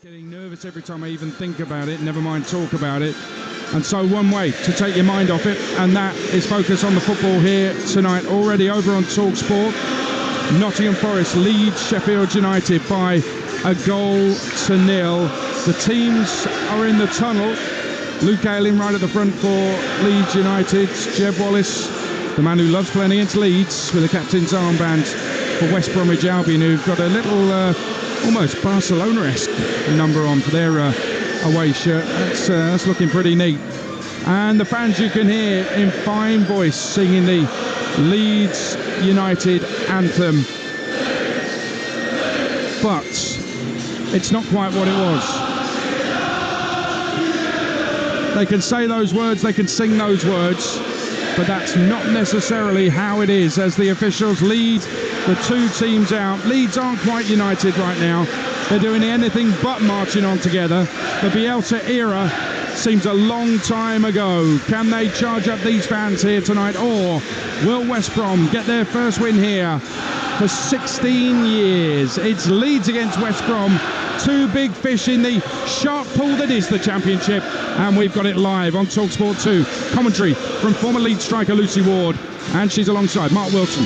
Getting nervous every time I even think about it, never mind talk about it. And so one way to take your mind off it, and that is focus on the football here tonight. Already over on Talksport, Nottingham Forest leads Sheffield United by 1-0. The teams are in the tunnel. Luke Ayling right at the front for Leeds United. Jeb Wallace, the man who loves playing against Leeds, with the captain's armband for West Bromwich Albion, who've got a little almost Barcelona-esque number on for their away shirt. That's looking pretty neat. And the fans you can hear in fine voice singing the Leeds United anthem. But it's not quite what it was. They can say those words, they can sing those words, but that's not necessarily how it is as the officials lead the two teams out. Leeds aren't quite united right now. They're doing anything but marching on together. The Bielsa era seems a long time ago. Can they charge up these fans here tonight, or will West Brom get their first win here for 16 years? It's Leeds against West Brom. Two big fish in the shark pool that is the Championship, and we've got it live on Talksport 2. Commentary from former Leeds striker Lucy Ward, and she's alongside Mark Wilson.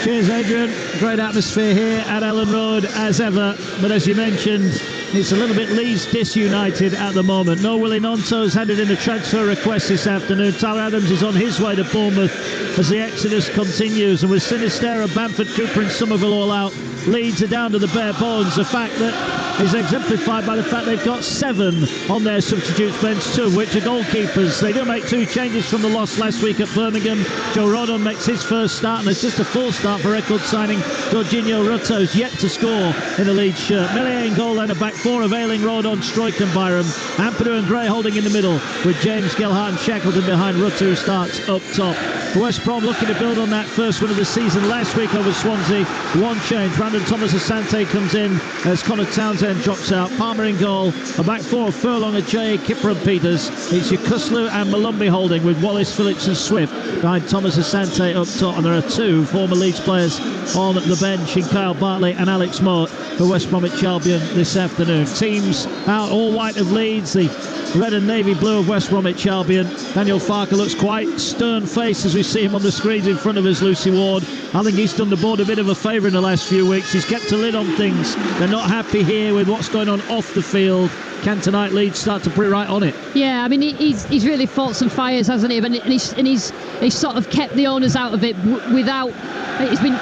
Cheers, Adrian. Great atmosphere here at Ellen Road as ever, but as you mentioned, it's a little bit Leeds disunited at the moment. No Willie Nonto's handed in a transfer request this afternoon. Tyler Adams is on his way to Bournemouth as the exodus continues, and with Sinisterra, Bamford, Cooper and Somerville all out, Leeds are down to the bare bones. The fact that is exemplified by the fact they've got 7 on their substitutes bench, 2 of which are goalkeepers. They do make 2 changes from the loss last week at Birmingham. Joe Rodon makes his first start, and it's just a full start for record signing Jorginho Rutto's yet to score in the Leeds shirt. Millier in goal, then a back 4 of Ayling, Rodon, Stroik and Byram. Ampadu and Gray holding in the middle, with James, Gelhardt and Shackleton behind Rutto, who starts up top. West Brom looking to build on that first win of the season last week over Swansea. One change, Brandon Thomas Asante comes in as Connor Townsend drops out. Palmer in goal, a back 4 of Furlong, Ajay, Kipper and Peters. It's Yokuslu and Malumbi holding, with Wallace, Phillips and Swift behind Thomas Asante up top, and there are 2 former Leeds players on the bench in Kyle Bartley and Alex Moat for West Bromwich Albion this afternoon. Teams out all white of Leeds, the red and navy blue of West Bromwich Albion. Daniel Farker looks quite stern-faced as we see him on the screens in front of us, Lucy Ward. I think he's done the board a bit of a favour in the last few weeks. He's kept a lid on things. They're not happy here with what's going on off the field. Can tonight Leeds start to put it right on it? Yeah, I mean, he's really fought some fires, hasn't he? And he's sort of kept the owners out of it without... It's been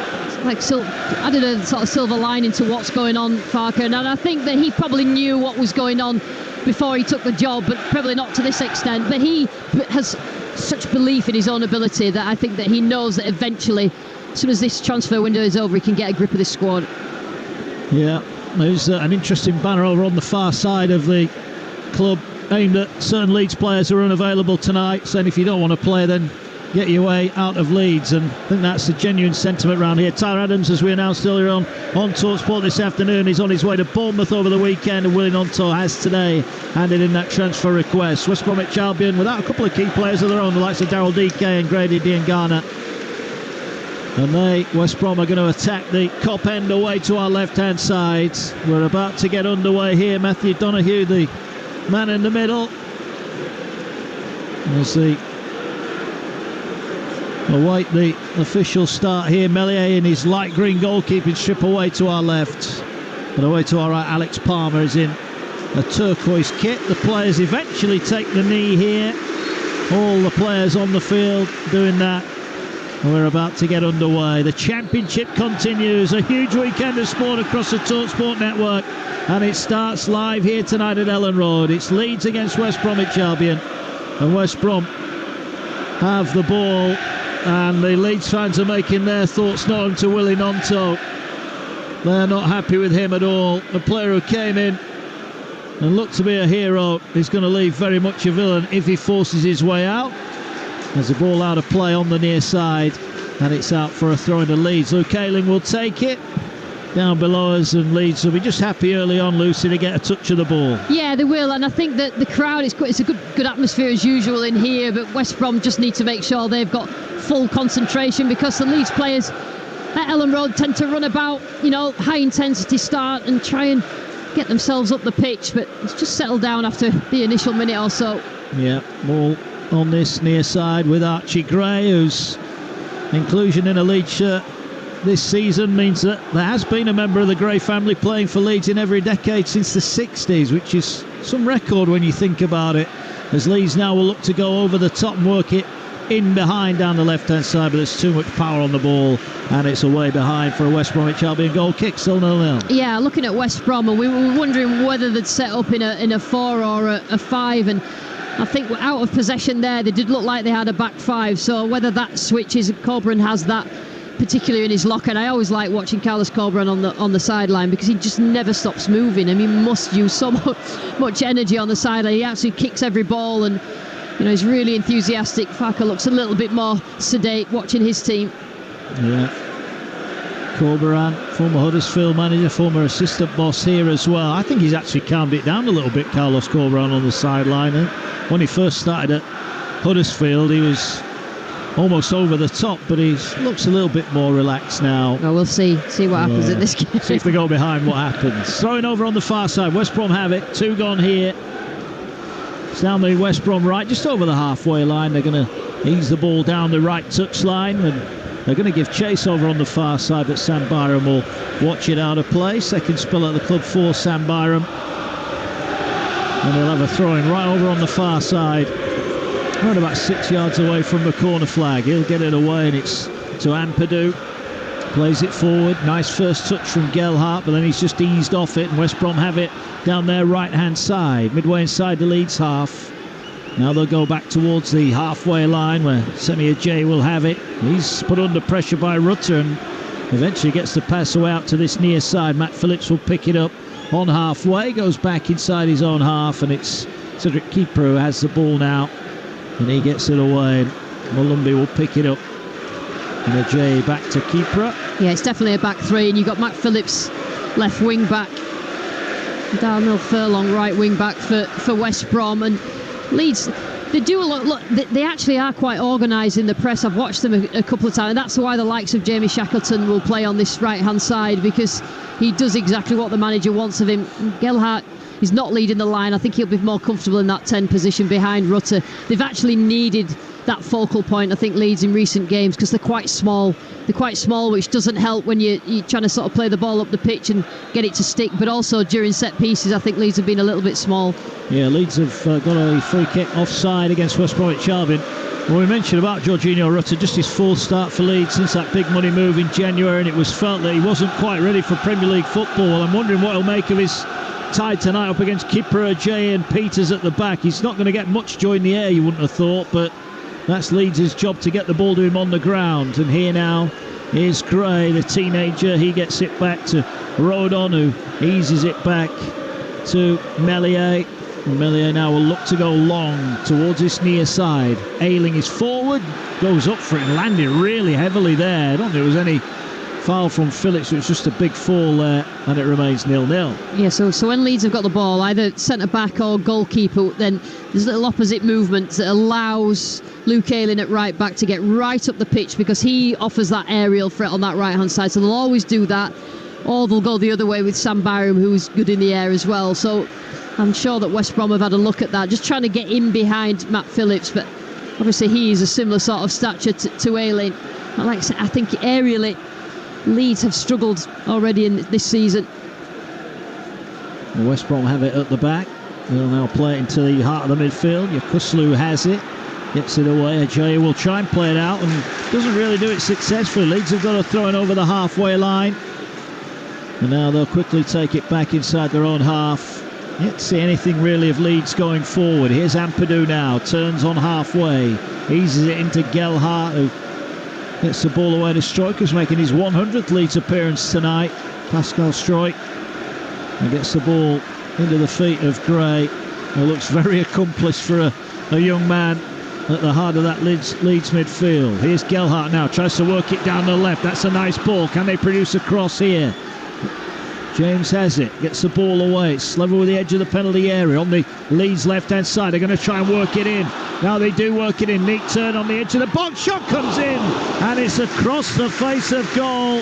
like added a sort of silver lining to what's going on, Farker. And I think that he probably knew what was going on before he took the job, but probably not to this extent. But he has such belief in his own ability that I think that he knows that eventually, as soon as this transfer window is over, he can get a grip of this squad. Yeah, there's an interesting banner over on the far side of the club aimed at certain Leeds players who are unavailable tonight, saying if you don't want to play, then get your way out of Leeds. And I think that's the genuine sentiment around here. Tyler Adams, as we announced earlier on Talksport this afternoon, is on his way to Bournemouth over the weekend, and Willie Nonto has today handed in that transfer request. West Bromwich Albion without a couple of key players of their own, the likes of Daryl DK and Grady Diangana. And West Brom, are going to attack the Cop end away to our left-hand side. We're about to get underway here. Matthew Donoghue, the man in the middle, as the await the official start here. Millier in his light green goalkeeping strip away to our left, and away to our right Alex Palmer is in a turquoise kit. The players eventually take the knee here, all the players on the field doing that, and we're about to get underway. The Championship continues, a huge weekend of sport across the Talksport network, and it starts live here tonight at Ellen Road. It's Leeds against West Bromwich Albion, and West Brom have the ball, and the Leeds fans are making their thoughts known to Willie Nonto. They're not happy with him at all. A player who came in and looked to be a hero is going to leave very much a villain if he forces his way out. There's a ball out of play on the near side, and it's out for a throw into Leeds. Luke Ayling will take it down below us, and Leeds will be just happy early on, Lucy, to get a touch of the ball. Yeah, they will, and I think that the crowd, it's a good atmosphere as usual in here, but West Brom just need to make sure they've got full concentration, because the Leeds players at Ellen Road tend to run about, high intensity start and try and get themselves up the pitch, but it's just settled down after the initial minute or so. Yeah, ball on this near side with Archie Gray, whose inclusion in a Leeds shirt this season means that there has been a member of the Gray family playing for Leeds in every decade since the 60s, which is some record when you think about it, as Leeds now will look to go over the top and work it in behind down the left-hand side, but there's too much power on the ball, and it's away behind for a West Bromwich Albion goal kick, still 0-0. Yeah, looking at West Brom, and we were wondering whether they'd set up in a 4 or a 5, and I think out of possession there, they did look like they had a back 5, so whether that switches, Corberan has that particularly in his locker, and I always like watching Carlos Corberan on the sideline because he just never stops moving. I mean, he must use so much energy on the sideline. He actually kicks every ball, and he's really enthusiastic. Farke looks a little bit more sedate watching his team. Yeah. Corberan, former Huddersfield manager, former assistant boss here as well. I think he's actually calmed it down a little bit, Carlos Corberan, on the sideline. When he first started at Huddersfield, he was almost over the top, but he looks a little bit more relaxed now. Well, we'll see what happens at this game. See if they go behind, what happens. Throwing over on the far side, West Brom have it. 2 gone here. It's down the West Brom right, just over the halfway line. They're going to ease the ball down the right touch line, and they're going to give chase over on the far side, but Sam Byram will watch it out of play. Second spill at the club for Sam Byram. And he'll have a throw-in right over on the far side. Right about 6 yards away from the corner flag. He'll get it away, and it's to Ampadu. Plays it forward. Nice first touch from Gelhardt, but then he's just eased off it, and West Brom have it down their right-hand side, midway inside the Leeds half. Now they'll go back towards the halfway line where Semi Ajayi will have it. He's put under pressure by Rutter and eventually gets the pass out to this near side. Matt Phillips will pick it up on halfway, goes back inside his own half, and it's Cedric Keeper who has the ball now, and he gets it away. Mulumby will pick it up. And Ajayi back to Keeper. Yeah, it's definitely a back 3, and you've got Matt Phillips left wing back, Darnell Furlong right wing back for West Brom. And Leeds, they do a lot. Look, they actually are quite organised in the press. I've watched them a couple of times, and that's why the likes of Jamie Shackleton will play on this right hand side, because he does exactly what the manager wants of him. Gelhardt is not leading the line. I think he'll be more comfortable in that 10 position behind Rutter. They've actually needed that focal point, I think, Leeds in recent games, because they're quite small. They're quite small, which doesn't help when you're trying to sort of play the ball up the pitch and get it to stick. But also during set pieces, I think Leeds have been a little bit small. Yeah, Leeds have got a free kick offside against West Bromwich Albion. Well, we mentioned about Jorginho Rutter, just his 4th start for Leeds since that big money move in January, and it was felt that he wasn't quite ready for Premier League football. I'm wondering what he'll make of his tie tonight up against Kipper, Ajayi and Peters at the back. He's not going to get much joy in the air, you wouldn't have thought, but that's Leeds' job to get the ball to him on the ground. And here now is Gray, the teenager. He gets it back to Rodon, who eases it back to Meslier. Meslier now will look to go long towards this near side. Ayling is forward, goes up for it, landing really heavily there. I don't think there was any foul from Phillips. It was just a big fall there, and it remains 0-0. Yeah, so when Leeds have got the ball, either centre-back or goalkeeper, then there's little opposite movements that allows Luke Ayling at right back to get right up the pitch, because he offers that aerial threat on that right-hand side. So they'll always do that, or they'll go the other way with Sam Byram, who's good in the air as well. So I'm sure that West Brom have had a look at that, just trying to get in behind Matt Phillips, but obviously he is a similar sort of stature to Ayling. But like I said, I think aerially Leeds have struggled already in this season. West Brom have it at the back. They'll now play it into the heart of the midfield. Yakuslu has it, gets it away. Ajayi will try and play it out and doesn't really do it successfully. Leeds have got to throw it over the halfway line, and now they'll quickly take it back inside their own half. Yet to see anything really of Leeds going forward. Here's Ampadu now, turns on halfway, eases it into Gelhardt, who gets the ball away to Struijk, who's making his 100th Leeds appearance tonight. Pascal Struijk, and gets the ball into the feet of Gray, who looks very accomplished for a young man at the heart of that Leeds midfield. Here's Gelhardt now, tries to work it down the left. That's a nice ball. Can they produce a cross here? James has it, gets the ball away. It's level with the edge of the penalty area on the Leeds left-hand side. They're going to try and work it in. Now they do work it in. Neat turn on the edge of the box. Shot comes in, and it's across the face of goal.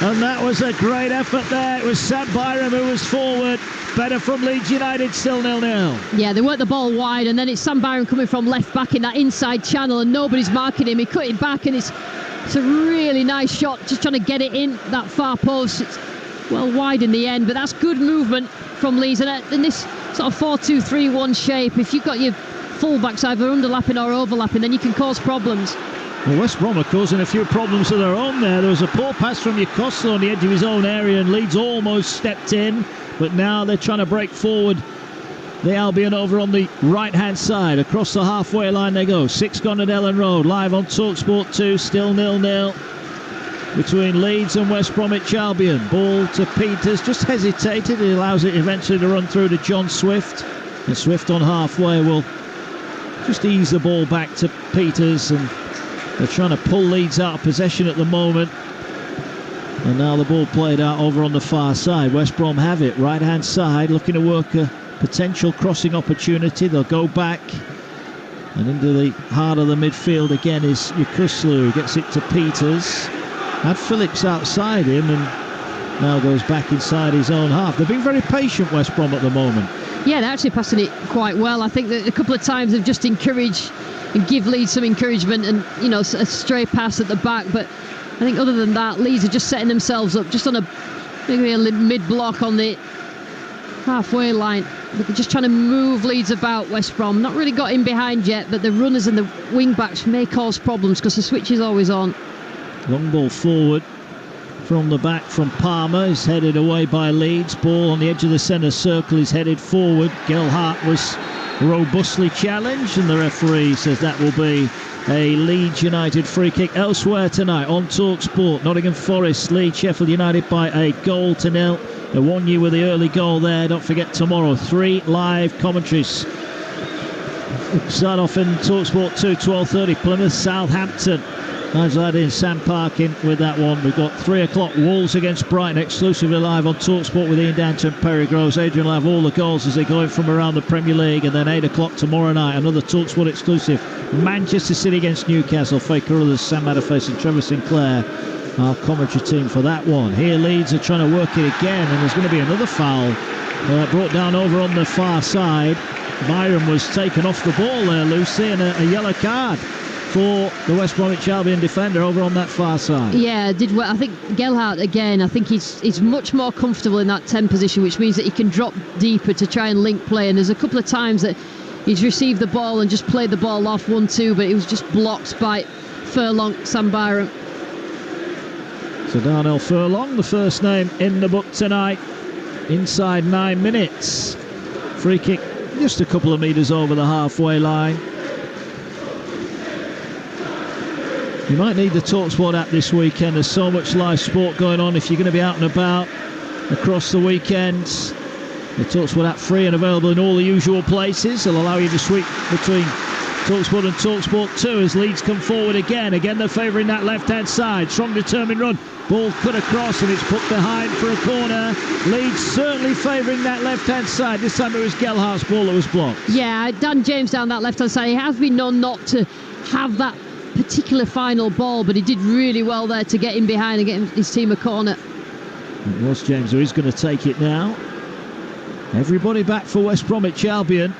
And that was a great effort there. It was Sam Byram who was forward. Better from Leeds United, still 0-0. Yeah, they worked the ball wide, and then it's Sam Byram coming from left back in that inside channel, and nobody's marking him. He cut it back, and it's a really nice shot, just trying to get it in that far post. It's well wide in the end, but that's good movement from Leeds. And in this sort of 4-2-3-1 shape, if you've got your full-backs either underlapping or overlapping, then you can cause problems. Well, West Brom are causing a few problems of their own there. There was a poor pass from Yokoslo on the edge of his own area, and Leeds almost stepped in, but now they're trying to break forward. The Albion over on the right-hand side. Across the halfway line they go. 6 gone at Ellen Road. Live on Talksport 2. Still 0-0 between Leeds and West Bromwich Albion. Ball to Peters. Just hesitated. He allows it eventually to run through to John Swift. And Swift on halfway will just ease the ball back to Peters. And they're trying to pull Leeds out of possession at the moment. And now the ball played out over on the far side. West Brom have it. Right-hand side. Looking to work a potential crossing opportunity. They'll go back and into the heart of the midfield again is Yokoslo. Gets it to Peters. Had Phillips outside him and now goes back inside his own half. They've been very patient, West Brom, at the moment. Yeah, they're actually passing it quite well. I think that a couple of times they've just encouraged and give Leeds some encouragement, and you know, a stray pass at the back. But I think other than that, Leeds are just setting themselves up just on maybe a mid-block on the halfway line. They're just trying to move Leeds about. West Brom not really got in behind yet, but the runners and the wing backs may cause problems because the switch is always on. Long ball forward from the back from Palmer is headed away by Leeds. Ball on the edge of the centre circle is headed forward. Gelhardt was robustly challenged, and the referee says that will be a Leeds United free kick. Elsewhere tonight on Talksport, Nottingham Forest lead Sheffield United by a 1-0. They won you with the early goal there. Don't forget tomorrow 3 live commentaries. Start off in Talksport 2, 12:30. Plymouth Southampton. Nice lad in Sam Parkin with that one. We've got 3 o'clock Wolves against Brighton, exclusively live on Talksport with Ian Danton, Perry Groves. Adrian will have all the goals as they go in from around the Premier League. And then 8 o'clock tomorrow night, another Talksport exclusive. Manchester City against Newcastle. Faye Carruthers, Sam Matterface and Trevor Sinclair, our commentary team for that one. Here Leeds are trying to work it again, and there's going to be another foul brought down over on the far side. Byram was taken off the ball there, Lucy, and a yellow card for the West Bromwich Albion defender over on that far side. Yeah, did well. I think Gelhardt again, I think he's much more comfortable in that 10 position, which means that he can drop deeper to try and link play. And there's a couple of times that he's received the ball and just played the ball off 1-2, but it was just blocked by Furlong, Sam Byram. So Darnell Furlong, the first name in the book tonight, inside 9 minutes. Free kick just a couple of metres over the halfway line. You might need the Talksport app this weekend. There's so much live sport going on if you're going to be out and about across the weekends. The Talksport app free and available in all the usual places. It'll allow you to switch between Talksport and Talksport 2 as Leeds come forward again. Again, they're favouring that left-hand side. Strong, determined run. Ball cut across and it's put behind for a corner. Leeds certainly favouring that left-hand side. This time it was Gelhardt's ball that was blocked. Yeah, Dan James down that left-hand side. He has been known not to have that particular final ball, but he did really well there to get in behind and get his team a corner. It was James who is going to take it now. Everybody back for West Bromwich Albion.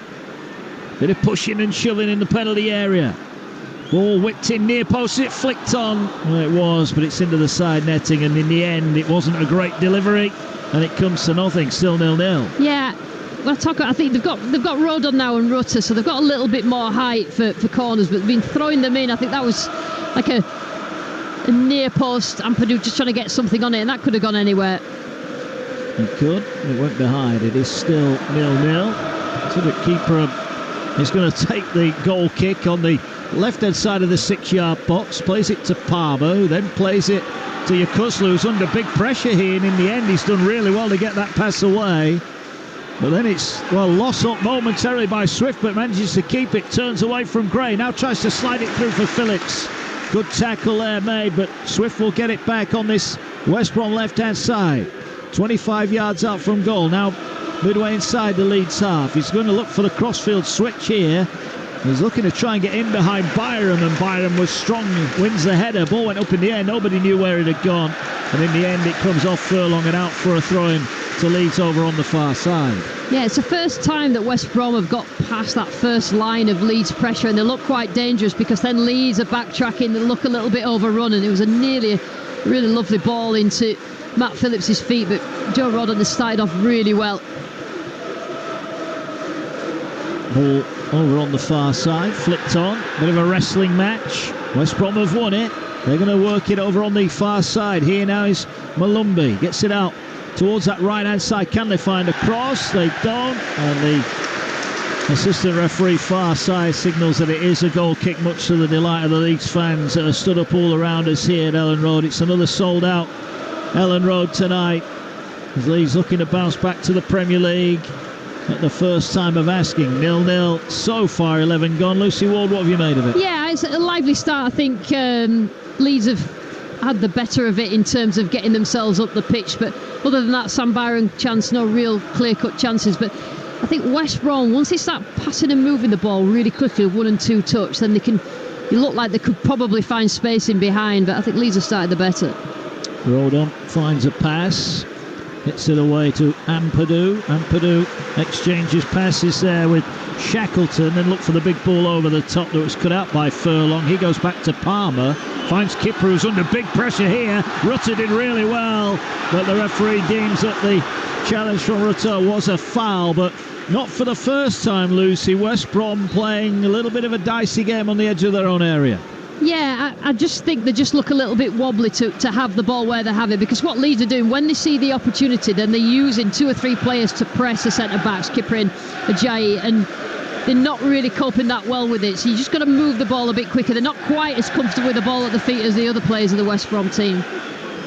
Bit of pushing and shoving in the penalty area. Ball whipped in near post, it flicked on. Well, it was, but it's into the side netting, and in the end it wasn't a great delivery, and it comes to nothing. Still 0-0. Yeah. Well, I think they've got Rodon now and Rutter, so they've got a little bit more height for corners, but they've been throwing them in. I think that was like a near post, and Purdue just trying to get something on it, and that could have gone anywhere. It could. It went behind. It is still 0-0. So the keeper is going to take the goal kick on the left-hand side of the 6-yard box, plays it to Palmer, who then plays it to Yokoslo, who's under big pressure here, and in the end he's done really well to get that pass away. But then it's, lost up momentarily by Swift, but manages to keep it, turns away from Gray, now tries to slide it through for Phillips. Good tackle there made, but Swift will get it back on this West Brom left-hand side. 25 yards out from goal, now midway inside the Leeds half. He's going to look for the crossfield switch here. He's looking to try and get in behind Byram, and Byram was strong, wins the header. Ball went up in the air, nobody knew where it had gone. And in the end, it comes off Furlong and out for a throw-in to Leeds over on the far side. Yeah, it's the first time that West Brom have got past that first line of Leeds pressure, and they look quite dangerous because then Leeds are backtracking, they look a little bit overrun, and it was a really lovely ball into Matt Phillips' feet, but Joe Rodon has started off really well. Ball over on the far side, flipped on, bit of a wrestling match. West Brom have won it. They're going to work it over on the far side. Here now is Malumbi, gets it out towards that right-hand side. Can they find a cross? They don't. And the assistant referee far side signals that it is a goal kick, much to the delight of the Leeds fans that are stood up all around us here at Ellen Road. It's another sold-out Ellen Road tonight, as Leeds looking to bounce back to the Premier League at the first time of asking. 0-0 so far, 11 gone. Lucy Ward, what have you made of it? Yeah, it's a lively start. I think Leeds have had the better of it in terms of getting themselves up the pitch, but other than that, Sam Byron chance, no real clear-cut chances. But I think West Brom, once they start passing and moving the ball really quickly with 1 and 2 touch, then you look like they could probably find space in behind, but I think Leeds have started the better. Rodon finds a pass, hits it away to Ampadu. Ampadu exchanges passes there with Shackleton, then look for the big ball over the top that was cut out by Furlong. He goes back to Palmer, finds Kipper, who's under big pressure here. Rutter did really well, but the referee deems that the challenge from Rutter was a foul, but not for the first time, Lucy. West Brom playing a little bit of a dicey game on the edge of their own area. Yeah, I just think they just look a little bit wobbly to have the ball where they have it, because what Leeds are doing, when they see the opportunity, then they're using 2 or 3 players to press the centre-backs, Kipper and Ajayi, and they're not really coping that well with it. So you just got to move the ball a bit quicker. They're not quite as comfortable with the ball at the feet as the other players of the West Brom team.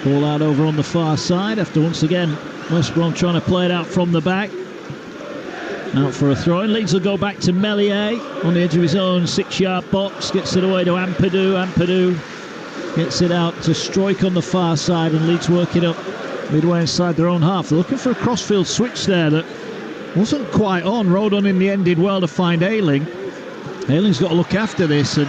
Ball out over on the far side after once again West Brom trying to play it out from the back. Out for a throw-in. Leeds will go back to Meslier on the edge of his own 6-yard box. Gets it away to Ampadu. Ampadu gets it out to Stroik on the far side, and Leeds work it up midway inside their own half. They're looking for a crossfield switch there that wasn't quite on. Rodon in the end did well to find Ayling. Ayling's got to look after this, and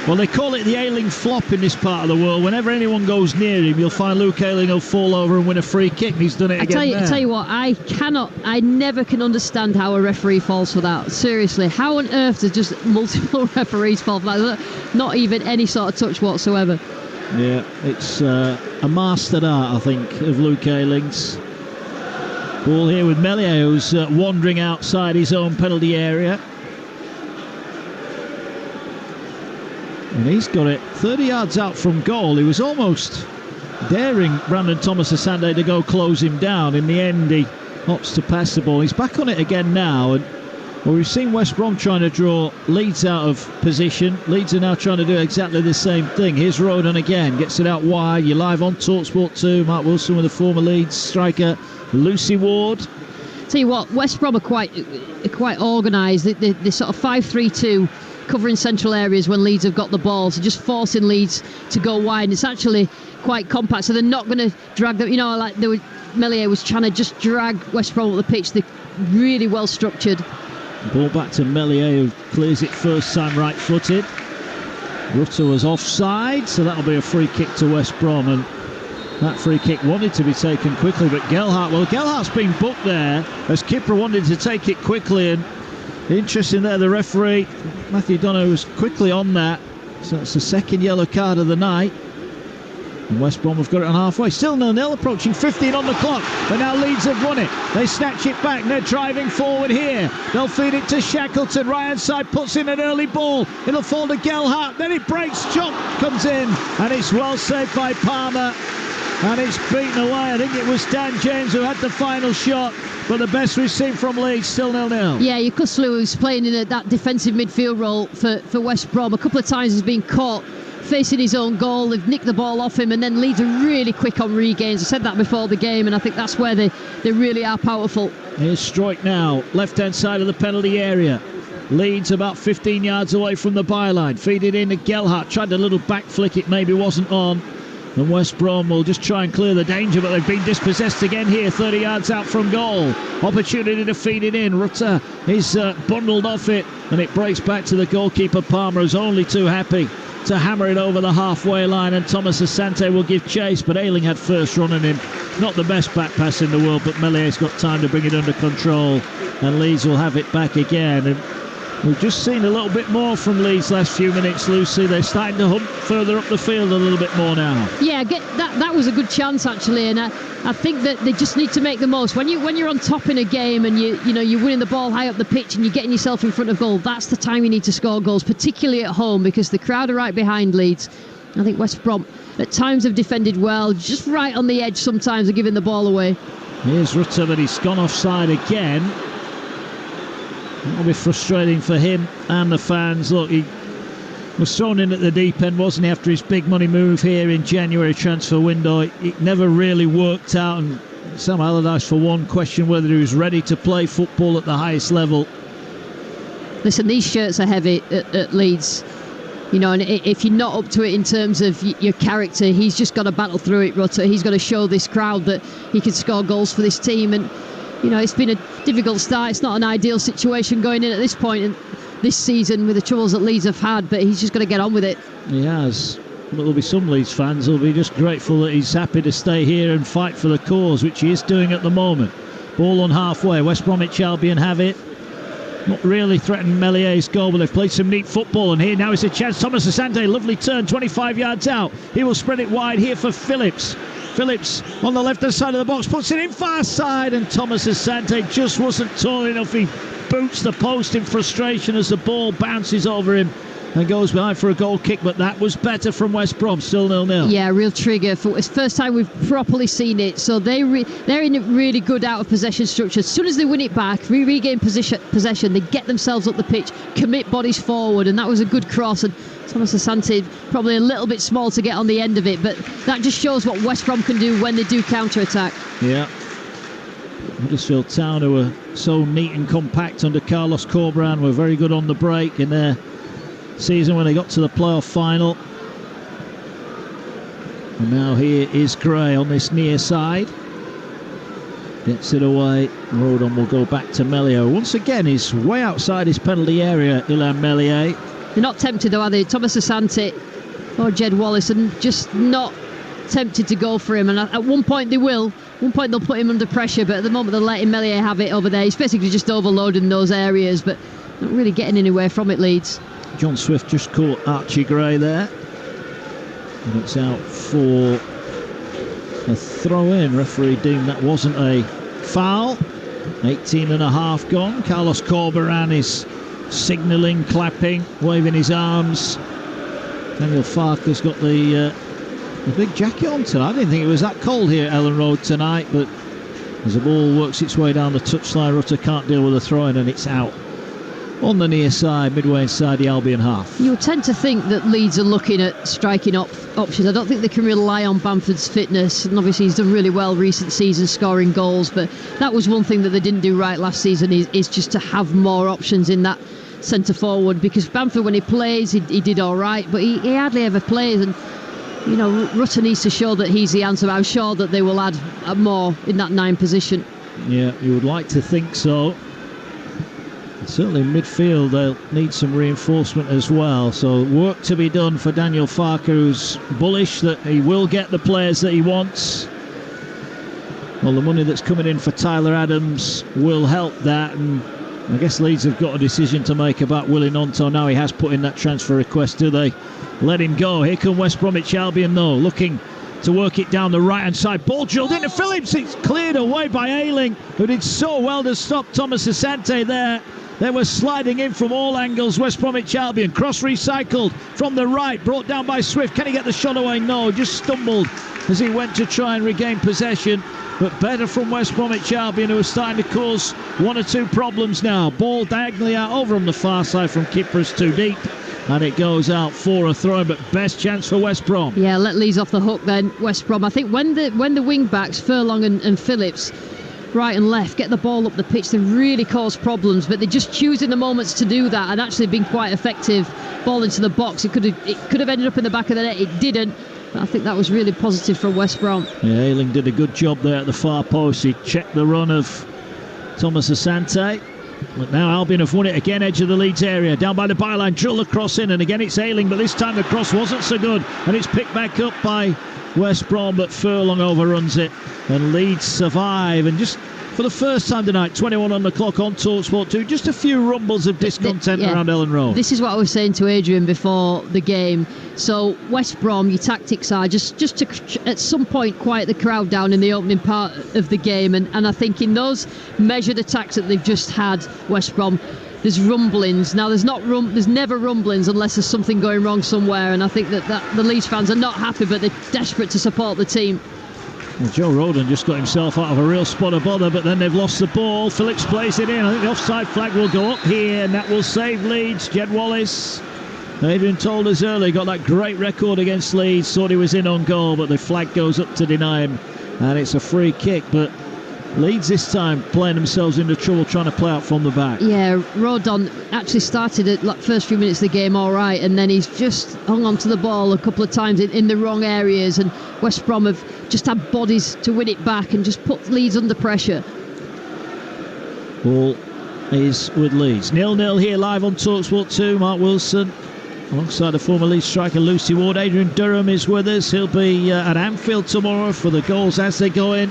well, they call it the Ayling flop in this part of the world. Whenever anyone goes near him, you'll find Luke Ayling will fall over and win a free kick. He's done it again. I tell you what, I never can understand how a referee falls for that. Seriously, how on earth does just multiple referees fall for that? Not even any sort of touch whatsoever. Yeah, it's a mastered art, I think, of Luke Ayling's. Ball here with Meslier, who's wandering outside his own penalty area. And he's got it 30 yards out from goal. He was almost daring Brandon Thomas-Asante to go close him down. In the end, he opts to pass the ball. He's back on it again now. And well, we've seen West Brom trying to draw Leeds out of position. Leeds are now trying to do exactly the same thing. Here's Rodon again. Gets it out wide. You're live on Talksport 2. Mark Wilson with the former Leeds striker, Lucy Ward. Tell you what, West Brom are quite organised. They sort of 5-3-2. Covering central areas when Leeds have got the ball, so just forcing Leeds to go wide, and it's actually quite compact, so they're not going to drag them, like Meslier was trying to just drag West Brom up the pitch. They're really well structured. Ball back to Meslier, who clears it first time right-footed. Rutter was offside, so that'll be a free kick to West Brom, and that free kick wanted to be taken quickly, but Gelhardt's been booked there as Kipper wanted to take it quickly, and interesting there, the referee Matthew Donoghue was quickly on that, so that's the second yellow card of the night, and West Brom have got it on halfway. Still 0-0, approaching 15 on the clock, but now Leeds have won it. They snatch it back, they're driving forward here. They'll feed it to Shackleton, right hand side, puts in an early ball. It'll fall to Gelhardt, then it breaks, chop comes in, and it's well saved by Palmer, and it's beaten away. I think it was Dan James who had the final shot, but the best we've seen from Leeds, still 0-0. Yeah, Yukoslu, who's playing in that defensive midfield role for West Brom, a couple of times has been caught facing his own goal. They've nicked the ball off him, and then Leeds are really quick on regains. I said that before the game, and I think that's where they really are powerful. Here's Stroik now, left-hand side of the penalty area. Leeds about 15 yards away from the byline. Feed it in to Gelhardt, tried a little back flick, it maybe wasn't on. And West Brom will just try and clear the danger, but they've been dispossessed again here, 30 yards out from goal. Opportunity to feed it in. Rutter is bundled off it, and it breaks back to the goalkeeper Palmer, who's only too happy to hammer it over the halfway line, and Thomas Asante will give chase, but Ayling had first run on him. Not the best back pass in the world, but Mellier's got time to bring it under control, and Leeds will have it back again. And we've just seen a little bit more from Leeds last few minutes, Lucy. They're starting to hunt further up the field a little bit more now. Yeah, that was a good chance actually, and I think that they just need to make the most. When you're on top in a game and you're winning the ball high up the pitch and you're getting yourself in front of goal, that's the time you need to score goals, particularly at home, because the crowd are right behind Leeds. I think West Brom at times have defended well, just right on the edge sometimes of giving the ball away. Here's Rutter, but he's gone offside again. That'll be frustrating for him and the fans. Look, he was thrown in at the deep end, wasn't he, after his big money move here in January transfer window. It never really worked out, and Sam Allardyce, for one, questioned whether he was ready to play football at the highest level. Listen, these shirts are heavy at Leeds. And if you're not up to it in terms of your character, he's just got to battle through it, Rutter. He's got to show this crowd that he can score goals for this team. And it's been a difficult start. It's not an ideal situation going in at this point in this season with the troubles that Leeds have had, but he's just got to get on with it. He has. There'll be some Leeds fans who'll be just grateful that he's happy to stay here and fight for the cause, which he is doing at the moment. Ball on halfway. West Bromwich Albion have it. Not really threatening Mellier's goal, but they've played some neat football, and here now is a chance. Thomas Asante, lovely turn, 25 yards out. He will spread it wide here for Phillips. Phillips on the left-hand side of the box, puts it in far side, and Thomas Asante just wasn't tall enough. He boots the post in frustration as the ball bounces over him and goes behind for a goal kick, but that was better from West Brom. Still 0-0. Yeah, real trigger. It's the first time we've properly seen it, so they're in a really good out of possession structure. As soon as they win it back, regain possession, they get themselves up the pitch, commit bodies forward, and that was a good cross. And Thomas Asante probably a little bit small to get on the end of it, but that just shows what West Brom can do when they do counter-attack. Yeah. Huddersfield Town, who were so neat and compact under Carlos Corberán, were very good on the break in their season when they got to the playoff final. And now here is Gray on this near side. Gets it away. Rodon will go back to Meslier. Once again, he's way outside his penalty area, Illan Meslier. They're not tempted though, are they? Thomas Asante or Jed Wallace, and just not tempted to go for him. And at one point they will. At one point they'll put him under pressure, but at the moment they're letting Meslier have it over there. He's basically just overloading those areas, but not really getting anywhere from it, Leeds. John Swift just caught Archie Gray there, and it's out for a throw-in. Referee deemed that wasn't a foul. 18 and a half gone. Carlos Corberán is signalling, clapping, waving his arms. Daniel Farke's got the big jacket on tonight. I didn't think it was that cold here at Ellen Road tonight, but as the ball works its way down the touchline, Rutter can't deal with the throw-in, and it's out on the near side, midway inside the Albion half. You tend to think that Leeds are looking at striking options. I don't think they can rely on Bamford's fitness, and obviously he's done really well recent seasons scoring goals, but that was one thing that they didn't do right last season, is just to have more options in that centre forward, because Bamford, when he plays, he did all right, but he hardly ever plays, and Rutter needs to show that he's the answer. I'm sure that they will add more in that 9 position. Yeah, you would like to think so. Certainly in midfield they'll need some reinforcement as well, so work to be done for Daniel Farke, who's bullish that he will get the players that he wants. Well, the money that's coming in for Tyler Adams will help that, and I guess Leeds have got a decision to make about Willie Gnonto now he has put in that transfer request. Do they let him go? Here come West Bromwich Albion though, looking to work it down the right hand side. Ball drilled into Phillips. It's cleared away by Ayling, who did so well to stop Thomas Asante there. They were sliding in from all angles, West Bromwich Albion. Cross recycled from the right, brought down by Swift. Can he get the shot away? No, just stumbled as he went to try and regain possession. But better from West Bromwich Albion, who are starting to cause 1 or 2 problems now. Ball diagonally out over on the far side from Kipper's too deep, and it goes out for a throw, but best chance for West Brom. Yeah, let Leeds off the hook then, West Brom. I think when the wing backs, Furlong and Phillips, right and left, get the ball up the pitch, they really cause problems, but they just choose in the moments to do that, and actually been quite effective. Ball into the box, it could have ended up in the back of the net, it didn't, but I think that was really positive for West Brom. Yeah, Ayling did a good job there at the far post. He checked the run of Thomas Asante. But now Albion have won it again, edge of the Leeds area, down by the byline, drill the cross in, and again it's Ayling, but this time the cross wasn't so good, and it's picked back up by West Brom, but Furlong overruns it, and Leeds survive. And just for the first time tonight, 21 on the clock on Talksport 2, just a few rumbles of discontent around Elland Road. This is what I was saying to Adrian before the game. So West Brom, your tactics are just to at some point quiet the crowd down in the opening part of the game, and I think in those measured attacks that they've just had, West Brom, there's rumblings. Now there's never rumblings unless there's something going wrong somewhere, and I think that the Leeds fans are not happy, but they're desperate to support the team. Well, Joe Rodon just got himself out of a real spot of bother, but then they've lost the ball. Phillips plays it in. I think the offside flag will go up here, and that will save Leeds. Jed Wallace, Adrian told us earlier, got that great record against Leeds, thought he was in on goal, but the flag goes up to deny him, and it's a free kick. But Leeds this time playing themselves into trouble trying to play out from the back. Yeah, Rodon actually started at like first few minutes of the game all right, and then he's just hung on to the ball a couple of times in the wrong areas, and West Brom have just had bodies to win it back and just put Leeds under pressure. Ball is with Leeds. 0-0 here live on Talksport 2. Mark Wilson alongside the former Leeds striker Lucy Ward. Adrian Durham is with us. He'll be at Anfield tomorrow for the goals as they go in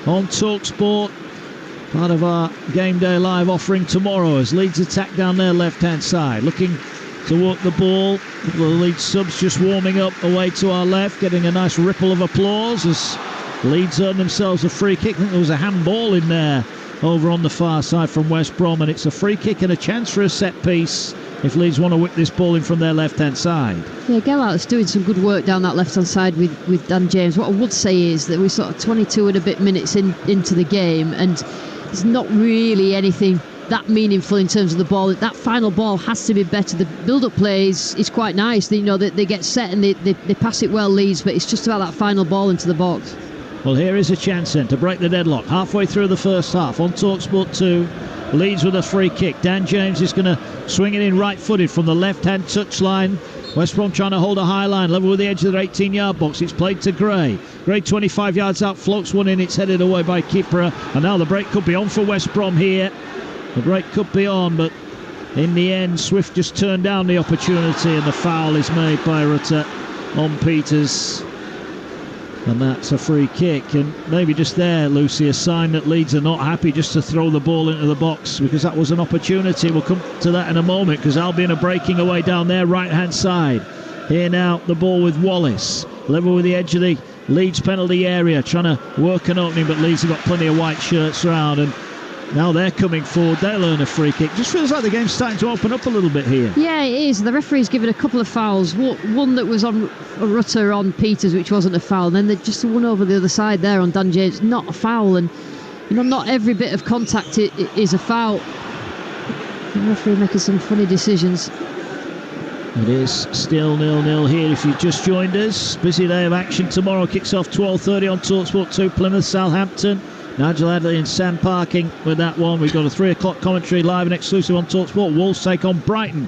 on Talksport. Part of our game day live offering tomorrow as Leeds attack down their left-hand side. Looking to walk the ball. The Leeds subs just warming up away to our left, getting a nice ripple of applause as Leeds earn themselves a free kick. I think there was a handball in there over on the far side from West Brom, and it's a free kick and a chance for a set piece if Leeds want to whip this ball in from their left-hand side. Yeah, Gelhart's doing some good work down that left-hand side with Dan James. What I would say is that we're sort of 22 and a bit minutes into the game, and there's not really anything that meaningful in terms of the ball. That final ball has to be better. The build-up play is quite nice. They get set and they pass it well, Leeds, but it's just about that final ball into the box. Well, here is a chance then to break the deadlock. Halfway through the first half on Talksport 2. Leeds with a free kick. Dan James is going to swing it in right-footed from the left-hand touchline. West Brom trying to hold a high line, level with the edge of their 18-yard box. It's played to Gray. Gray 25 yards out, floats one in. It's headed away by Kipra. And now the break could be on for West Brom here. The break could be on, but in the end, Swift just turned down the opportunity, and the foul is made by Rutter on Peters. And that's a free kick, and maybe just there, Lucy, a sign that Leeds are not happy just to throw the ball into the box, because that was an opportunity. We'll come to that in a moment, because Albion are breaking away down their right-hand side. Here now, the ball with Wallace, level with the edge of the Leeds penalty area, trying to work an opening, but Leeds have got plenty of white shirts around, and now they're coming forward. They'll earn a free kick. Just feels like the game's starting to open up a little bit here. Yeah, it is. The referee's given a couple of fouls. One that was on Rutter on Peters, which wasn't a foul. And then just the one over the other side there on Dan James, not a foul. And not every bit of contact is a foul. The referee making some funny decisions. It is still 0-0 here if you've just joined us. Busy day of action tomorrow. Kicks off 12:30 on Talksport 2. Plymouth, Southampton. Nigel Adley and Sam Parking with that one. We've got a 3 o'clock commentary live and exclusive on Talksport. Wolves take on Brighton.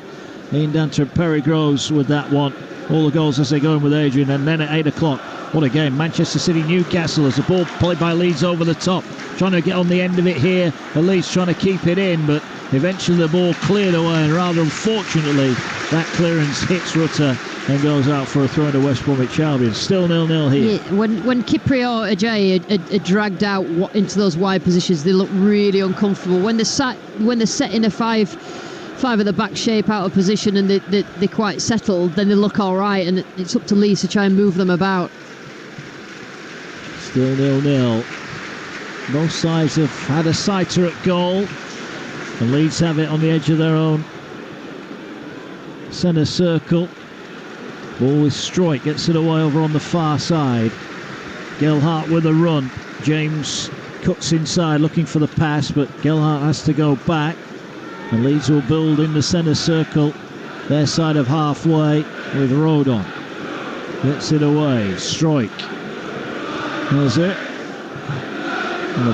Ian Danter and Perry Groves with that one. All the goals as they go in with Adrian. And then at 8 o'clock, what a game. Manchester City, Newcastle as the ball played by Leeds over the top. Trying to get on the end of it here. And Leeds trying to keep it in, but eventually the ball cleared away. And rather unfortunately, that clearance hits Rutter and goes out for a throw into West Bromwich Albion. Still 0-0 here. Yeah, when Kiprio Ajayi are dragged out into those wide positions, they look really uncomfortable. When they're set in a five at the back shape out of position and they're quite settled, then they look all right, and it's up to Leeds to try and move them about. Still 0-0. Both sides have had a sighter at goal. The Leeds have it on the edge of their own centre circle. Ball with Stroik, gets it away over on the far side. Gelhart with a run. James cuts inside looking for the pass, but Gelhart has to go back. And Leeds will build in the centre circle, their side of halfway, with Rodon. Gets it away. Stroik. There's it. And the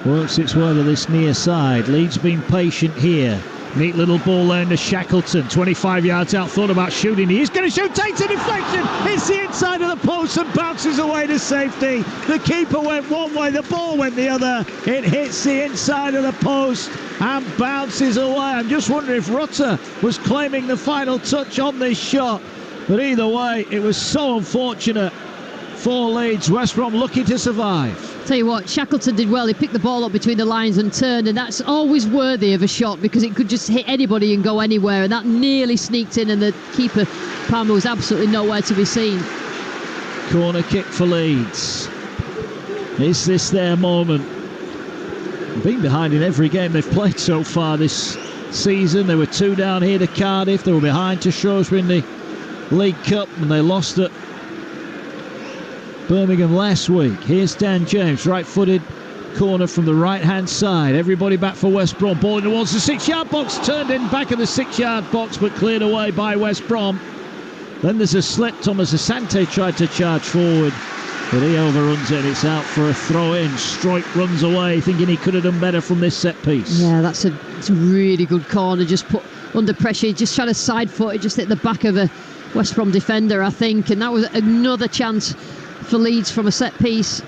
ball works its way to this near side. Leeds been patient here. Neat little ball there to Shackleton, 25 yards out, thought about shooting. He's going to shoot, takes a deflection, hits the inside of the post and bounces away to safety. The keeper went one way, the ball went the other. It hits the inside of the post and bounces away. I'm just wondering if Rutter was claiming the final touch on this shot. But either way, it was so unfortunate for Leeds. West Brom lucky to survive. Tell you what, Shackleton did well. He picked the ball up between the lines and turned, and that's always worthy of a shot because it could just hit anybody and go anywhere, and that nearly sneaked in, and the keeper, Palmer, was absolutely nowhere to be seen. Corner kick for Leeds. Is this their moment? Been behind in every game they've played so far this season. They were 2 down here to Cardiff. They were behind to Shrewsbury in the League Cup, and they lost at Birmingham last week. Here's Dan James, right-footed corner from the right-hand side. Everybody back for West Brom. Ball in towards the 6-yard box, turned in back of the 6-yard box, but cleared away by West Brom. Then there's a slip. Thomas Asante tried to charge forward, but he overruns it. It's out for a throw-in. Stroik runs away, thinking he could have done better from this set piece. Yeah, it's a really good corner. Just put under pressure. Just tried to side foot. It just hit the back of a West Brom defender, I think, and that was another chance for Leeds from a set piece.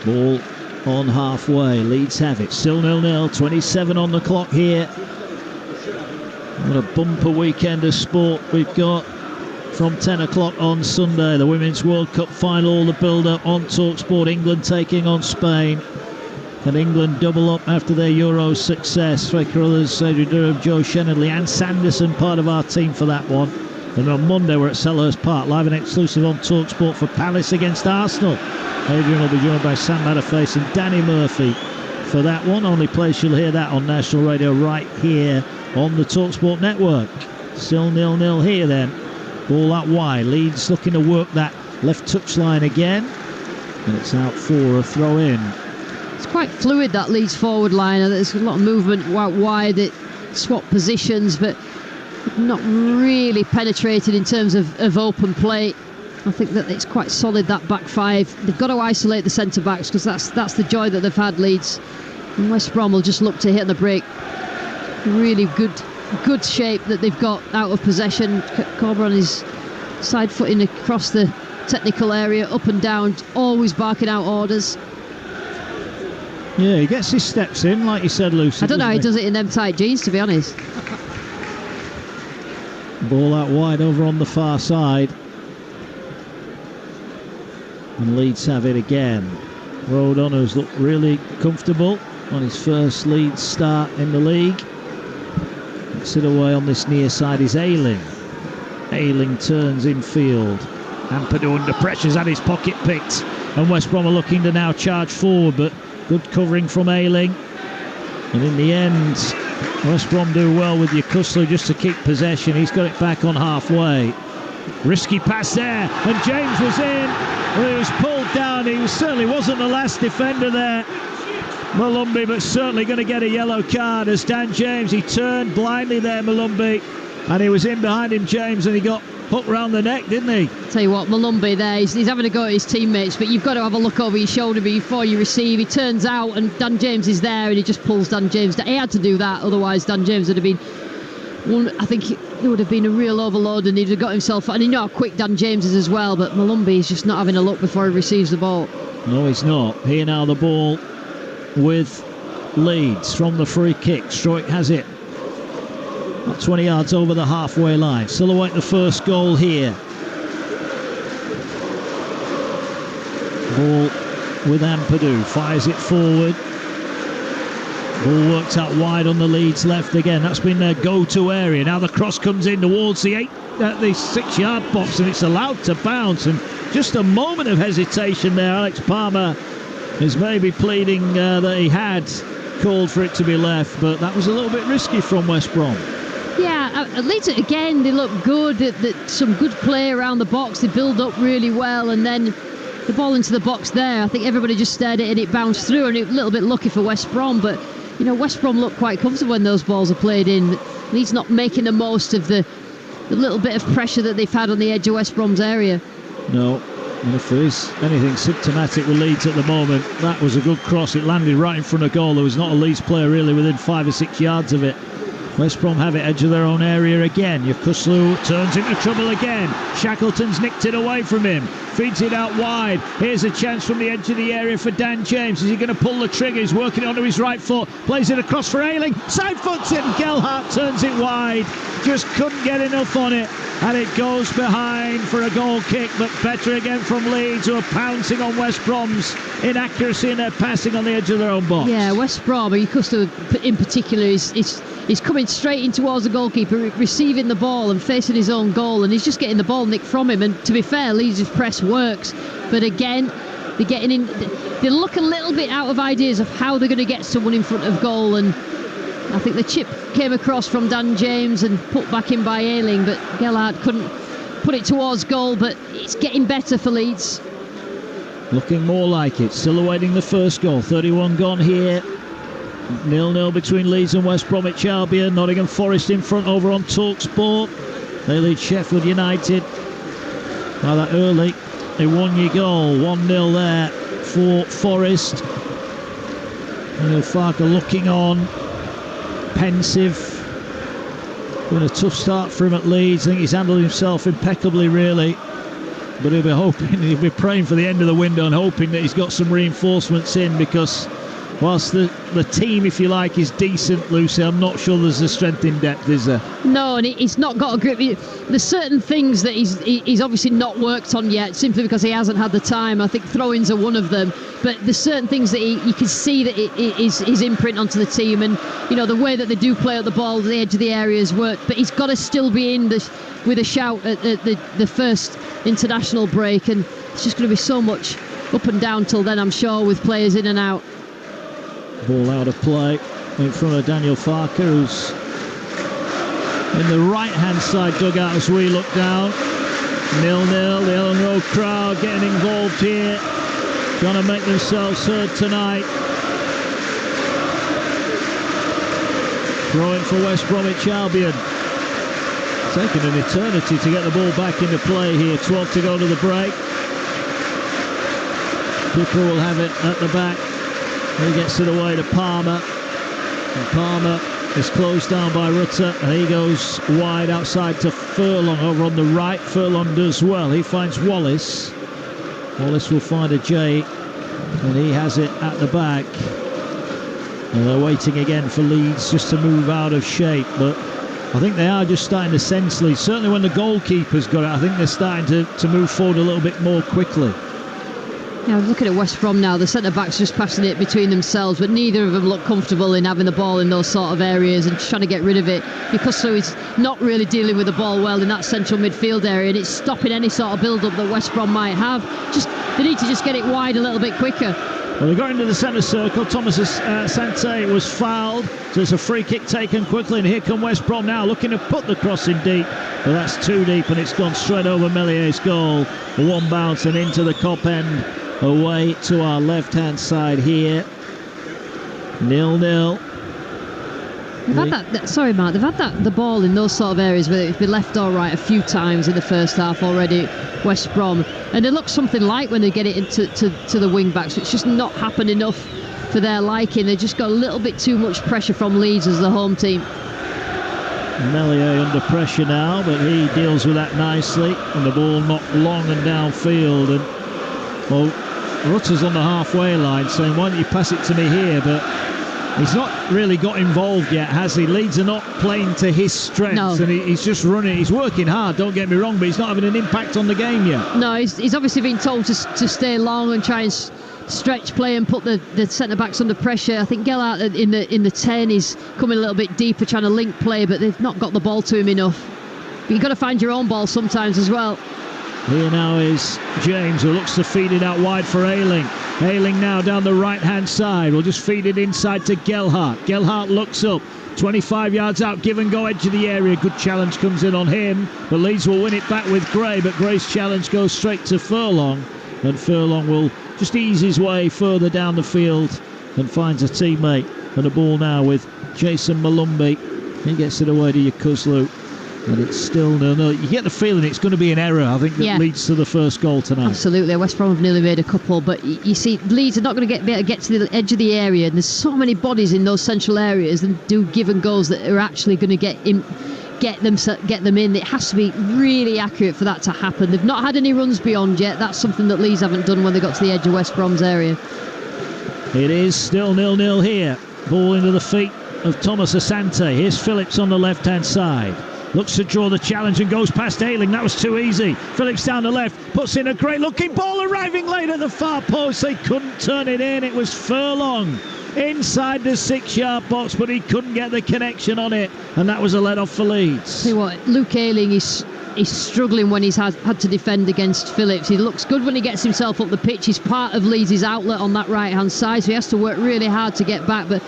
Ball on halfway. Leeds have it. Still 0-0. 27 on the clock here. What a bumper weekend of sport we've got from 10 o'clock on Sunday. The Women's World Cup final, the build-up on Talksport. England taking on Spain. And England double up after their Euro success. Frank Carruthers, Adrian Durham, Joe Shenard, Leanne Sanderson, part of our team for that one. And on Monday we're at Selhurst Park, live and exclusive on Talksport for Palace against Arsenal. Adrian will be joined by Sam Matterface and Danny Murphy for that one. Only place you'll hear that on national radio right here on the Talksport network. Still 0-0 here then. Ball out wide. Leeds looking to work that left touchline again. And it's out for a throw-in. It's quite fluid, that Leeds forward line. There's a lot of movement out wide. It swap positions, but not really penetrated in terms of open play. I think that it's quite solid, that back five. They've got to isolate the centre backs because that's the joy that they've had, Leeds. And West Brom will just look to hit the break. Really good shape that they've got out of possession. Corbran is side footing across the technical area, up and down, always barking out orders. Yeah, he gets his steps in, like you said, Lucy. I don't know how he does it in them tight jeans, to be honest. Ball out wide over on the far side. And Leeds have it again. Rodon, who's looked really comfortable on his first Leeds start in the league. Sit away on this near side is Ayling. Ayling turns infield. Ampadu under pressure's had his pocket picked. And West Brom are looking to now charge forward, but good covering from Ayling. And in the end, West Brom do well with Yokuslu just to keep possession. He's got it back on halfway. Risky pass there, and James was in. Well, he was pulled down. He certainly wasn't the last defender there, Malumbi, but certainly going to get a yellow card as Dan James. He turned blindly there, Malumbi, and he was in behind him, James, and he got hooked round the neck, didn't he? Tell you what, Malumbi there, he's having a go at his teammates, but you've got to have a look over your shoulder before you receive. He turns out and Dan James is there and he just pulls Dan James down. He had to do that, otherwise Dan James would have been I think it would have been a real overload and he'd have got himself, and you know how quick Dan James is as well, but Malumbi is just not having a look before he receives the ball. No, he's not. Here now the ball with Leeds from the free kick. Stroik has it. About 20 yards over the halfway line. Still awaiting the first goal here. Ball with Ampadu. Fires it forward. Ball worked out wide on the Leeds left again. That's been their go-to area. Now the cross comes in towards the 6-yard box and it's allowed to bounce. And just a moment of hesitation there. Alex Palmer is maybe pleading that he had called for it to be left, but that was a little bit risky from West Brom. Yeah, Leeds again, they look good. Some good play around the box. They build up really well, and then the ball into the box there. I think everybody just stared at it and it bounced through, and a little bit lucky for West Brom, but you know, West Brom look quite comfortable when those balls are played in. Leeds not making the most of the little bit of pressure that they've had on the edge of West Brom's area. No, And if there is anything symptomatic with Leeds at the moment, that was a good cross. It landed right in front of goal. There was not a Leeds player really within 5 or 6 yards of it. West Brom have it edge of their own area again. Yakuslu turns into trouble again. Shackleton's nicked it away from him. Feeds it out wide. Here's a chance from the edge of the area for Dan James. Is he going to pull the trigger? He's working it onto his right foot. Plays it across for Ayling. Side foots it and Gelhardt turns it wide. Just couldn't get enough on it. And it goes behind for a goal kick, but better again from Leeds, who are pouncing on West Brom's inaccuracy in their passing on the edge of their own box. Yeah, West Brom, Yakuslu in particular, is coming straight in towards the goalkeeper, receiving the ball and facing his own goal, and he's just getting the ball nicked from him. And to be fair, Leeds' press works, but again, they're getting in. They look a little bit out of ideas of how they're going to get someone in front of goal, and I think the chip came across from Dan James and put back in by Ayling, but Gelhardt couldn't put it towards goal. But it's getting better for Leeds. Looking more like it. Still awaiting the first goal. 31 gone here. 0-0 between Leeds and West Bromwich Albion. Nottingham Forest in front over on Talksport. They lead Sheffield United by that early. They won your goal. 1-0 there for Forest. Farker looking on, pensive. Been a tough start for him at Leeds. I think he's handled himself impeccably, really. But he'll be praying for the end of the window and hoping that he's got some reinforcements in, because whilst the team, if you like, is decent, Lucy, I'm not sure there's the strength in depth, is there? No, and he's not got a grip. There's certain things that he's obviously not worked on yet, simply because he hasn't had the time. I think throw-ins are one of them. But there's certain things that you can see that his imprint onto the team, and the way that they do play at the ball, the edge of the area has worked. But he's got to still be in with a shout at the first international break, and it's just going to be so much up and down till then, I'm sure, with players in and out. Ball out of play in front of Daniel Farker, who's in the right-hand side dugout as we look down. 0-0, the Ellen Road crowd getting involved here, trying to make themselves heard tonight. Throwing for West Bromwich Albion. Taking an eternity to get the ball back into play here. 12 to go to the break. Cooper will have it at the back. He gets it away to Palmer. And Palmer is closed down by Rutter. And he goes wide outside to Furlong over on the right. Furlong does well. He finds Wallace. Wallace will find a J. And he has it at the back. And they're waiting again for Leeds just to move out of shape. But I think they are just starting to sense Leeds. Certainly when the goalkeeper's got it, I think they're starting to move forward a little bit more quickly. Yeah, I was looking at West Brom now. The centre-backs just passing it between themselves, but neither of them look comfortable in having the ball in those sort of areas and trying to get rid of it, because he's not really dealing with the ball well in that central midfield area, and it's stopping any sort of build-up that West Brom might have. They need to just get it wide a little bit quicker. Well, they got into the centre circle. Thomas Sante was fouled, so it's a free kick taken quickly, and here come West Brom now, looking to put the cross in deep, but that's too deep, and it's gone straight over Mellier's goal. One bounce and into the cop end, away to our left-hand side here. 0-0. They've had they've had the ball in those sort of areas where it's been left or right a few times in the first half already, West Brom, and it looks something like when they get it into the wing backs. It's just not happened enough for their liking. They just got a little bit too much pressure from Leeds as the home team. Mellier under pressure now, but he deals with that nicely, and the ball knocked long and downfield, and well, Rutter's on the halfway line saying, why don't you pass it to me here? But he's not really got involved yet, has he? Leeds are not playing to his strengths, and he's just running. He's working hard, don't get me wrong, but he's not having an impact on the game yet. No, he's obviously been told to stay long and try and stretch play and put the centre-backs under pressure. I think Gelhardt in the 10 is coming a little bit deeper, trying to link play, but they've not got the ball to him enough. But you've got to find your own ball sometimes as well. Here now is James, who looks to feed it out wide for Ayling. Ayling now down the right-hand side. We'll just feed it inside to Gelhardt. Gelhardt looks up. 25 yards out, give and go edge of the area. Good challenge comes in on him, but Leeds will win it back with Gray, but Gray's challenge goes straight to Furlong, and Furlong will just ease his way further down the field and finds a teammate. And a ball now with Jason Malumbi. He gets it away to Yakuslu. And it's still 0-0. You get the feeling it's going to be an error, I think, that leads to the first goal tonight. Absolutely. West Brom have nearly made a couple, but you see, Leeds are not going to be able to get to the edge of the area, and there's so many bodies in those central areas and do given goals that are actually going to get them in. It has to be really accurate for that to happen. They've not had any runs beyond yet. That's something that Leeds haven't done when they got to the edge of West Brom's area. It is still 0-0 here. Ball into the feet of Thomas Asante. Here's Phillips on the left-hand side. Looks to draw the challenge and goes past Ayling. That was too easy. Phillips down the left, puts in a great-looking ball, arriving late at the far post. They couldn't turn it in. It was Furlong inside the 6-yard box, but he couldn't get the connection on it, and that was a let-off for Leeds. See what, Luke Ayling is struggling when he's had to defend against Phillips. He looks good when he gets himself up the pitch. He's part of Leeds' outlet on that right-hand side, so he has to work really hard to get back, but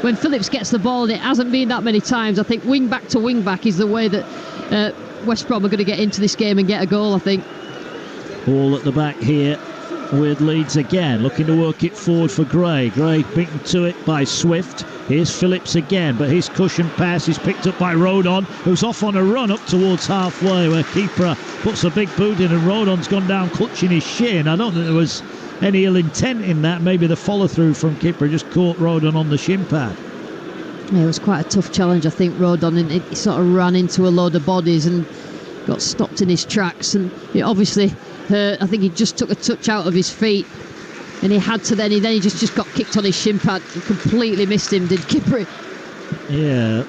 when Phillips gets the ball, and it hasn't been that many times, I think wing-back to wing-back is the way that West Brom are going to get into this game and get a goal, I think. Ball at the back here with Leeds again, looking to work it forward for Gray. Gray beaten to it by Swift. Here's Phillips again, but his cushion pass is picked up by Rodon, who's off on a run up towards halfway, where Keeper puts a big boot in, and Rodon's gone down clutching his shin. I don't think there was any ill intent in that. Maybe the follow-through from Keeper just caught Rodon on the shin pad. Yeah, it was quite a tough challenge, I think, Rodon, and he sort of ran into a load of bodies and got stopped in his tracks, and it obviously hurt. I think he just took a touch out of his feet, and he had to then he just got kicked on his shin pad. He completely missed him, did Keeper. Yeah,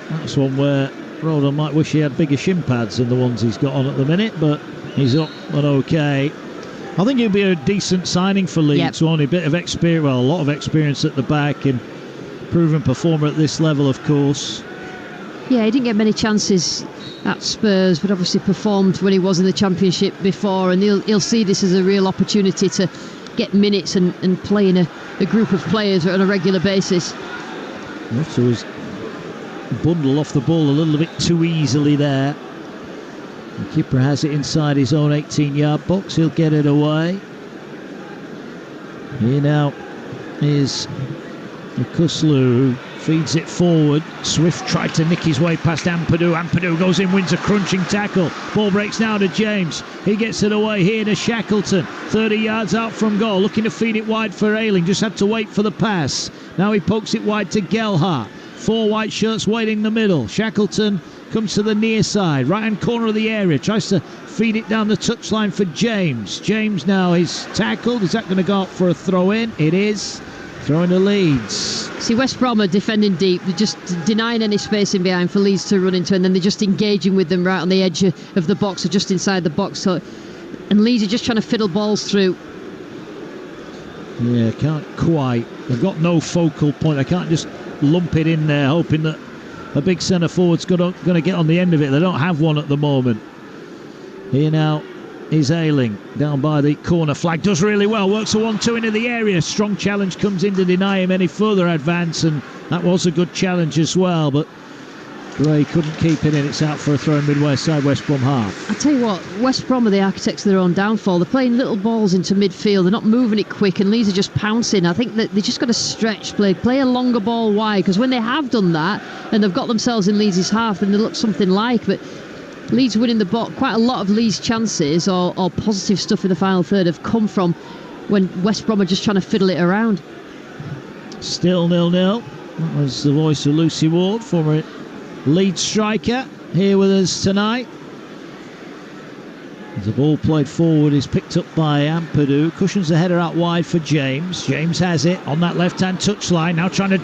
that's one where Rodon might wish he had bigger shin pads than the ones he's got on at the minute, but he's up and okay. I think he'll be a decent signing for Leeds. Only a bit of experience, well, a lot of experience at the back, and proven performer at this level, of course. Yeah, he didn't get many chances at Spurs, but obviously performed when he was in the Championship before, and he'll see this as a real opportunity to get minutes and play in a group of players on a regular basis. So was bundled off the ball a little bit too easily there. The keeper has it inside his own 18-yard box. He'll get it away. Here now is Kuslu, feeds it forward. Swift tried to nick his way past Ampadu. Ampadu goes in, wins a crunching tackle. Ball breaks now to James. He gets it away here to Shackleton. 30 yards out from goal, looking to feed it wide for Ayling. Just had to wait for the pass. Now he pokes it wide to Gelhardt. 4 white shirts waiting in the middle. Shackleton comes to the near side, right-hand corner of the area, tries to feed it down the touchline for James. James now is tackled. Is that going to go out for a throw-in? It is. Throwing to Leeds. See, West Brom are defending deep. They're just denying any spacing behind for Leeds to run into, and then they're just engaging with them right on the edge of the box, or just inside the box. So, and Leeds are just trying to fiddle balls through. Yeah, can't quite. They've got no focal point. They can't just lump it in there, hoping that a big centre forward's going to get on the end of it. They don't have one at the moment. Here now is Ayling, down by the corner flag, does really well, works a 1-2 into the area. Strong challenge comes in to deny him any further advance, and that was a good challenge as well, but Gray couldn't keep it in. It's out for a throw in midway side West Brom half. I tell you what, West Brom are the architects of their own downfall. They're playing little balls into midfield, they're not moving it quick, and Leeds are just pouncing. I think that they just got to stretch play a longer ball wide, because when they have done that and they've got themselves in Leeds' half, then they look something like. But Leeds winning the ball, quite a lot of Leeds chances or positive stuff in the final third have come from when West Brom are just trying to fiddle it around. Still 0-0. That was the voice of Lucy Ward, former Leeds striker, here with us tonight. The ball played forward is picked up by Ampadu. Cushions the header out wide for James. James has it on that left-hand touchline. Now trying to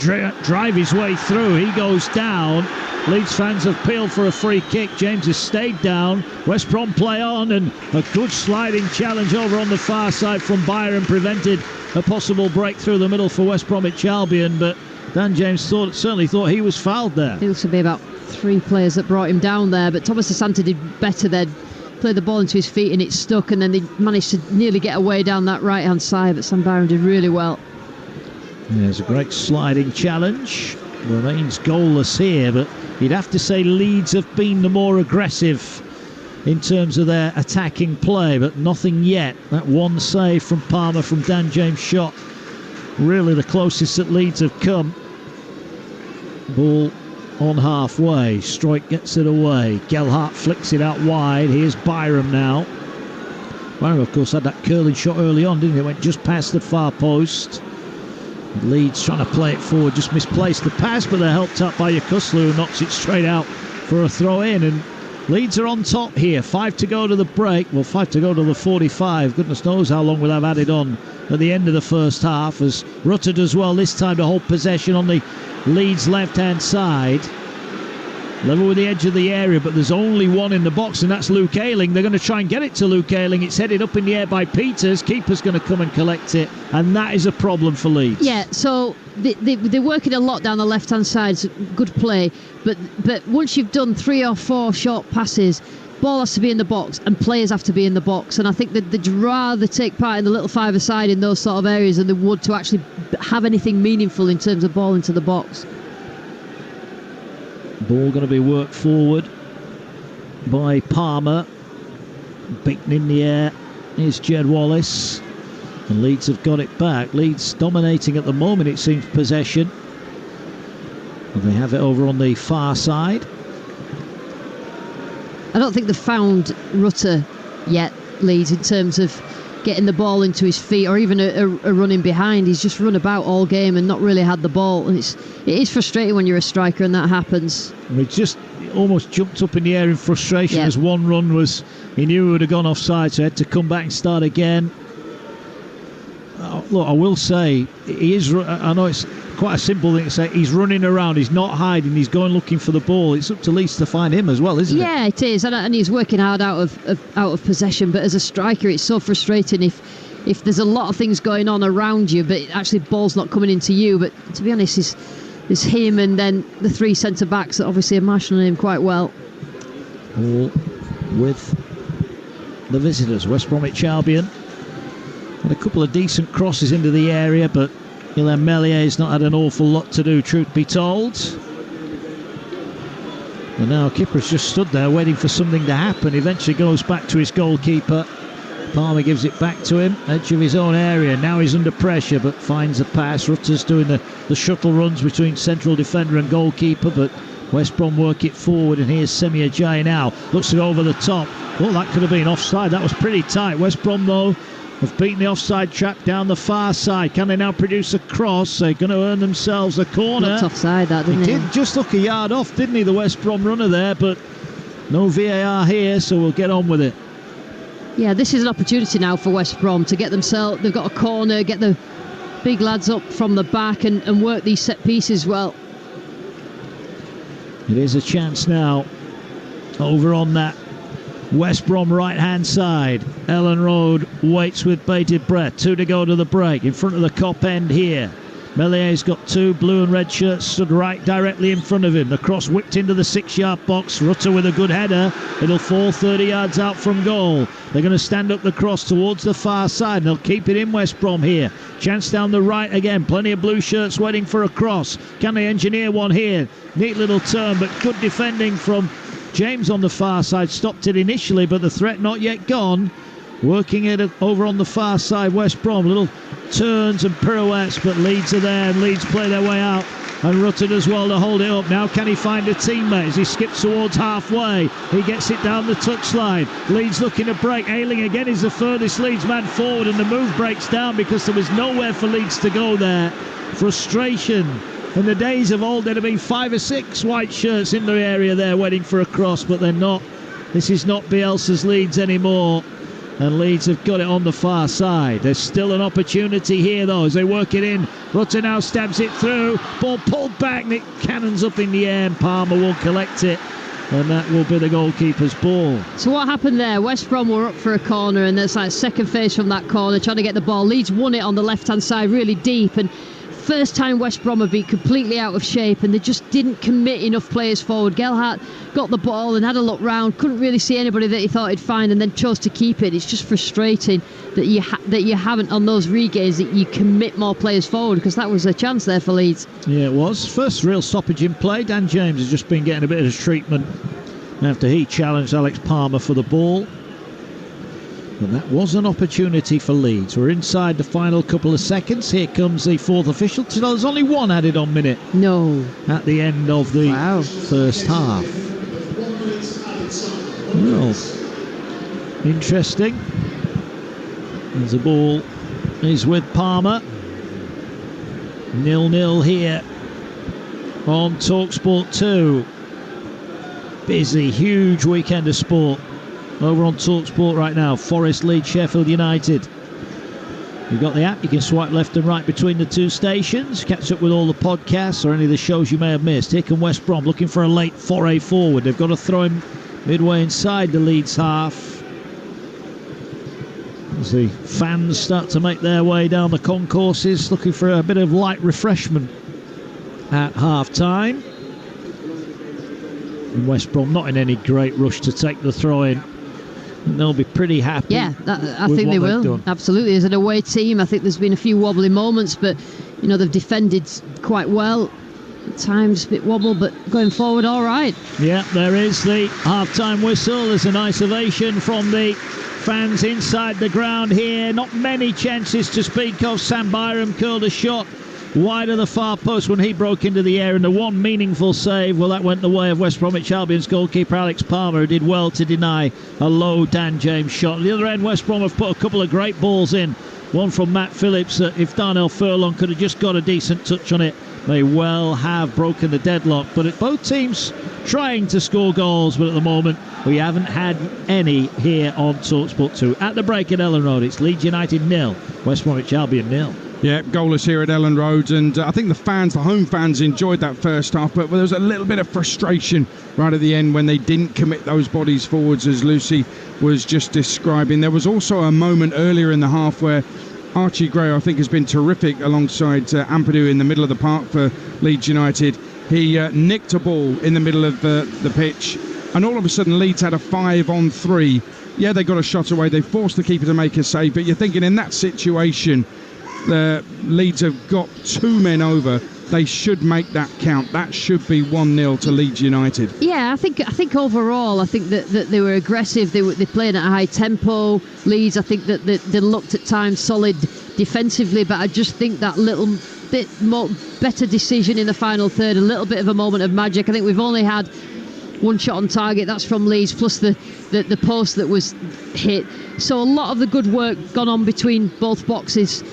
drive his way through. He goes down. Leeds fans have peeled for a free kick. James has stayed down. West Brom play on, and a good sliding challenge over on the far side from Byron prevented a possible break through the middle for West Bromwich Albion. But Dan James certainly thought he was fouled there. It looks to be about 3 players that brought him down there, but Thomas Asante did better then. Played the ball into his feet and it stuck, and then they managed to nearly get away down that right hand side, but Sam Byron did really well. Yeah, it's a great sliding challenge. Remains goalless here, but you'd have to say Leeds have been the more aggressive in terms of their attacking play, but nothing yet. That one save from Palmer from Dan James' shot, really the closest that Leeds have come. Ball on halfway. Stroik gets it away. Gelhardt flicks it out wide. Here's Byram now. Byram, of course, had that curling shot early on, didn't he? It went just past the far post. Leeds trying to play it forward, just misplaced the pass, but they're helped up by Yakuslu, who knocks it straight out for a throw in. And Leeds are on top here. 5 to go to the break. Well, 5 to go to the 45. Goodness knows how long we'll have added on at the end of the first half, as Rutter does well this time to hold possession on the Leeds left-hand side. Level with the edge of the area, but there's only one in the box, and that's Luke Ayling. They're going to try and get it to Luke Ayling. It's headed up in the air by Peters. Keeper's going to come and collect it, and that is a problem for Leeds. Yeah, so they're working a lot down the left-hand side. It's good play, but once you've done 3 or 4 short passes, ball has to be in the box and players have to be in the box, and I think that they'd rather take part in the little five-a-side in those sort of areas than they would to actually have anything meaningful in terms of ball into the box. Ball going to be worked forward by Palmer. Beaten in the air. Here's Jed Wallace. And Leeds have got it back. Leeds dominating at the moment, it seems, possession. And they have it over on the far side. I don't think they've found Rutter yet, Leeds, in terms of getting the ball into his feet or even a running behind. He's just run about all game and not really had the ball, and it is frustrating when you're a striker and that happens. He just almost jumped up in the air in frustration as one run was, he knew he would have gone offside, so he had to come back and start again. Look, I will say, he is, I know it's quite a simple thing to say, he's running around, he's not hiding, he's going looking for the ball. It's up to Leeds to find him as well, isn't it? Yeah, it is, and he's working hard out of possession, but as a striker it's so frustrating if there's a lot of things going on around you, but actually ball's not coming into you. But to be honest, it's him and then the 3 centre-backs that obviously are marshalling him quite well. Ball with the visitors, West Bromwich Albion. Had a couple of decent crosses into the area, but Ilan Mellier's not had an awful lot to do, truth be told. And now Kipper's just stood there waiting for something to happen. Eventually goes back to his goalkeeper. Palmer gives it back to him, edge of his own area. Now he's under pressure, but finds a pass. Rutter's doing the shuttle runs between central defender and goalkeeper, but West Brom work it forward, and here's Semi Ajayi now. Looks it over the top. Oh, that could have been offside. That was pretty tight. West Brom, though, have beaten the offside trap down the far side. Can they now produce a cross? They're going to earn themselves a corner. Looked offside, that, didn't he? Did just look a yard off, didn't he, the West Brom runner there, but no VAR here, so we'll get on with it. Yeah, this is an opportunity now for West Brom to get themselves, they've got a corner, get the big lads up from the back and work these set pieces well. It is a chance now over on that West Brom right-hand side. Ellen Road waits with bated breath. 2 to go to the break. In front of the Kop end here. Mellier's got 2 blue and red shirts stood right directly in front of him. The cross whipped into the 6-yard box. Rutter with a good header. It'll fall 30 yards out from goal. They're going to stand up the cross towards the far side, and they'll keep it in West Brom here. Chance down the right again. Plenty of blue shirts waiting for a cross. Can they engineer one here? Neat little turn, but good defending from James on the far side. Stopped it initially, but the threat not yet gone. Working it over on the far side, West Brom. Little turns and pirouettes, but Leeds are there, and Leeds play their way out. And Rutter does well to hold it up. Now can he find a teammate as he skips towards halfway? He gets it down the touchline. Leeds looking to break. Ayling again is the furthest Leeds man forward, and the move breaks down because there was nowhere for Leeds to go there. Frustration. In the days of old, there'd have been 5 or 6 white shirts in the area there waiting for a cross, but they're not. This is not Bielsa's Leeds anymore. And Leeds have got it on the far side. There's still an opportunity here, though, as they work it in. Rutter now stabs it through. Ball pulled back, and it cannons up in the air, and Palmer will collect it. And that will be the goalkeeper's ball. So what happened there? West Brom were up for a corner, and there's like second phase from that corner, trying to get the ball. Leeds won it on the left-hand side really deep, and first time West Brom have been completely out of shape, and they just didn't commit enough players forward. Gelhardt got the ball and had a look round, couldn't really see anybody that he thought he'd find, and then chose to keep it. It's just frustrating that you haven't, on those regains, that you commit more players forward, because that was a chance there for Leeds. Yeah, it was. First real stoppage in play. Dan James has just been getting a bit of treatment after he challenged Alex Palmer for the ball. But that was an opportunity for Leeds. We're inside the final couple of seconds. Here comes the fourth official. So there's only one added on minute. No. At the end of the first half. Well, interesting. As the ball is with Palmer. 0-0 here on Talksport 2. Busy, huge weekend of sport over on Talksport right now. Forest, Leeds, Sheffield United. You've got the app, you can swipe left and right between the two stations, catch up with all the podcasts or any of the shows you may have missed. Here come West Brom looking for a late foray forward. They've got to throw him midway inside the Leeds half. As the fans start to make their way down the concourses, looking for a bit of light refreshment at half-time. And West Brom not in any great rush to take the throw-in. They'll be pretty happy. Yeah, I think they will. Done. Absolutely. As an away team, I think there's been a few wobbly moments, but they've defended quite well. At times a bit wobble, but going forward, all right. Yeah, there is the half-time whistle. There's a nice ovation from the fans inside the ground here. Not many chances to speak of. Sam Byram curled a shot wide of the far post when he broke into the air, and the one meaningful save, well, that went the way of West Bromwich Albion's goalkeeper Alex Palmer, who did well to deny a low Dan James shot. On the other end, West Brom have put a couple of great balls in. One from Matt Phillips. If Darnell Furlong could have just got a decent touch on it, they well have broken the deadlock. But both teams trying to score goals, but at the moment we haven't had any here on Talksport 2. At the break at Ellen Road, it's Leeds United 0, West Bromwich Albion 0. Yeah, goalless here at Ellen Road, and I think the home fans enjoyed that first half, but there was a little bit of frustration right at the end when they didn't commit those bodies forwards, as Lucy was just describing. There was also a moment earlier in the half where Archie Gray, I think, has been terrific alongside Ampadu in the middle of the park for Leeds United. He nicked a ball in the middle of the pitch, and all of a sudden Leeds had a 5-on-3. Yeah, they got a shot away, they forced the keeper to make a save, but you're thinking in that situation, the Leeds have got 2 men over. They should make that count. That should be 1-0 to Leeds United. Yeah, I think overall, I think that they were aggressive. They played at a high tempo. Leeds, I think that they looked at times solid defensively, but I just think that little bit more better decision in the final third, a little bit of a moment of magic. I think we've only had one shot on target, that's from Leeds, plus the post that was hit. So a lot of the good work gone on between both boxes.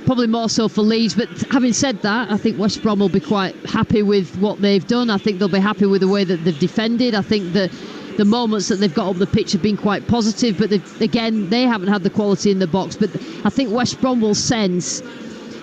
Probably more so for Leeds, but having said that, I think West Brom will be quite happy with what they've done. I think they'll be happy with the way that they've defended. I think that the moments that they've got up the pitch have been quite positive, but they haven't had the quality in the box. But I think West Brom will sense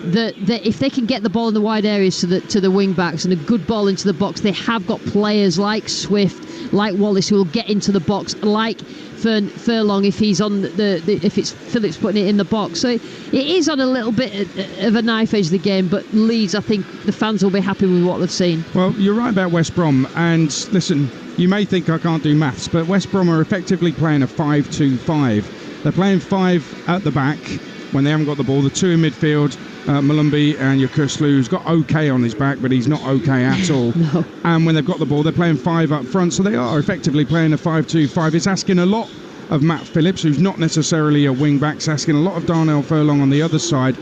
that if they can get the ball in the wide areas to the wing backs and a good ball into the box, they have got players like Swift, like Wallace, who will get into the box, like Furlong if he's on if it's Phillips putting it in the box. So it is on a little bit of a knife edge, the game, but Leeds, I think the fans will be happy with what they've seen. Well, you're right about West Brom, and listen, you may think I can't do maths, but West Brom are effectively playing a 5-2-5. They're playing 5 at the back when they haven't got the ball, the 2 in midfield, Malumbi and Yakuslu, who's got OK on his back, but he's not OK at all. No. And when they've got the ball, they're playing 5 up front, so they are effectively playing a 5-2-5. It's asking a lot of Matt Phillips, who's not necessarily a wing-back. It's asking a lot of Darnell Furlong on the other side,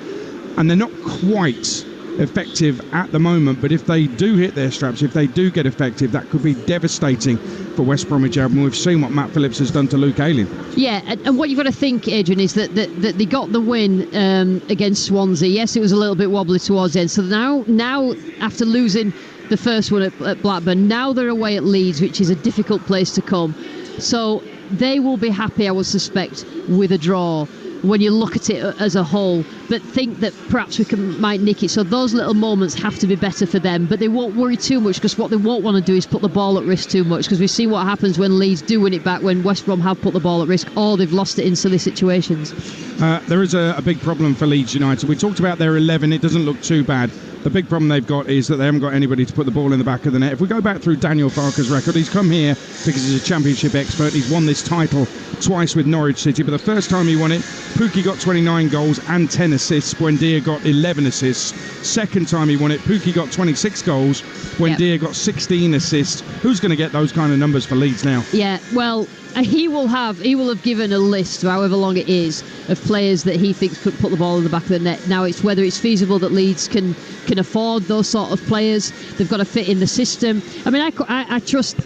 and they're not quite effective at the moment, but if they do hit their straps, if they do get effective, that could be devastating for West Bromwich Albion. We've seen what Matt Phillips has done to Luke Ayling. Yeah, and what you've got to think, Adrian, is that they got the win against Swansea. Yes, it was a little bit wobbly towards the end, so now after losing the first one at Blackburn, now they're away at Leeds, which is a difficult place to come, so they will be happy, I would suspect, with a draw when you look at it as a whole, but think that perhaps might nick it. So those little moments have to be better for them, but they won't worry too much, because what they won't want to do is put the ball at risk too much, because we see what happens when Leeds do win it back, when West Brom have put the ball at risk, or they've lost it in silly situations. There is a big problem for Leeds United. We talked about their 11, it doesn't look too bad, The big problem they've got is that they haven't got anybody to put the ball in the back of the net. If we go back through Daniel Farke's record, he's come here because he's a championship expert. He's won this title twice with Norwich City, but the first time he won it, Pukki got 29 goals and 10 assists. Buendia got 11 assists. Second time he won it, Pukki got 26 goals. Buendia got 16 assists. Who's going to get those kind of numbers for Leeds now? Yeah, well, he will have given a list, however long it is, of players that he thinks could put the ball in the back of the net. Now, it's whether it's feasible that Leeds can afford those sort of players. They've got to fit in the system. I mean, I trust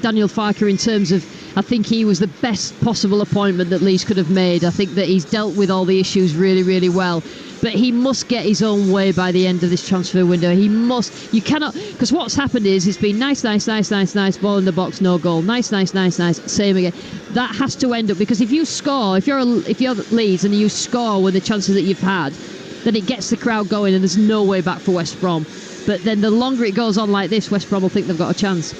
Daniel Farke in terms of, I think he was the best possible appointment that Leeds could have made. I think that he's dealt with all the issues really, really well. But he must get his own way by the end of this transfer window. He must. You cannot, because what's happened is it's been nice, ball in the box, no goal. Nice, same again. That has to end up, because if you score, if you're Leeds and you score with the chances that you've had, then it gets the crowd going and there's no way back for West Brom. But then the longer it goes on like this, West Brom will think they've got a chance.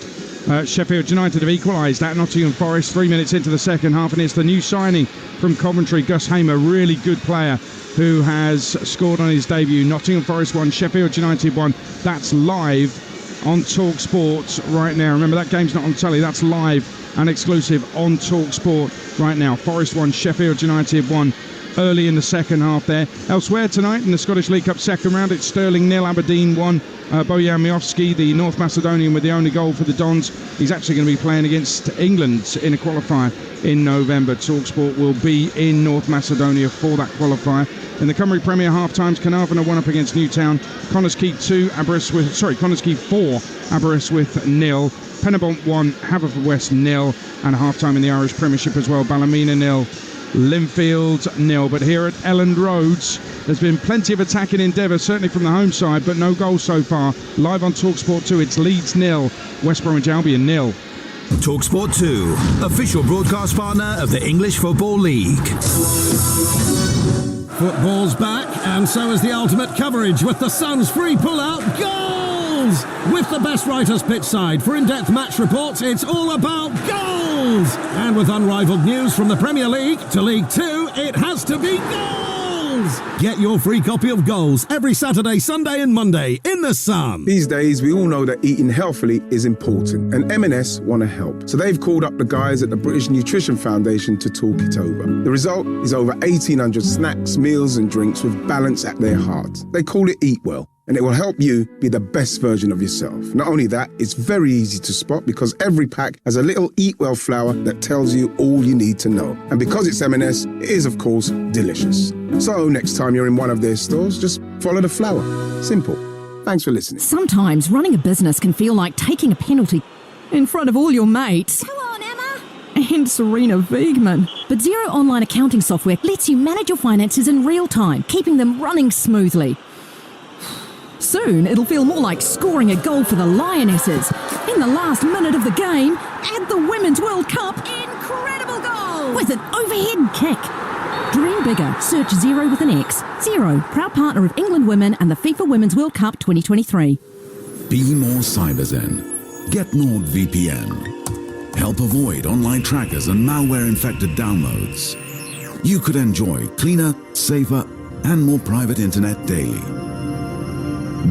Sheffield United have equalised at Nottingham Forest 3 minutes into the second half, and it's the new signing from Coventry, Gus Hamer, really good player who has scored on his debut. Nottingham Forest 1, Sheffield United 1. That's live on Talksport right now. Remember, that game's not on telly. That's live and exclusive on Talksport right now. Forest 1, Sheffield United 1. Early in the second half there. Elsewhere tonight in the Scottish League Cup second round, it's Stirling 0, Aberdeen 1. Bojan Miovski, the North Macedonian, with the only goal for the Dons. He's actually going to be playing against England in a qualifier in November. Talksport will be in North Macedonia for that qualifier. In the Cymru Premier half-times, Carnarvon are 1 up against Newtown. Connors Keith 4, Aberystwyth 0. Pennebont 1, Haverfordwest 0. And a half-time in the Irish Premiership as well. Ballymena 0. Linfield 0. But here at Elland Roads, there's been plenty of attacking endeavour, certainly from the home side, but no goals so far. Live on Talksport 2, it's Leeds 0, West Bromwich Albion 0. Talksport 2, official broadcast partner of the English Football League. Football's back, and so is the ultimate coverage with the Sun's free pull-out goals! With the best writers pitch side for in-depth match reports, it's all about goals! And with unrivaled news from the Premier League to League 2, it has to be goals! Get your free copy of Goals every Saturday, Sunday and Monday in the Sun. These days, we all know that eating healthily is important, and M&S want to help. So they've called up the guys at the British Nutrition Foundation to talk it over. The result is over 1,800 snacks, meals and drinks with balance at their heart. They call it Eat Well, and it will help you be the best version of yourself. Not only that, it's very easy to spot because every pack has a little Eat Well flour that tells you all you need to know. And because it's M&S, it is, of course, delicious. So next time you're in one of their stores, just follow the flour. Simple. Thanks for listening. Sometimes running a business can feel like taking a penalty in front of all your mates. Come on, Emma! And Serena Wiegman. But Xero Online Accounting Software lets you manage your finances in real time, keeping them running smoothly. Soon, it'll feel more like scoring a goal for the Lionesses. In the last minute of the game, at the Women's World Cup, Incredible goal! with an overhead kick. Dream bigger. Search Xero with an X. Xero, proud partner of England Women and the FIFA Women's World Cup 2023. Be more CyberZen. Get NordVPN. Help avoid online trackers and malware-infected downloads. You could enjoy cleaner, safer, and more private internet daily.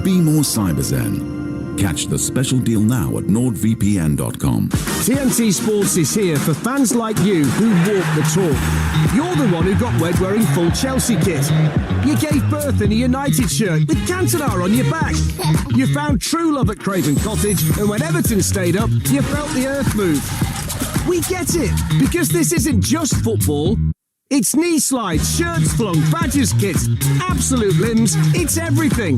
Be more CyberZen. Catch the special deal now at nordvpn.com. TNT Sports is here for fans like you who walk the talk. You're the one who got wed wearing full Chelsea kit. You gave birth in a United shirt with Cantona on your back. You found true love at Craven Cottage, and when Everton stayed up, you felt the earth move. We get it, because this isn't just football. It's knee slides, shirts flung, badges kits, absolute limbs, it's everything.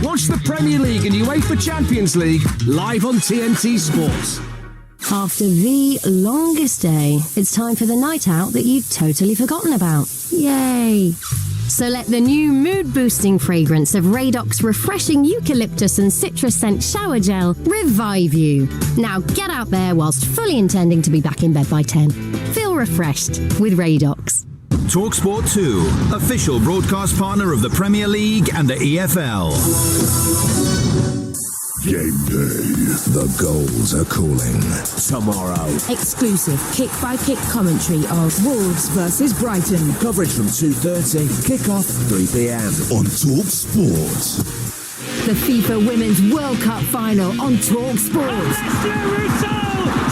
Watch the Premier League and UEFA Champions League live on TNT Sports. After the longest day, it's time for the night out that you've totally forgotten about. Yay! So let the new mood-boosting fragrance of Radox refreshing eucalyptus and citrus scent shower gel revive you. Now get out there whilst fully intending to be back in bed by 10. Feel refreshed with Radox. Talksport 2, official broadcast partner of the Premier League and the EFL. Game day. The goals are calling. Tomorrow. Exclusive kick-by-kick commentary of Wolves versus Brighton. Coverage from 2:30. Kick-off 3 p.m. on Talksport. The FIFA Women's World Cup final on Talksport.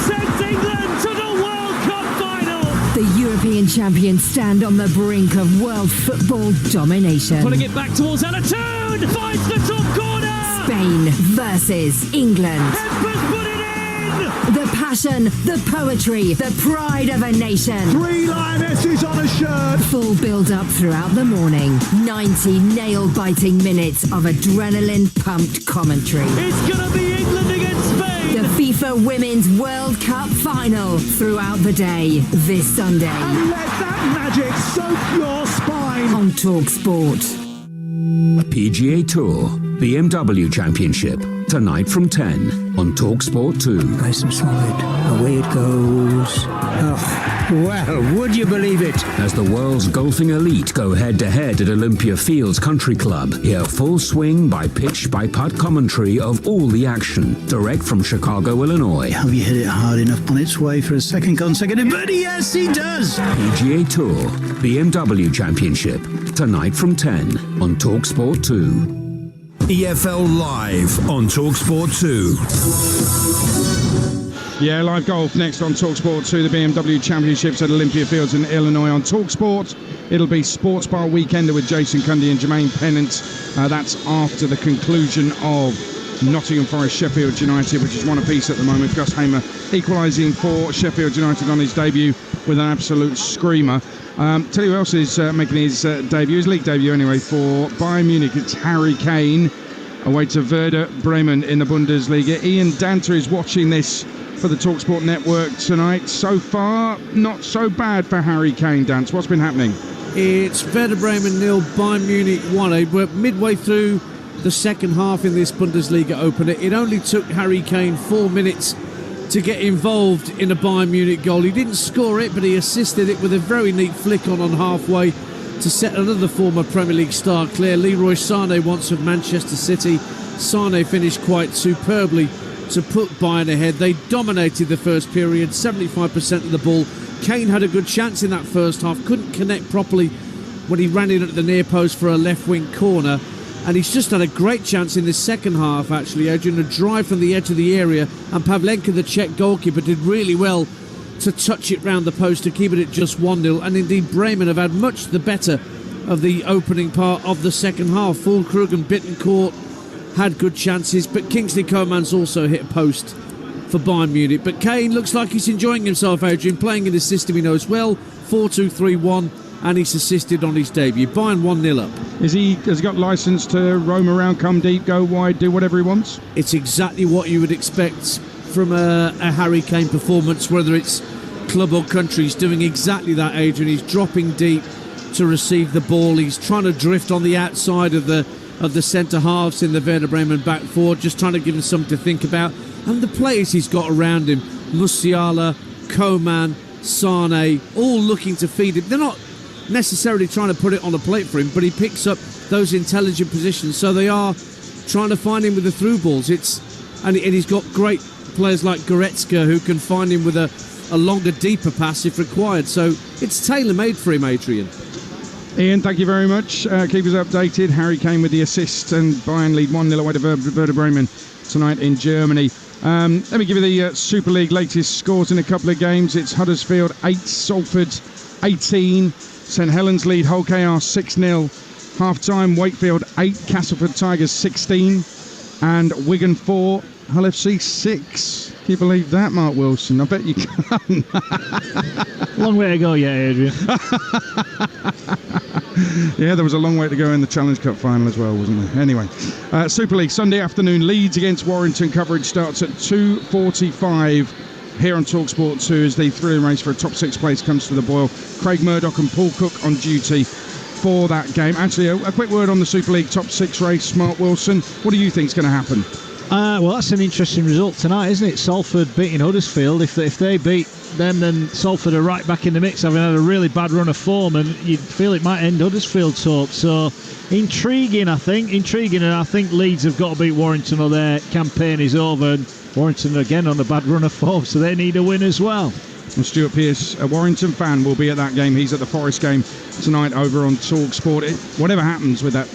Sends England to the World Cup final. The European champions stand on the brink of world football domination. Putting it back towards Ella Toon. Finds the top corner. Spain versus England. Peppers put it in. The passion, the poetry, the pride of a nation. 3 Lionesses on a shirt. Full build-up throughout the morning. 90 nail-biting minutes of adrenaline-pumped commentary. It's going to be England against Spain. The FIFA Women's World Cup final throughout the day this Sunday. And let that magic soak your spine. On Talksport. PGA Tour BMW Championship tonight from 10 on Talksport 2. Nice and solid. Away it goes. Oh, well, would you believe it? As the world's golfing elite go head-to-head at Olympia Fields Country Club, hear full swing by pitch by putt commentary of all the action, direct from Chicago, Illinois. Have you hit it hard enough on its way for a second consecutive birdie? Yes, he does! PGA Tour BMW Championship tonight from 10 on Talksport 2. EFL Live on Talksport 2. Yeah, live golf next on Talksport 2, the BMW Championships at Olympia Fields in Illinois on Talksport. It'll be Sports Bar Weekender with Jason Cundy and Jermaine Pennant. That's after the conclusion of Nottingham Forest Sheffield United, which is one apiece at the moment. Gus Hamer equalising for Sheffield United on his debut with an absolute screamer. Tell you who else is making his debut, his league debut anyway, for Bayern Munich. It's Harry Kane, away to Werder Bremen in the Bundesliga. Ian Danter is watching this for the TalkSport network tonight. So far, not so bad for Harry Kane, Dance. What's been happening? It's Werder Bremen 0, Bayern Munich 1. We're midway through the second half in this Bundesliga opener. It only took Harry Kane 4 minutes to get involved in a Bayern Munich goal. He didn't score it, but he assisted it with a very neat flick on halfway to set another former Premier League star clear. Leroy Sané, once of Manchester City. Sané finished quite superbly to put Bayern ahead. They dominated the first period, 75% of the ball. Kane had a good chance in that first half, couldn't connect properly when he ran in at the near post for a left-wing corner. And he's just had a great chance in the second half, actually, Adrian. A drive from the edge of the area, and Pavlenka, the Czech goalkeeper, did really well to touch it round the post to keep it at just 1-0. And indeed, Bremen have had much the better of the opening part of the second half. Füllkrug and Bittencourt had good chances, but Kingsley Coman's also hit a post for Bayern Munich. But Kane looks like he's enjoying himself, Adrian, playing in a system he knows well, 4-2-3-1. And he's assisted on his debut. Bayern 1-0 up. Has he got licence to roam around, come deep, go wide, do whatever he wants? It's exactly what you would expect from a Harry Kane performance, whether it's club or country. He's doing exactly that, Adrian. He's dropping deep to receive the ball. He's trying to drift on the outside of the centre halves in the Werder Bremen back four, just trying to give him something to think about. And the players he's got around him, Musiala, Coman, Sané, all looking to feed him. They're not necessarily trying to put it on a plate for him, but he picks up those intelligent positions, so they are trying to find him with the through balls. And he's got great players like Goretzka who can find him with a longer, deeper pass if required, so it's tailor-made for him, Adrian. Ian, thank you very much. Keep us updated. Harry Kane with the assist, and Bayern lead 1-0 away to Werder Bremen tonight in Germany. Let me give you the Super League latest scores in a couple of games. It's Huddersfield 8, Salford 18. St Helens lead Hull KR 6-0. Half-time, Wakefield 8, Castleford Tigers 16. And Wigan 4, Hull FC 6. Can you believe that, Mark Wilson? I bet you can. Long way to go yet, Adrian. Yeah, there was a long way to go in the Challenge Cup final as well, wasn't there? Anyway, Super League, Sunday afternoon, Leeds against Warrington. Coverage starts at 2:45 here on Talksport 2 as the thrilling race for a top 6 place comes to the boil. Craig Murdoch and Paul Cook on duty for that game. Actually, a quick word on the Super League top 6 race. Mark Wilson, what do you think is going to happen? Well, that's an interesting result tonight, isn't it? Salford beating Huddersfield. If they beat them, then Salford are right back in the mix, having had a really bad run of form, and you'd feel it might end Huddersfield's hope. So intriguing, I think. And I think Leeds have got to beat Warrington or their campaign is over. And Warrington again on a bad run of form, so they need a win as well. And Stuart Pearce, a Warrington fan, will be at that game. He's at the Forest game tonight over on Talksport. Whatever happens with that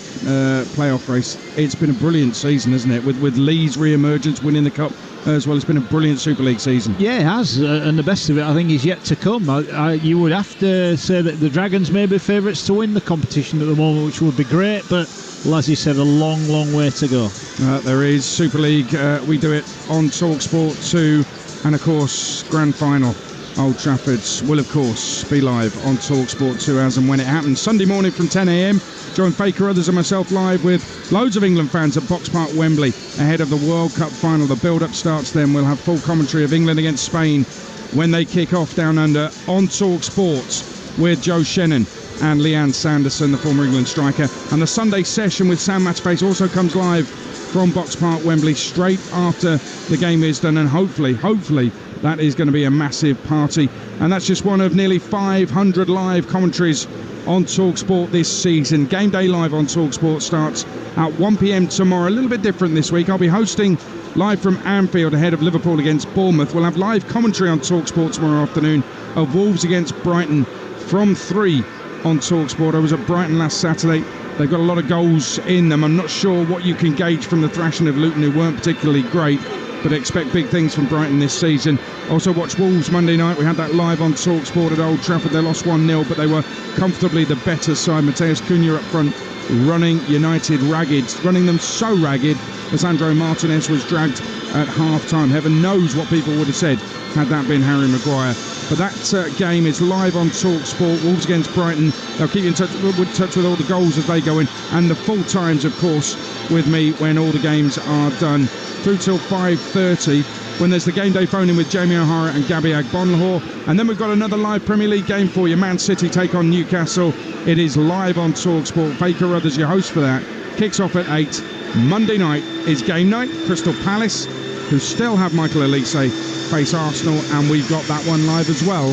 playoff race, it's been a brilliant season, isn't it? With Leeds re-emergence, winning the Cup as well. It's been a brilliant Super League season. Yeah, it has, and the best of it, I think, is yet to come. You would have to say that the Dragons may be favourites to win the competition at the moment, which would be great, but as you said, a long, long way to go. There is Super League. We do it on Talksport 2, and of course, Grand Final. Old Trafford will, of course, be live on Talksport 2 as and when it happens. Sunday morning from 10 a.m. Join Faker, others and myself live with loads of England fans at Box Park, Wembley, ahead of the World Cup final. The build-up starts then. We'll have full commentary of England against Spain when they kick off down under on Talksport with Joe Shannon and Leanne Sanderson, the former England striker. And the Sunday session with Sam Matchface also comes live from Box Park, Wembley, straight after the game is done, and hopefully that is going to be a massive party. And that's just one of nearly 500 live commentaries on Talksport this season. Game Day Live on Talksport starts at 1 p.m. tomorrow. A little bit different this week. I'll be hosting live from Anfield ahead of Liverpool against Bournemouth. We'll have live commentary on Talksport tomorrow afternoon of Wolves against Brighton from 3 on Talksport. I was at Brighton last Saturday. They've got a lot of goals in them. I'm not sure what you can gauge from the thrashing of Luton, who weren't particularly great, but expect big things from Brighton this season. Also watch Wolves Monday night. We had that live on Talksport at Old Trafford. They lost 1-0, but they were comfortably the better side. Mateus Cunha up front, running United ragged, running them so ragged as Sandro Martinez was dragged at half-time. Heaven knows what people would have said had that been Harry Maguire. But that game is live on Talksport. Wolves against Brighton. They'll keep you in touch with all the goals as they go in, and the full times, of course, with me when all the games are done, through till 5:30, when there's the game day phone-in with Jamie O'Hara and Gabby Agbonlahor. And then we've got another live Premier League game for you. Man City take on Newcastle. It is live on Talksport. Faker Rudders, your host for that. Kicks off at 8. Monday night is game night. Crystal Palace, who still have Michael Olise, face Arsenal, and we've got that one live as well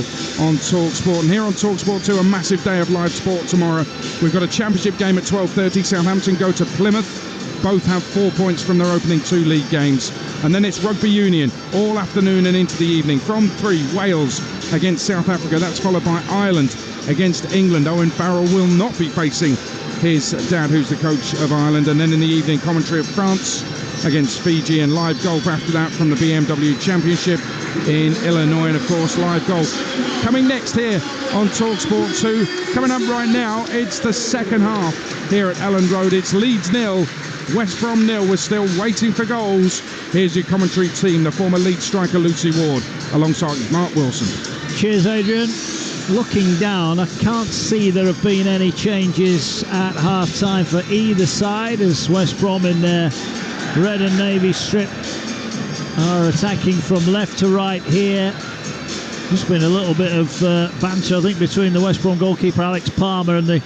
on Talksport. And here on Talksport 2, a massive day of live sport tomorrow. We've got a championship game at 12:30. Southampton go to Plymouth. Both have 4 points from their opening 2 league games. And then it's rugby union all afternoon and into the evening. From 3, Wales against South Africa. That's followed by Ireland against England. Owen Farrell will not be facing his dad, who's the coach of Ireland. And then in the evening, commentary of France against Fiji, and live golf after that from the BMW Championship in Illinois. And of course, live golf coming next here on Talksport 2. Coming up right now, it's the second half here at Ellen Road. It's Leeds 0, West Brom 0. We're still waiting for goals. Here's your commentary team, the former Leeds striker Lucy Ward, alongside Mark Wilson. Cheers, Adrian. Looking down, I can't see there have been any changes at half-time for either side, as West Brom in their red and navy strip are attacking from left to right here. Just been a little bit of banter, I think, between the West Brom goalkeeper Alex Palmer and the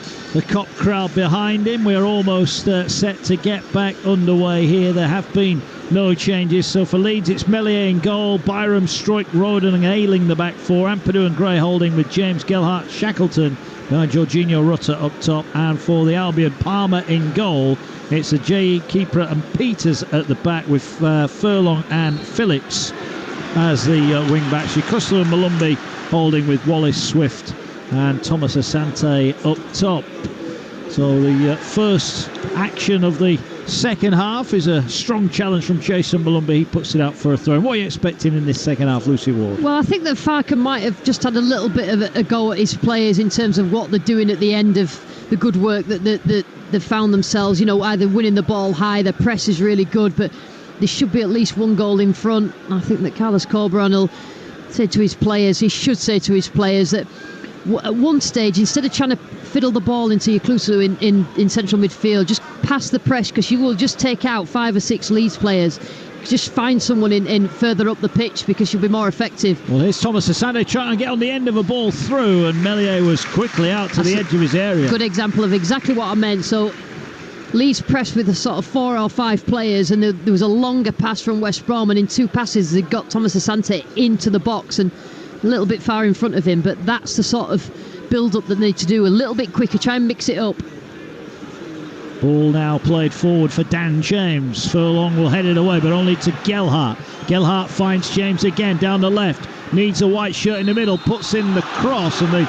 Cop crowd behind him. We're almost set to get back underway here. There have been no changes. So for Leeds, it's Meslier in goal, Byram, Struijk, Roden and Ayling the back four, Ampadu and Gray holding with James Gelhardt, Shackleton behind Jorginho Rutter up top, and for the Albion, Palmer in goal. It's a J. Keeper and Peters at the back with Furlong and Phillips as the wing-backs. Yukoslu and Malumbi holding with Wallace, Swift and Thomas Asante up top. So the first action of the second half is a strong challenge from Jason Malumbi. He puts it out for a throw. What are you expecting in this second half, Lucy Ward? Well, I think that Farke might have just had a little bit of a go at his players in terms of what they're doing at the end of the good work that they found themselves, you know, either winning the ball high, their press is really good, but there should be at least one goal in front. I think that Carlos Corberán will say to his players, he should say to his players that at one stage, instead of trying to fiddle the ball into Yukoslu in central midfield, just pass the press, because you will just take out 5 or 6 Leeds players. Just find someone in further up the pitch, because you'll be more effective. Well, here's Thomas Asante trying to get on the end of a ball through, and Meslier was quickly out to the edge of his area. Good example of exactly what I meant. So Leeds pressed with a sort of 4 or 5 players, and there was a longer pass from West Brom, and in 2 passes they got Thomas Asante into the box and a little bit far in front of him. But that's the sort of build-up that they need to do, a little bit quicker, try and mix it up. Ball now played forward for Dan James. Furlong will head it away, but only to Gelhardt. Gelhardt finds James again down the left. Needs a white shirt in the middle, puts in the cross, and the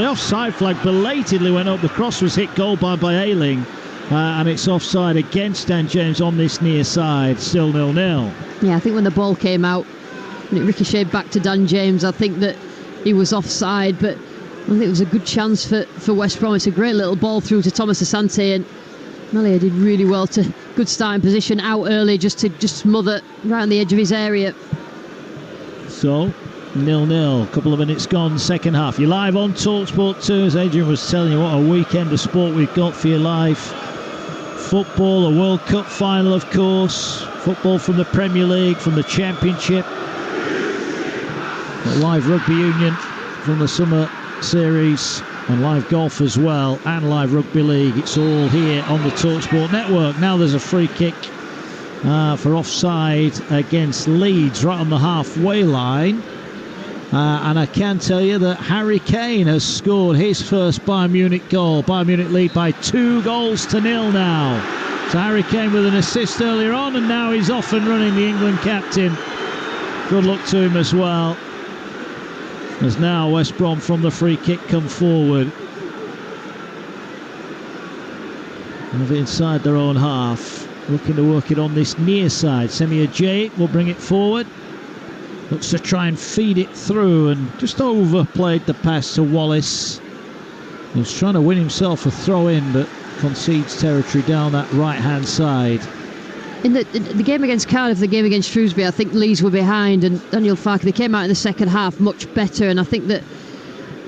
offside flag belatedly went up. The cross was hit goal by Ayling, and it's offside against Dan James on this near side. Still 0-0. Yeah, I think when the ball came out and it ricocheted back to Dan James, I think that he was offside, but I think it was a good chance for West Brom. It's a great little ball through to Thomas Asante, and Melia did really well to good starting position out early just to smother right on the edge of his area. So 0-0, a couple of minutes gone, second half. You're live on Talksport 2, as Adrian was telling you. What a weekend of sport we've got for you live. Football, a World Cup final, of course. Football from the Premier League, from the Championship. Got live rugby union from the summer series, and live golf as well, and live rugby league. It's all here on the Talksport network. Now there's a free kick for offside against Leeds right on the halfway line, and I can tell you that Harry Kane has scored his first Bayern Munich goal. Bayern Munich lead by 2-0 now. So Harry Kane with an assist earlier on, and now he's off and running, the England captain. Good luck to him as well. As now West Brom from the free kick come forward. Have it inside their own half. Looking to work it on this near side. Semir Jay will bring it forward. Looks to try and feed it through, and just overplayed the pass to Wallace. He was trying to win himself a throw in, but concedes territory down that right hand side. In the game against Cardiff, the game against Shrewsbury, I think Leeds were behind, and Daniel Farke, they came out in the second half much better, and I think that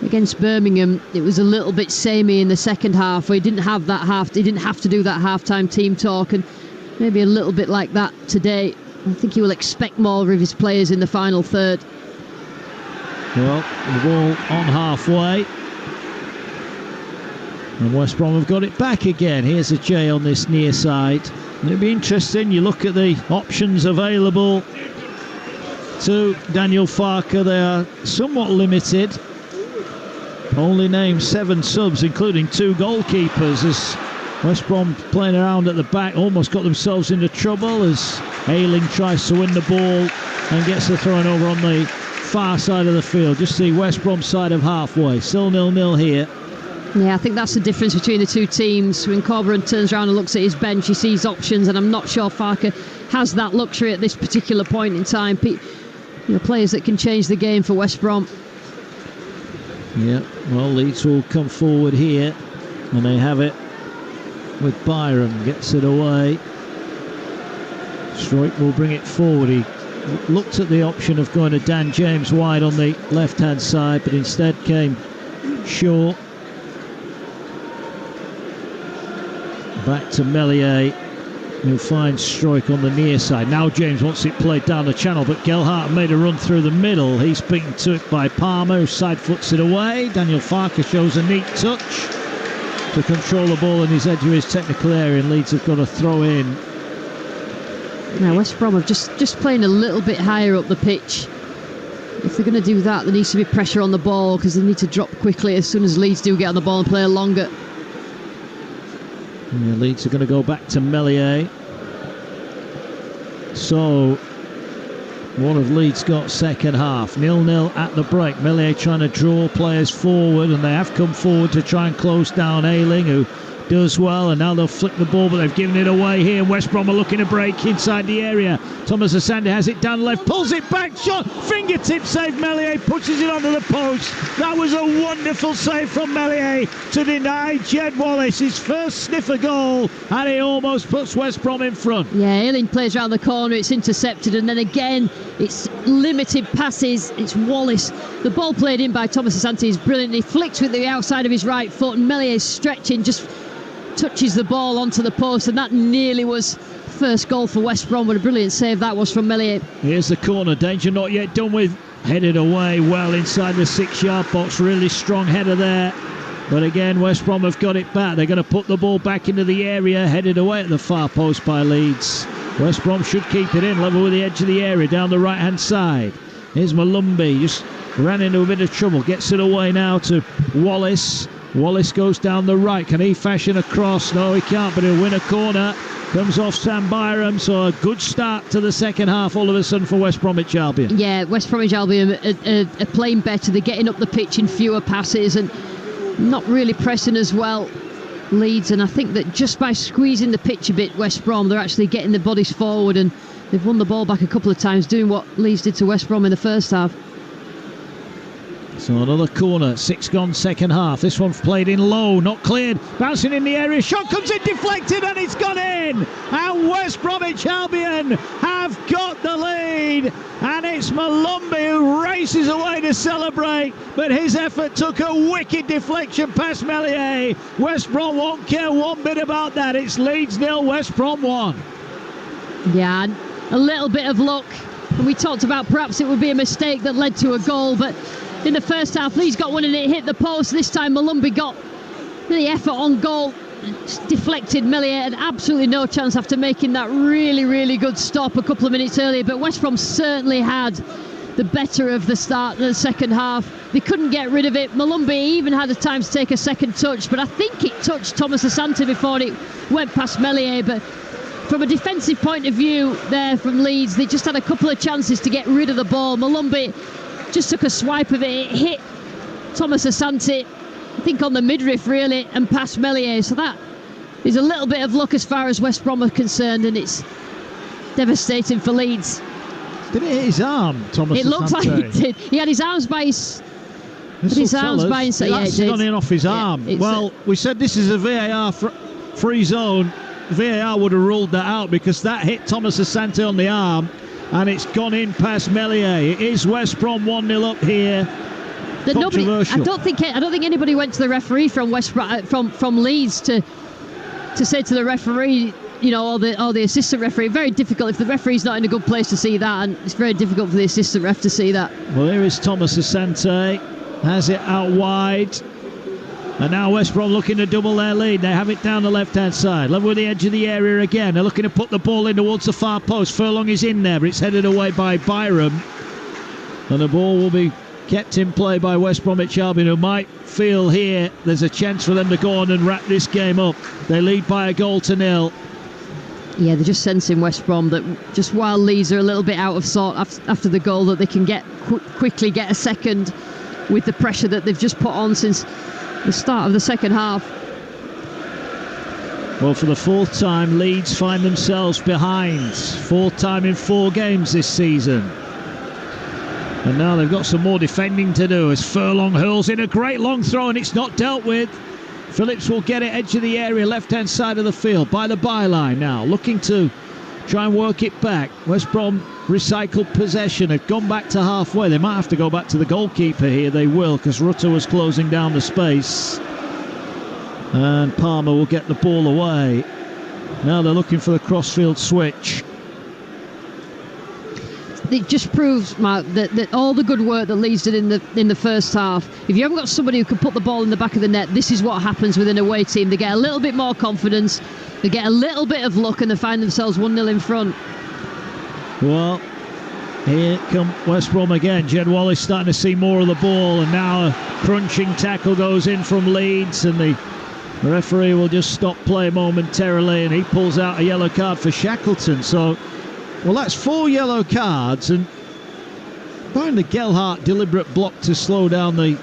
against Birmingham it was a little bit samey in the second half, where he didn't have to do that half-time team talk, and maybe a little bit like that today. I think he will expect more of his players in the final third. Well, the ball on halfway, and West Brom have got it back again. Here's a J on this near side. It'll be interesting. You look at the options available to Daniel Farke. They are somewhat limited. Only named 7 subs, including 2 goalkeepers, as West Brom playing around at the back almost got themselves into trouble as Ayling tries to win the ball and gets the throw over on the far side of the field. Just the West Brom side of halfway. Still 0-0 here. Yeah, I think that's the difference between the two teams. When Corberan turns around and looks at his bench, he sees options, and I'm not sure Farke has that luxury at this particular point in time. Players that can change the game for West Brom. Yeah, well, Leeds will come forward here, and they have it with Byram. Gets it away. Stroik will bring it forward. He looked at the option of going to Dan James wide on the left-hand side, but instead came short. Back to Meslier, who finds Stroik on the near side. Now James wants it played down the channel, but Gelhardt made a run through the middle. He's beaten to it by Palmer, who side foots it away. Daniel Farke shows a neat touch to control the ball in his edge of his technical area, and Leeds have got a throw in. Now West Brom have just playing a little bit higher up the pitch. If they're going to do that, there needs to be pressure on the ball, because they need to drop quickly as soon as Leeds do get on the ball and play longer. Yeah, Leeds are going to go back to Meslier. So, what have Leeds got second half? 0-0 at the break. Meslier trying to draw players forward, and they have come forward to try and close down Ayling, who does well, and now they'll flick the ball, but they've given it away here. West Brom are looking to break inside the area. Thomas Asante has it down left, pulls it back, shot, fingertip save. Meslier pushes it onto the post. That was a wonderful save from Meslier to deny Jed Wallace his first sniffer goal, and he almost puts West Brom in front. Yeah, Ayling plays around the corner, it's intercepted, and then again it's limited passes. It's Wallace. The ball played in by Thomas Asante is brilliant. He flicks with the outside of his right foot, and Meslier stretching, just touches the ball onto the post, and that nearly was first goal for West Brom. What a brilliant save that was from Meslier. Here's the corner, danger not yet done with. Headed away well inside the 6-yard box. Really strong header there, but again West Brom have got it back. They're going to put the ball back into the area. Headed away at the far post by Leeds. West Brom should keep it in, level with the edge of the area down the right hand side. Here's Malumbi, just ran into a bit of trouble, gets it away now to Wallace. Wallace goes down the right. Can he fashion a cross? No, he can't, but he'll win a corner. Comes off Sam Byram, so a good start to the second half all of a sudden for West Bromwich Albion. Yeah, West Bromwich Albion are playing better. They're getting up the pitch in fewer passes and not really pressing as well, Leeds. And I think that just by squeezing the pitch a bit, West Brom, they're actually getting the bodies forward, and they've won the ball back a couple of times, doing what Leeds did to West Brom in the first half. So another corner, 6 gone second half. This one's played in low, not cleared. Bouncing in the area, shot comes in, deflected, and it's gone in. And West Bromwich Albion have got the lead. And it's Malumbi who races away to celebrate. But his effort took a wicked deflection past Meslier. West Brom won't care one bit about that. It's Leeds 0, West Brom 1. Yeah, a little bit of luck. And we talked about perhaps it would be a mistake that led to a goal, but in the first half, Leeds got one and it hit the post. This time, Malumbi got the effort on goal. Deflected. Meslier had absolutely no chance after making that really, really good stop a couple of minutes earlier. But West Brom certainly had the better of the start of the second half. They couldn't get rid of it. Malumbi even had the time to take a second touch, but I think it touched Thomas Asante before it went past Meslier. But from a defensive point of view there from Leeds, they just had a couple of chances to get rid of the ball. Malumbi just took a swipe of it. It hit Thomas Asante, I think on the midriff really, and past Meslier. So that is a little bit of luck as far as West Brom are concerned, and it's devastating for Leeds. Did it hit his arm, Thomas Asante? It looks like it did. He had his arms by his... That's gone in off his arm. Well, we said this is a VAR free zone. VAR would have ruled that out because that hit Thomas Asante on the arm, and it's gone in past Meslier. It is West Brom 1-0 up here. I don't think anybody went to the referee from from Leeds to say to the referee, you know, or the assistant referee. Very difficult if the referee's not in a good place to see that, and it's very difficult for the assistant ref to see that. Well, here is Thomas Asante, has it out wide. And now West Brom looking to double their lead. They have it down the left-hand side. Level with the edge of the area again. They're looking to put the ball in towards the far post. Furlong is in there, but it's headed away by Byram. And the ball will be kept in play by West Bromwich Albion, who might feel here there's a chance for them to go on and wrap this game up. They lead by 1-0. Yeah, they're just sensing West Brom that just while Leeds are a little bit out of sort after the goal, that they can quickly get a second with the pressure that they've just put on since the start of the second half. Well, for the fourth time, Leeds find themselves behind. Fourth time in 4 games this season. And now they've got some more defending to do as Furlong hurls in a great long throw, and it's not dealt with. Phillips will get it edge of the area, left-hand side of the field, by the byline now, looking to try and work it back. West Brom recycled possession, have gone back to halfway. They might have to go back to the goalkeeper here. They will, because Rutter was closing down the space. And Palmer will get the ball away. Now they're looking for the crossfield switch. It just proves, Mark, that all the good work that Leeds did in the first half, if you haven't got somebody who can put the ball in the back of the net, this is what happens with an away team. They get a little bit more confidence, they get a little bit of luck, and they find themselves 1-0 in front. Well, here come West Brom again. Jed Wallace starting to see more of the ball, and now a crunching tackle goes in from Leeds, and the referee will just stop play momentarily, and he pulls out a yellow card for Shackleton. So, well, that's 4 yellow cards, and behind the Gelhardt deliberate block to slow down the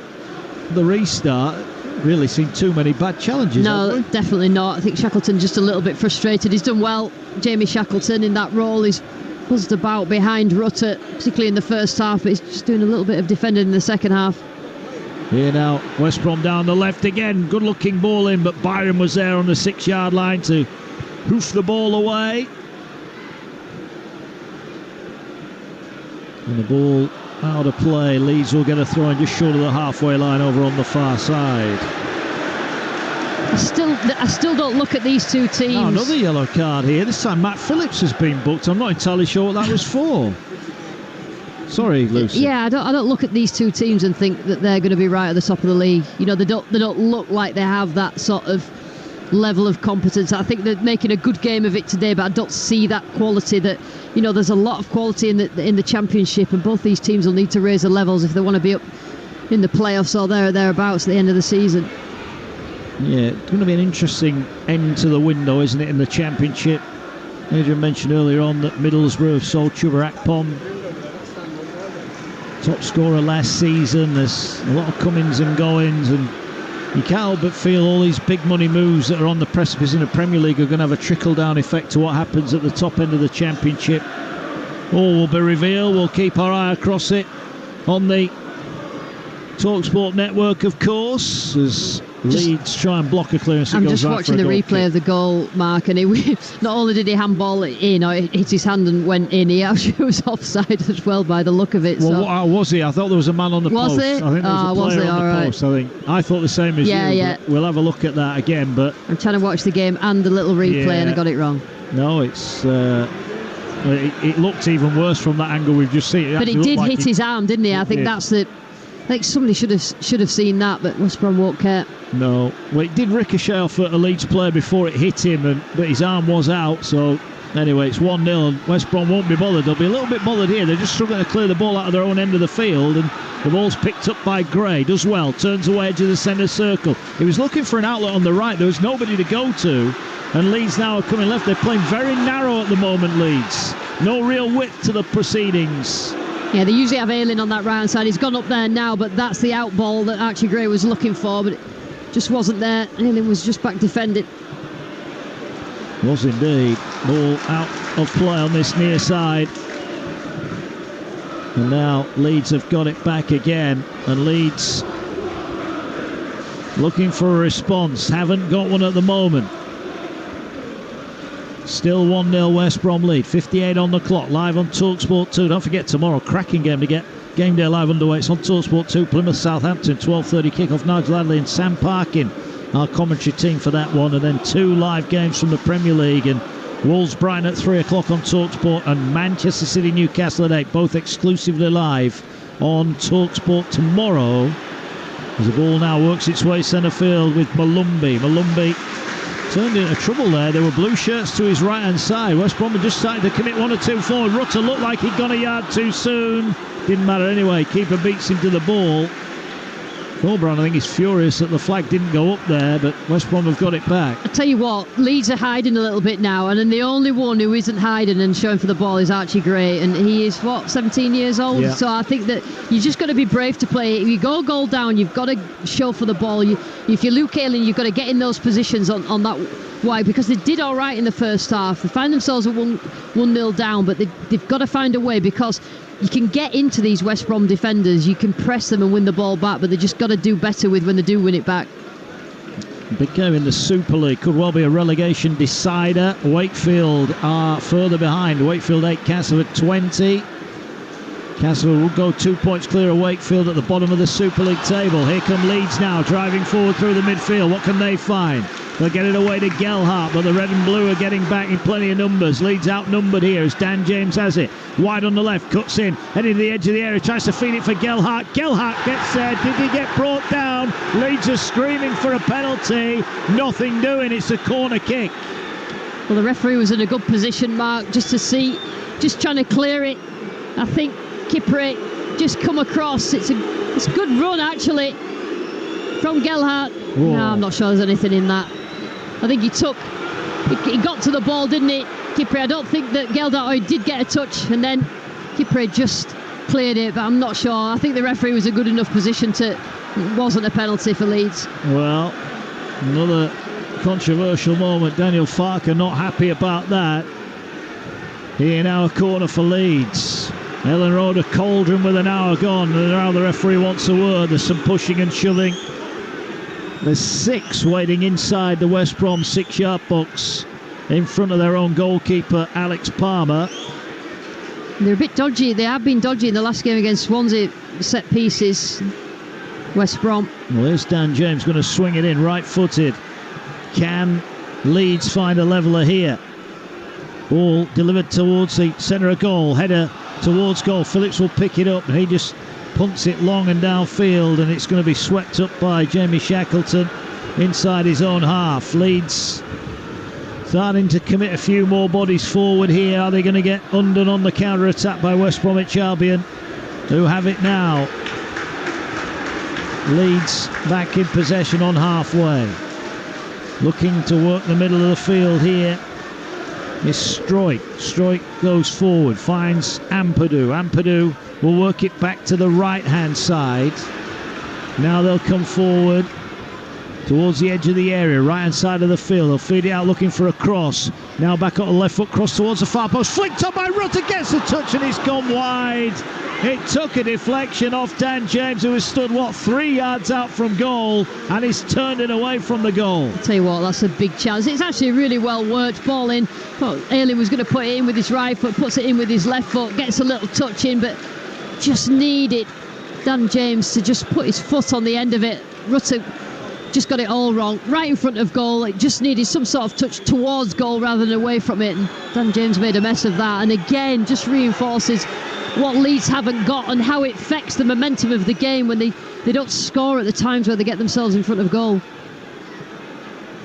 restart. Really seen too many bad challenges. No, definitely not. I think Shackleton just a little bit frustrated. He's done well, Jamie Shackleton, in that role. He's buzzed about behind Rutter, particularly in the first half, but he's just doing a little bit of defending in the second half. Here now, West Brom down the left again. Good looking ball in, but Byron was there on the 6-yard line to hoof the ball away. And the ball out of play. Leeds will get a throw in just short of the halfway line over on the far side. I still don't look at these two teams. Oh, another yellow card here. This time Matt Phillips has been booked. I'm not entirely sure what that was for. Sorry, Lucy. Yeah, I don't look at these two teams and think that they're going to be right at the top of the league. You know, they don't look like they have that sort of level of competence. I think they're making a good game of it today, but I don't see that quality. That, you know, there's a lot of quality in the Championship, and both these teams will need to raise the levels if they want to be up in the playoffs or thereabouts at the end of the season. Yeah, it's going to be an interesting end to the window, isn't it, in the Championship? Adrian mentioned earlier on that Middlesbrough have sold Chuba Akpom, top scorer last season. There's a lot of comings and goings, and you can't help but feel all these big money moves that are on the precipice in the Premier League are going to have a trickle-down effect to what happens at the top end of the Championship. All will be revealed. We'll keep our eye across it on the Talksport network, of course, as Leeds try and block a clearance. I'm just watching the replay of the goal, Mark, and not only did he handball it in, or it hit his hand and went in, he actually was offside as well by the look of it. Well, so. what was he? I thought there was a man on the post. Was it? I think there was a player on the post. I thought the same as you. Yeah. We'll have a look at that again. But I'm trying to watch the game and the little replay, and I got it wrong. No, it's. It looked even worse from that angle we've just seen. But it did hit his arm, didn't he? I think that's the. I think somebody should have seen that, but West Brom won't care. No, well, it did ricochet off a Leeds player before it hit him, but his arm was out. So anyway, it's 1-0, and West Brom won't be bothered. They'll be a little bit bothered here. They're just struggling to clear the ball out of their own end of the field, and the ball's picked up by Gray. Does well, turns away edge of the centre circle. He was looking for an outlet on the right. There was nobody to go to, and Leeds now are coming left. They're playing very narrow at the moment, Leeds. No real width to the proceedings. Yeah, they usually have Ayling on that right-hand side. He's gone up there now, but that's the out ball that Archie Gray was looking for, but it just wasn't there. Ayling was just back defending. Was indeed. Ball out of play on this near side. And now Leeds have got it back again, and Leeds looking for a response. Haven't got one at the moment. Still 1-0 West Brom lead. 58 on the clock. Live on Talksport 2. Don't forget tomorrow, cracking game to get game day live underway. It's on Talksport 2. Plymouth Southampton 12:30 kickoff. Nigel Adley and Sam Parkin, our commentary team for that one. And then 2 live games from the Premier League. And Wolves Brighton at 3 o'clock on Talksport, and Manchester City Newcastle at 8. Both exclusively live on Talksport tomorrow. As the ball now works its way centre field with Malumbi. Malumbi turned into trouble there. There were blue shirts to his right-hand side. West Brom had just started to commit 1 or 2 forward. Rutter looked like he'd gone a yard too soon. Didn't matter anyway. Keeper beats him to the ball. Colburn, I think, is furious that the flag didn't go up there, but West Brom have got it back. I tell you what, Leeds are hiding a little bit now, and then the only one who isn't hiding and showing for the ball is Archie Gray, and he is, 17 years old? Yeah. So I think that you just got to be brave to play. If you go goal down, you've got to show for the ball. If you're Luke Ayling, you've got to get in those positions on that wide, because they did all right in the first half. They find themselves at 1-0 down, but they've got to find a way, because you can get into these West Brom defenders, you can press them and win the ball back, but they just got to do better with when they do win it back. Big game in the Super League, could well be a relegation decider. Wakefield are further behind. Wakefield 8, Castleford 20. Castleford will go 2 points clear of Wakefield at the bottom of the Super League table. Here come Leeds now, driving forward through the midfield. What can they find? They'll get it away to Gelhardt, but the red and blue are getting back in plenty of numbers. Leeds outnumbered here as Dan James has it. Wide on the left, cuts in, heading to the edge of the area, tries to feed it for Gelhardt. Gelhardt gets there. Did he get brought down? Leeds are screaming for a penalty. Nothing doing. It's a corner kick. Well, the referee was in a good position, Mark, just trying to clear it. I think Kipre just come across. It's a good run, actually, from Gelhardt. Whoa. No, I'm not sure there's anything in that. I think he got to the ball, didn't he, Kipre? I don't think that Gelhardt did get a touch, and then Kipre just cleared it, but I'm not sure. I think the referee was a good enough position it wasn't a penalty for Leeds. Well, another controversial moment. Daniel Farker not happy about that. Here now a corner for Leeds. Ellen Road, a cauldron with an hour gone, and now the referee wants a word. There's some pushing and shoving. There's 6 waiting inside the West Brom 6-yard box in front of their own goalkeeper, Alex Palmer. They're a bit dodgy. They have been dodgy in the last game against Swansea, set pieces, West Brom. Well, there's Dan James going to swing it in, right-footed. Can Leeds find a leveller here? Ball delivered towards the centre of goal. Header towards goal. Phillips will pick it up, and he just punts it long and downfield, and it's going to be swept up by Jamie Shackleton inside his own half. Leeds starting to commit a few more bodies forward here. Are they going to get undone on the counter-attack by West Bromwich Albion, who have it now? Leeds back in possession on halfway. Looking to work the middle of the field here is Stroik. Stroik goes forward, finds Ampadu. Ampadu will work it back to the right-hand side. Now they'll come forward towards the edge of the area, right-hand side of the field. They'll feed it out looking for a cross. Now back on the left foot, cross towards the far post. Flicked up by Rutter, gets a touch and it's gone wide. It took a deflection off Dan James, who has stood, 3 yards out from goal, and he's turned it away from the goal. I'll tell you what, that's a big chance. It's actually really well worked. Ball in. Ayling was going to put it in with his right foot, puts it in with his left foot, gets a little touch in, but just needed Dan James to just put his foot on the end of it. Rutter just got it all wrong, right in front of goal. It just needed some sort of touch towards goal rather than away from it, and Dan James made a mess of that, and again just reinforces what Leeds haven't got and how it affects the momentum of the game when they don't score at the times where they get themselves in front of goal.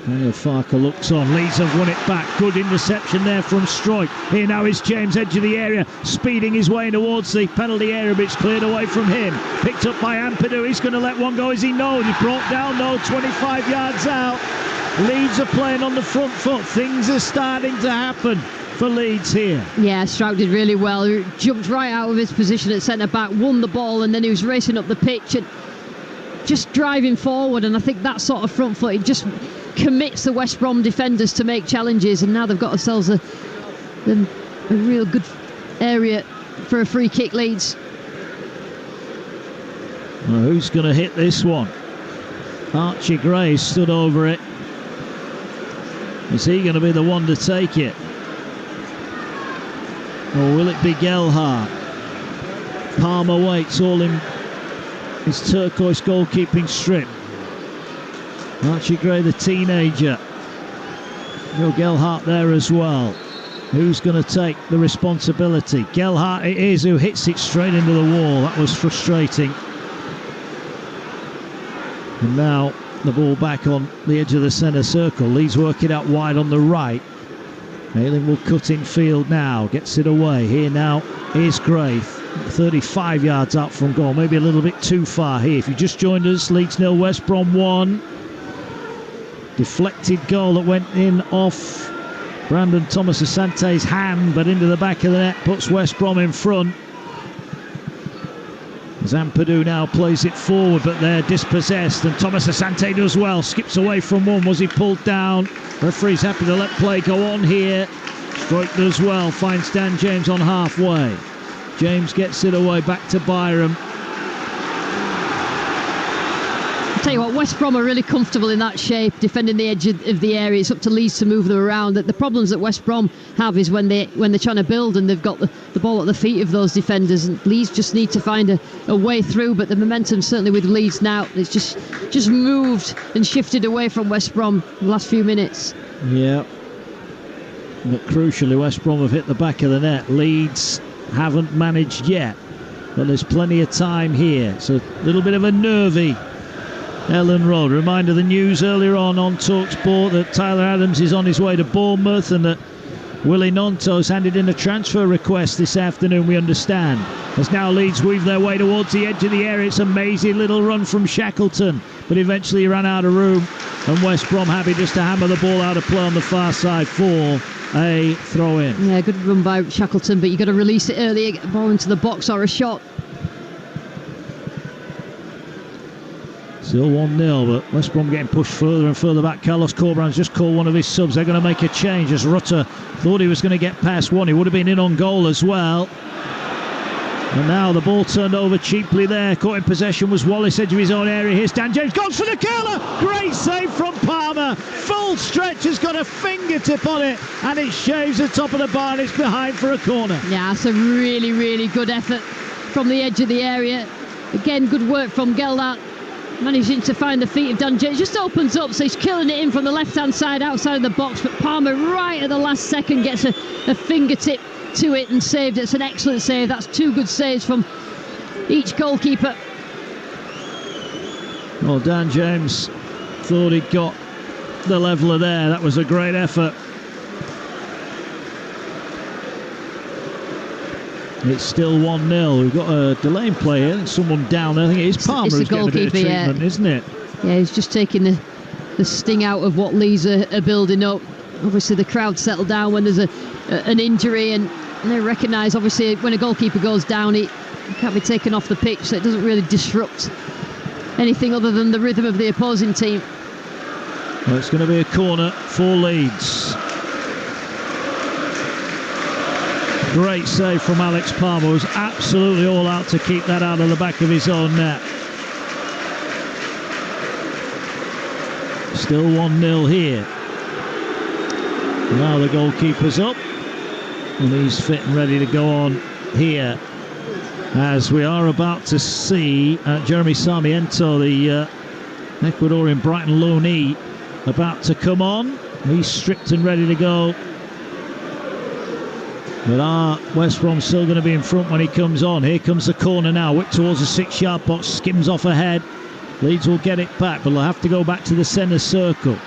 Daniel Farker looks on. Leeds have won it back. Good interception there from Stroik. Here now is James, edge of the area, speeding his way towards the penalty area, but it's cleared away from him. Picked up by Ampadu. He's going to let one go. Is he? No. He brought down. No. 25 yards out. Leeds are playing on the front foot. Things are starting to happen for Leeds here. Yeah, Strouk did really well. He jumped right out of his position at centre-back, won the ball, and then he was racing up the pitch and just driving forward, and I think that sort of front foot, it just commits the West Brom defenders to make challenges, and now they've got themselves a real good area for a free kick, Leeds. Well, who's going to hit this one? Archie Gray stood over it. Is he going to be the one to take it? Or will it be Gelhardt? Palmer waits, all in his turquoise goalkeeping strip. Archie Gray, the teenager. Joe Gelhardt there as well. Who's going to take the responsibility? Gelhardt it is, who hits it straight into the wall. That was frustrating. And now the ball back on the edge of the centre circle. Leeds work it out wide on the right. Ayling will cut in field now, gets it away. Here now is Gray, 35 yards out from goal, maybe a little bit too far here. If you just joined us, Leeds 0, West Brom 1. Deflected goal that went in off Brandon Thomas Asante's hand, but into the back of the net, puts West Brom in front. Ampadu now plays it forward, but they're dispossessed, and Thomas Asante does well, skips away from one. Was he pulled down? Referee's happy to let play go on here. Stroik does well, finds Dan James on halfway. James gets it away back to Byram. I'll tell you what, West Brom are really comfortable in that shape, defending the edge of the area. It's up to Leeds to move them around. The problems that West Brom have is when they're trying to build and they've got the ball at the feet of those defenders, and Leeds just need to find a way through. But the momentum certainly with Leeds now, it's just moved and shifted away from West Brom in the last few minutes. Yeah, but crucially West Brom have hit the back of the net. Leeds haven't managed yet, but there's plenty of time here. It's a little bit of a nervy Ellen Road. Reminder, the news earlier on Talksport that Tyler Adams is on his way to Bournemouth, and that Willie Nonto's handed in a transfer request this afternoon, we understand. As now Leeds weave their way towards the edge of the area. It's a mazy little run from Shackleton, but eventually ran out of room, and West Brom happy just to hammer the ball out of play on the far side for a throw-in. Yeah, good run by Shackleton, but you've got to release it early, get the ball into the box or a shot. Still 1-0, but West Brom getting pushed further and further back. Carlos Corberan's just called one of his subs. They're going to make a change as Rutter thought he was going to get past one. He would have been in on goal as well. And now the ball turned over cheaply there. Caught in possession was Wallace, edge of his own area. Here's Dan James, goes for the curler. Great save from Palmer. Full stretch, has got a fingertip on it, and it shaves the top of the bar, and it's behind for a corner. Yeah, it's a really, really good effort from the edge of the area. Again, good work from Gelhardt, managing to find the feet of Dan James. Just opens up, so he's killing it in from the left-hand side outside of the box, but Palmer right at the last second gets a fingertip to it and saved it. It's an excellent save. That's two good saves from each goalkeeper. Well, Dan James thought he'd got the leveller there. That was a great effort. It's still 1-0. We've got a delay in play here. I think someone down there. I think it is Palmer who's getting a bit of treatment, isn't it? Yeah, he's just taking the sting out of what Leeds are building up. Obviously, the crowd settle down when there's an injury, and they recognise, obviously, when a goalkeeper goes down, it can't be taken off the pitch, so it doesn't really disrupt anything other than the rhythm of the opposing team. Well, it's going to be a corner for Leeds. Great save from Alex Palmer, who was absolutely all out to keep that out of the back of his own net. Still 1-0 here. Now the goalkeeper's up, and he's fit and ready to go on here, as we are about to see Jeremy Sarmiento, the Ecuadorian Brighton loanee, about to come on. He's stripped and ready to go. But West Brom still going to be in front when he comes on. Here comes the corner now. Whip towards the 6-yard box. Skims off ahead. Leeds will get it back, but they'll have to go back to the centre circle.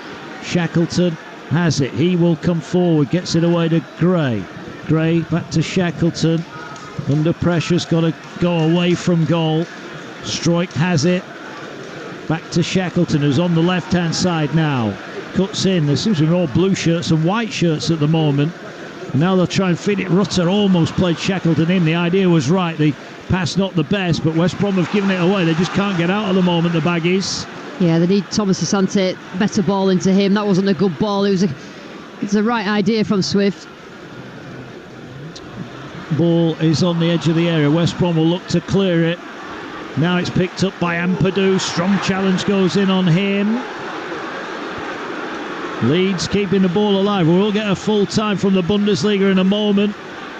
Shackleton has it. He will come forward. Gets it away to Gray. Gray back to Shackleton. Under pressure's got to go away from goal. Stroik has it. Back to Shackleton, who's on the left-hand side now. Cuts in. There seems to be all blue shirts and white shirts at the moment. Now they'll try and feed it. Rutter almost played Shackleton in. The idea was right. The pass not the best, but West Brom have given it away. They just can't get out at the moment, the Baggies. Yeah, they need Thomas Asante, better ball into him. That wasn't a good ball. It's the right idea from Swift. Ball is on the edge of the area. West Brom will look to clear it. Now it's picked up by Ampadu. Strong challenge goes in on him. Leeds keeping the ball alive. We'll get a full time from the Bundesliga in a moment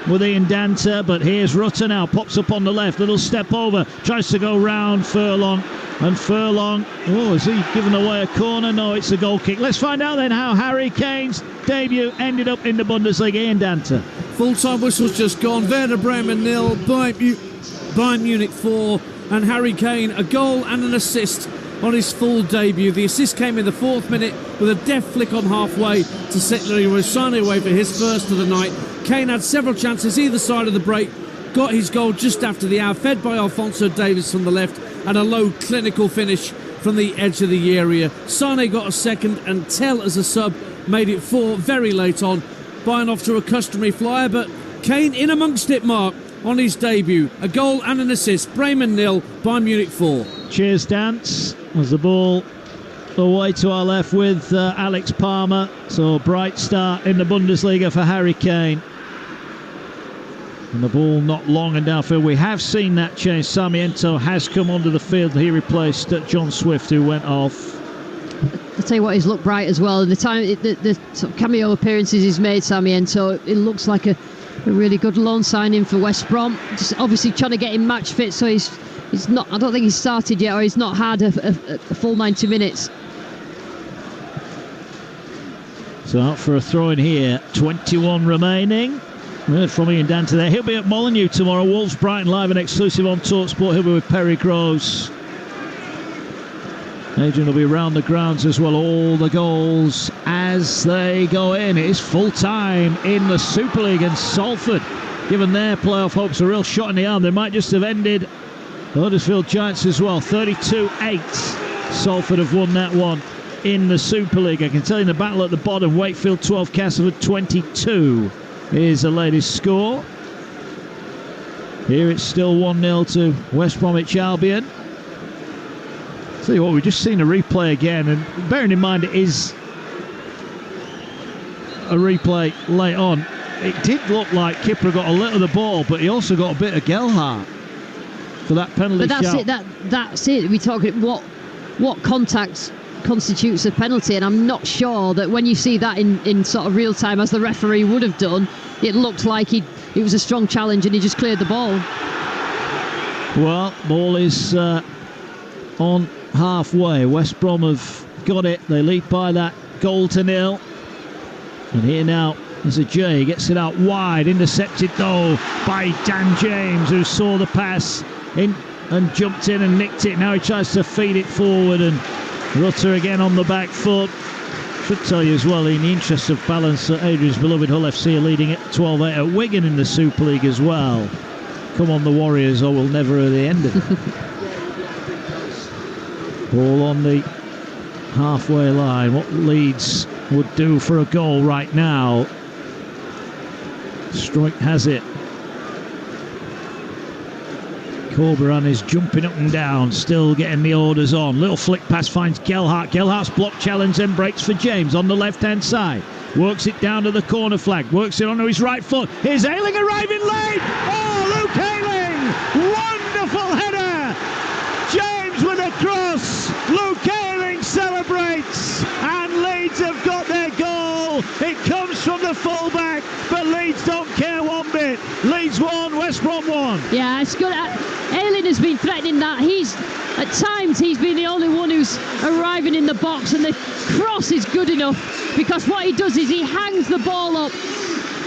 with Ian Danta, but here's Rutter now. Pops up on the left. Little step over. Tries to go round Furlong. And Furlong, has he given away a corner? No, it's a goal kick. Let's find out then how Harry Kane's debut ended up in the Bundesliga. Ian Danta. Full-time whistle's just gone. Werder Bremen 0, Bayern Munich 4, and Harry Kane a goal and an assist on his full debut. The assist came in the 4th minute with a deft flick on halfway to set Leroy Sané away for his first of the night. Kane had several chances either side of the break, got his goal just after the hour, fed by Alphonso Davies from the left, and a low clinical finish from the edge of the area. Sané got a second, and Tell as a sub made it 4 very late on. Bayern off to a customary flyer, but Kane in amongst it, Mark, on his debut. A goal and an assist. Bremen 0, Bayern Munich 4. Cheers, Dance. As the ball away to our left with Alex Palmer. So bright start in the Bundesliga for Harry Kane. And the ball not long and downfield. We have seen that change. Sarmiento has come onto the field. He replaced John Swift, who went off. I'll tell you what, he's looked bright as well. The sort of cameo appearances he's made, Sarmiento, it looks like a really good loan signing for West Brom. Just obviously trying to get him match fit, so he's not. I don't think he's started yet, or he's not had a full 90 minutes. So out for a throw in here. 21 remaining. Heard from Ian Danta there. He'll be at Molineux tomorrow. Wolves Brighton live and exclusive on Talksport. He'll be with Perry Groves. Adrian will be around the grounds as well. All the goals as they go in. It is full time in the Super League, and Salford, given their playoff hopes, a real shot in the arm. They might just have ended the Huddersfield Giants as well. 32-8. Salford have won that one in the Super League. I can tell you in the battle at the bottom, Wakefield 12, Castleford 22 is the latest score. Here it's still 1-0 to West Bromwich Albion. Tell you what, we've just seen a replay again, and bearing in mind it is a replay late on, it did look like Kipper got a little of the ball, but he also got a bit of Gelhardt for that penalty. But that's shout. That's it. We talk what contact constitutes a penalty, and I'm not sure that when you see that in sort of real time, as the referee would have done, it looked like it was a strong challenge and he just cleared the ball. Well, ball is on halfway. West Brom have got it. They lead by that goal to 0. And here now is a J. Gets it out wide. Intercepted though by Dan James, who saw the pass in and jumped in and nicked it. Now he tries to feed it forward, and Rutter again on the back foot. Should tell you as well, in the interest of balance, Adrian's beloved Hull FC are leading at 12-8 at Wigan in the Super League as well. Come on the Warriors, or we'll never hear the end of it. Ball on the halfway line. What Leeds would do for a goal right now. Struijk has it. Corberan is jumping up and down, still getting the orders on. Little flick pass finds Gelhardt. Gelhardt's block challenge, then breaks for James on the left-hand side. Works it down to the corner flag. Works it onto his right foot. Here's Ayling arriving late. Oh, Luke Ayling! Wonderful header! James with a cross. Luke Ayling celebrates. And Leeds have got their goal. It comes from the fullback, but Leeds don't care one bit. Leeds 1, West Brom 1. Yeah, it's good. Ayling has been threatening that. At times he's been the only one who's arriving in the box, and the cross is good enough because what he does is he hangs the ball up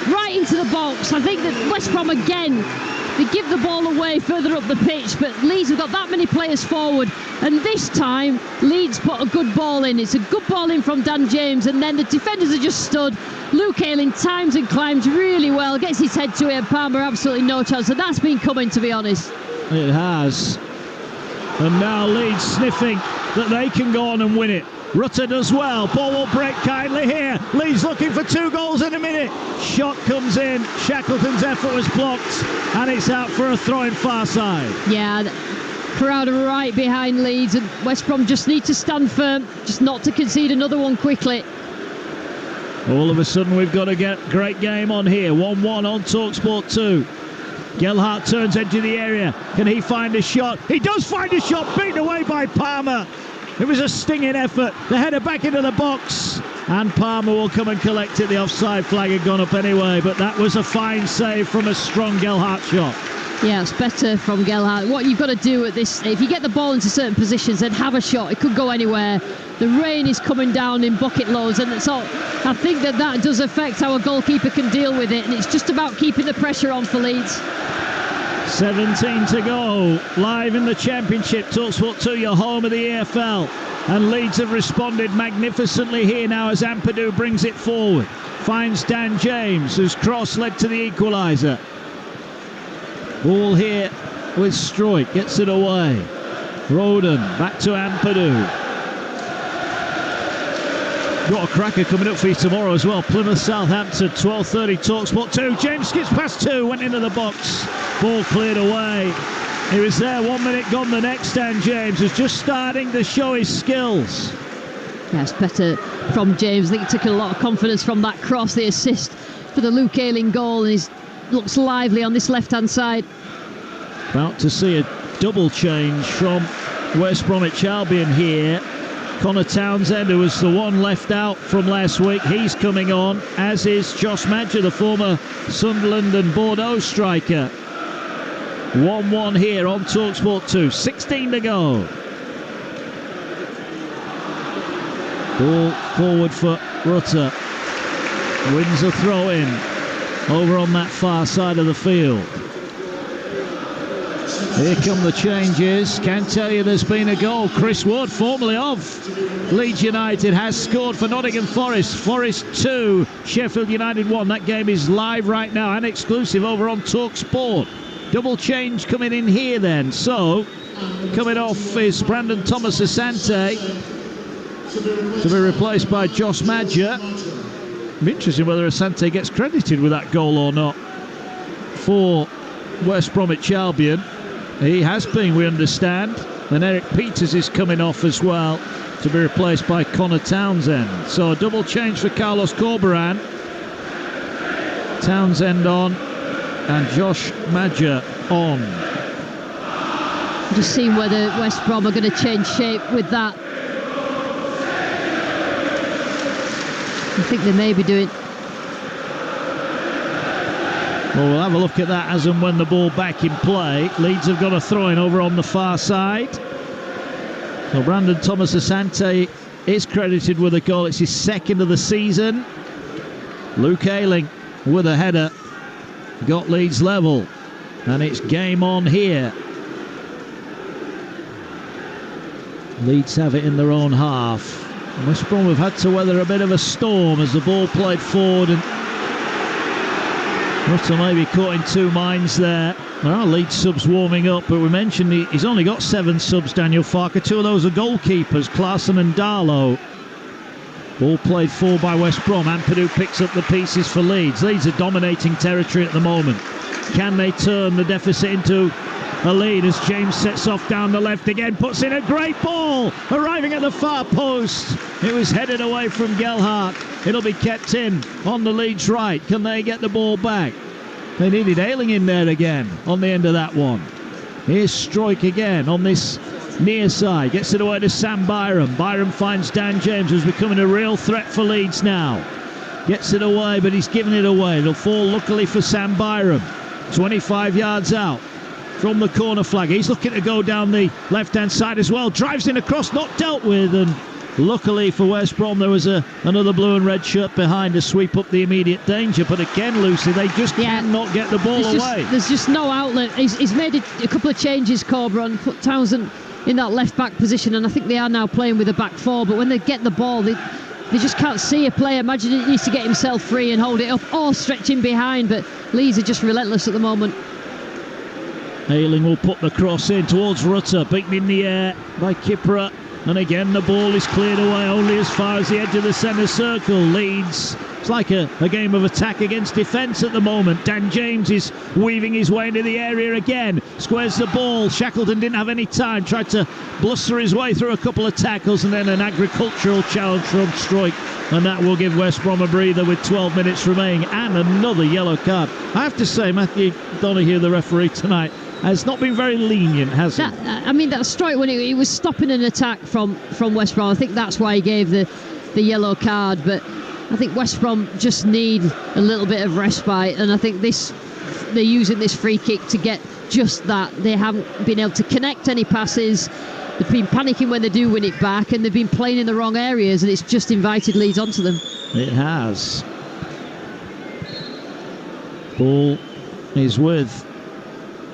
right into the box. I think that West Brom again, they give the ball away further up the pitch, but Leeds have got that many players forward, and this time Leeds put a good ball in. It's a good ball in from Dan James, and then the defenders are just stood. Luke Ayling times and climbs really well, gets his head to it, and Palmer absolutely no chance. So that's been coming, to be honest. It has. And now Leeds sniffing that they can go on and win it. Rutter does well. Ball will break kindly here. Leeds looking for 2 goals in a minute. Shot comes in. Shackleton's effort was blocked, and it's out for a throw in far side. Yeah, the crowd are right behind Leeds, and West Brom just need to stand firm, just not to concede another one quickly. All of a sudden we've got a great game on here. 1-1 on Talksport 2. Gelhardt turns edge of the area. Can he find a shot? He does find a shot, beaten away by Palmer. It was a stinging effort. The header back into the box, and Palmer will come and collect it. The offside flag had gone up anyway, but that was a fine save from a strong Gelhardt shot. Yeah, it's better from Gelhardt. What you've got to do at this, if you get the ball into certain positions, then have a shot. It could go anywhere. The rain is coming down in bucket loads, and so I think that does affect how a goalkeeper can deal with it, and it's just about keeping the pressure on for Leeds. 17 to go, live in the Championship. Talksport 2, your home of the EFL. And Leeds have responded magnificently here now as Ampadu brings it forward. Finds Dan James, whose cross led to the equaliser. Ball here with Struijk, gets it away. Roden, back to Ampadu. Got a cracker coming up for you tomorrow as well. Plymouth Southampton, 12:30, Talksport 2. James skips past 2, went into the box. Ball cleared away. He was there 1 minute gone the next, and James is just starting to show his skills. Yeah, it's better from James. I think he took a lot of confidence from that cross, the assist for the Luke Ayling goal, and he looks lively on this left-hand side. About to see a double change from West Bromwich Albion here. Connor Townsend, who was the one left out from last week, he's coming on, as is Josh Madger, the former Sunderland and Bordeaux striker. 1-1 here on Talksport 2, 16 to go. Ball forward for Rutter. Wins a throw in over on that far side of the field. Here come the changes. Can tell you there's been a goal. Chris Wood, formerly of Leeds United, has scored for Nottingham Forest. Forest 2, Sheffield United 1. That game is live right now and exclusive over on Talksport. Double change coming in here then. So, coming off is Brandon Thomas Asante to be replaced by Josh Madger. It'll be interesting whether Asante gets credited with that goal or not for West Bromwich Albion. He has been, we understand. And Eric Peters is coming off as well to be replaced by Connor Townsend. So a double change for Carlos Corberan. Townsend on and Josh Madger on. Just seeing whether West Brom are going to change shape with that. I think they may be doing. Well, we'll have a look at that as and when the ball back in play. Leeds have got a throw-in over on the far side. So Brandon Thomas Asante is credited with a goal. It's his second of the season. Luke Ayling with a header got Leeds level, and it's game on here. Leeds have it in their own half. West Brom have had to weather a bit of a storm as the ball played forward, and Rutter maybe caught in two minds there. There are Leeds subs warming up, but we mentioned he's only got 7 subs, Daniel Farker. 2 of those are goalkeepers, Klaassen and Darlow. Ball played forward by West Brom. Ampadu picks up the pieces for Leeds. Leeds are dominating territory at the moment. Can they turn the deficit into a lead as James sets off down the left again, puts in a great ball, arriving at the far post. It was headed away from Gelhardt. It'll be kept in on the Leeds right. Can they get the ball back? They needed Ayling in there again on the end of that one. Here's Struijk again on this near side. Gets it away to Sam Byram. Byram finds Dan James, who's becoming a real threat for Leeds now. Gets it away, but he's given it away. It'll fall luckily for Sam Byram. 25 yards out from the corner flag. He's looking to go down the left-hand side as well. Drives in across, not dealt with, and luckily for West Brom there was another blue and red shirt behind to sweep up the immediate danger. But again, Lucy, they just cannot get the ball away. There's just no outlet. He's made a couple of changes, Cobra, and put Townsend in that left-back position, and I think they are now playing with a back 4, but when they get the ball, they just can't see a player. Imagine he needs to get himself free and hold it up or stretch in behind, but Leeds are just relentless at the moment. Ayling will put the cross in towards Rutter, beaten in the air by Kipra, and again the ball is cleared away only as far as the edge of the centre circle. Leeds, it's like a game of attack against defence at the moment. Dan James is weaving his way into the area again, squares the ball. Shackleton didn't have any time, tried to bluster his way through a couple of tackles, and then an agricultural challenge from Struijk, and that will give West Brom a breather with 12 minutes remaining and another yellow card. I have to say, Matthew Donoghue, the referee tonight, has not been very lenient, has he? I mean, that Struijk, when he was stopping an attack from West Brom, I think that's why he gave the yellow card. But I think West Brom just need a little bit of respite, and I think they're using this free kick to get just that. They haven't been able to connect any passes. They've been panicking when they do win it back, and they've been playing in the wrong areas, and it's just invited Leeds onto them. It has. Ball is with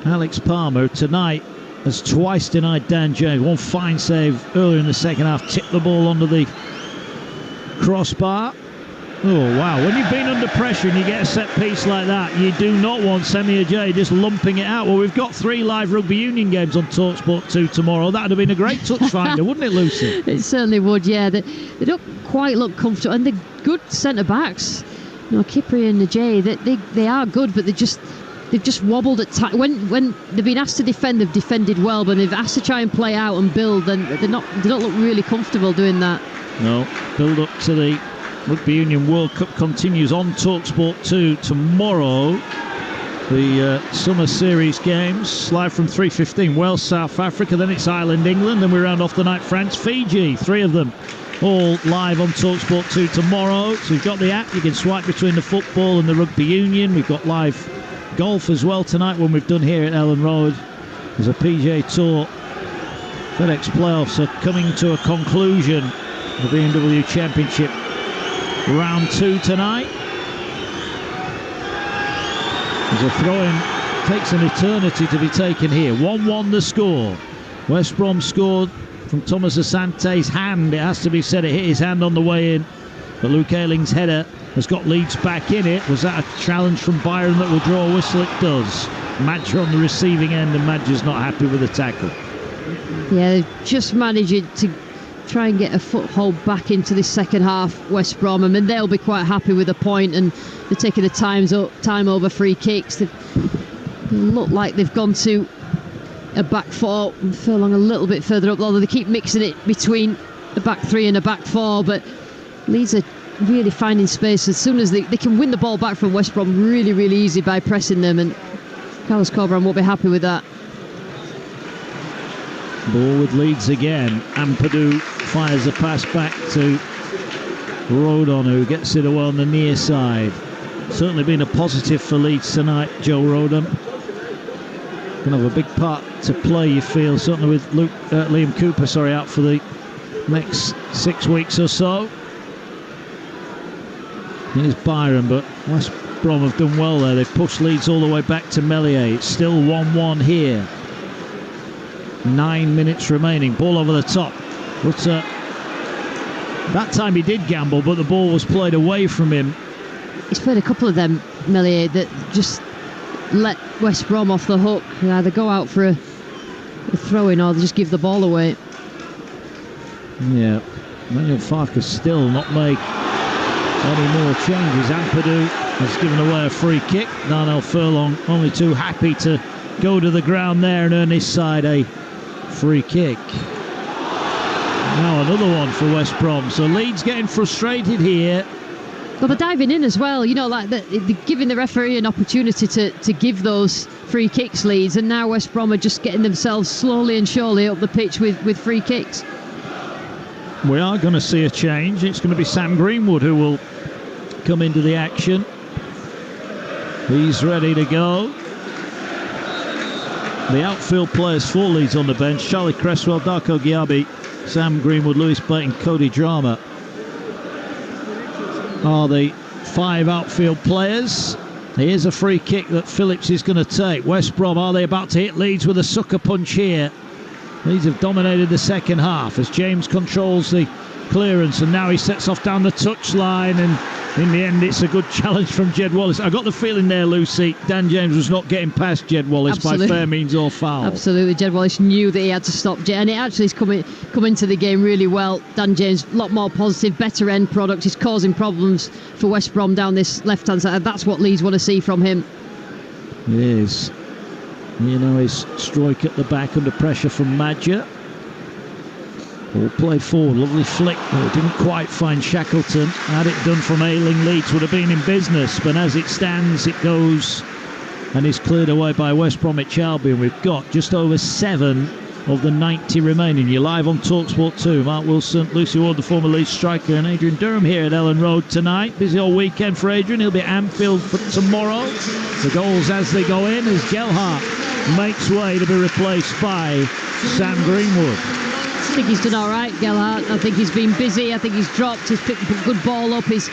Alex Palmer tonight, has twice denied Dan James. One fine save earlier in the second half, tipped the ball under the crossbar. Oh wow, when you've been under pressure and you get a set piece like that, you do not want Semi Ajayi just lumping it out. Well, we've got 3 live rugby union games on Talksport 2 tomorrow. That would have been a great touch finder, wouldn't it, Lucy? It certainly would, yeah. They don't quite look comfortable, and they're good centre-backs. You know, Kipri and Ajayi, they are good, but they've just wobbled at times. When they've been asked to defend, they've defended well, but they've asked to try and play out and build, then they don't look really comfortable doing that. No, build up to the Rugby Union World Cup continues on Talksport 2 tomorrow. The Summer Series games live from 3:15. Wales, South Africa, then it's Ireland, England, then we round off the night France, Fiji. 3 of them all live on Talksport 2 tomorrow. So you've got the app, you can swipe between the football and the Rugby Union. We've got live golf as well tonight when we've done here at Ellen Road. There's a PGA Tour FedEx playoffs are coming to a conclusion. The BMW Championship round 2 tonight. There's a throw-in, takes an eternity to be taken here. 1-1 the score. West Brom scored from Thomas Asante's hand. It has to be said, it hit his hand on the way in. But Luke Ayling's header has got Leeds back in it. Was that a challenge from Byron that will draw a whistle? It does. Madger on the receiving end, and Madger's not happy with the tackle. Yeah, just managing to try and get a foothold back into this second half, West Brom. I mean, they'll be quite happy with a point, and they're taking the time over free kicks. They look like they've gone to a back 4. Furlong a little bit further up, although they keep mixing it between a back 3 and a back 4. But Leeds are really finding space as soon as they can win the ball back from West Brom really, really easy by pressing them, and Carlos Corberan won't be happy with that. Ball with Leeds again. Ampadu fires a pass back to Rodon, who gets it away on the near side. Certainly been a positive for Leeds tonight, Joe Rodon. Going to have a big part to play, you feel, certainly with Liam Cooper out for the next 6 weeks or so. Here's Byron, but West Brom have done well there. They've pushed Leeds all the way back to Meslier. It's still 1-1 here. 9 minutes remaining. Ball over the top. Rutter, that time he did gamble, but the ball was played away from him. He's played a couple of them Melier, that just let West Brom off the hook. They either go out for a throw-in or they just give the ball away. Yeah, Manuel Farke still not make any more changes. Ampadu has given away a free kick. Darnell Furlong only too happy to go to the ground there and earn his side a free kick. Now another one for West Brom. So Leeds getting frustrated here. Well, they're diving in as well, like they're giving the referee an opportunity to give those free kicks, Leeds, and now West Brom are just getting themselves slowly and surely up the pitch with free kicks. We are going to see a change. It's going to be Sam Greenwood who will come into the action. He's ready to go. The outfield players for Leeds on the bench: Charlie Cresswell, Darko Giabi, Sam Greenwood, Lewis Blake and Cody Drama are the 5 outfield players. Here's a free kick that Phillips is going to take. West Brom, are they about to hit Leeds with a sucker punch here? Leeds have dominated the second half as James controls the clearance, and now he sets off down the touchline, and in the end it's a good challenge from Jed Wallace. I got the feeling there, Lucy, Dan James was not getting past Jed Wallace by fair means or foul. Absolutely, Jed Wallace knew that he had to stop Jed, and it actually is coming into the game really well. Dan James, a lot more positive, better end product. He's causing problems for West Brom down this left-hand side. That's what Leeds want to see from him. It is. His strike at the back under pressure from Madja. Ball played forward, lovely flick. Oh, didn't quite find Shackleton. Had it done from Ayling, Leeds would have been in business, but as it stands, it goes and is cleared away by West Bromwich Albion. We've got just over 7 of the 90 remaining. You're live on Talksport 2. Mark Wilson, Lucy Ward, the former Leeds striker, and Adrian Durham here at Ellen Road tonight. Busy all weekend for Adrian. He'll be at Anfield for tomorrow. The goals as they go in as Gelhardt makes way to be replaced by Sam Greenwood. I think he's done all right, Gelhardt. I think he's been busy. I think he's dropped. He's picked a good ball up. He's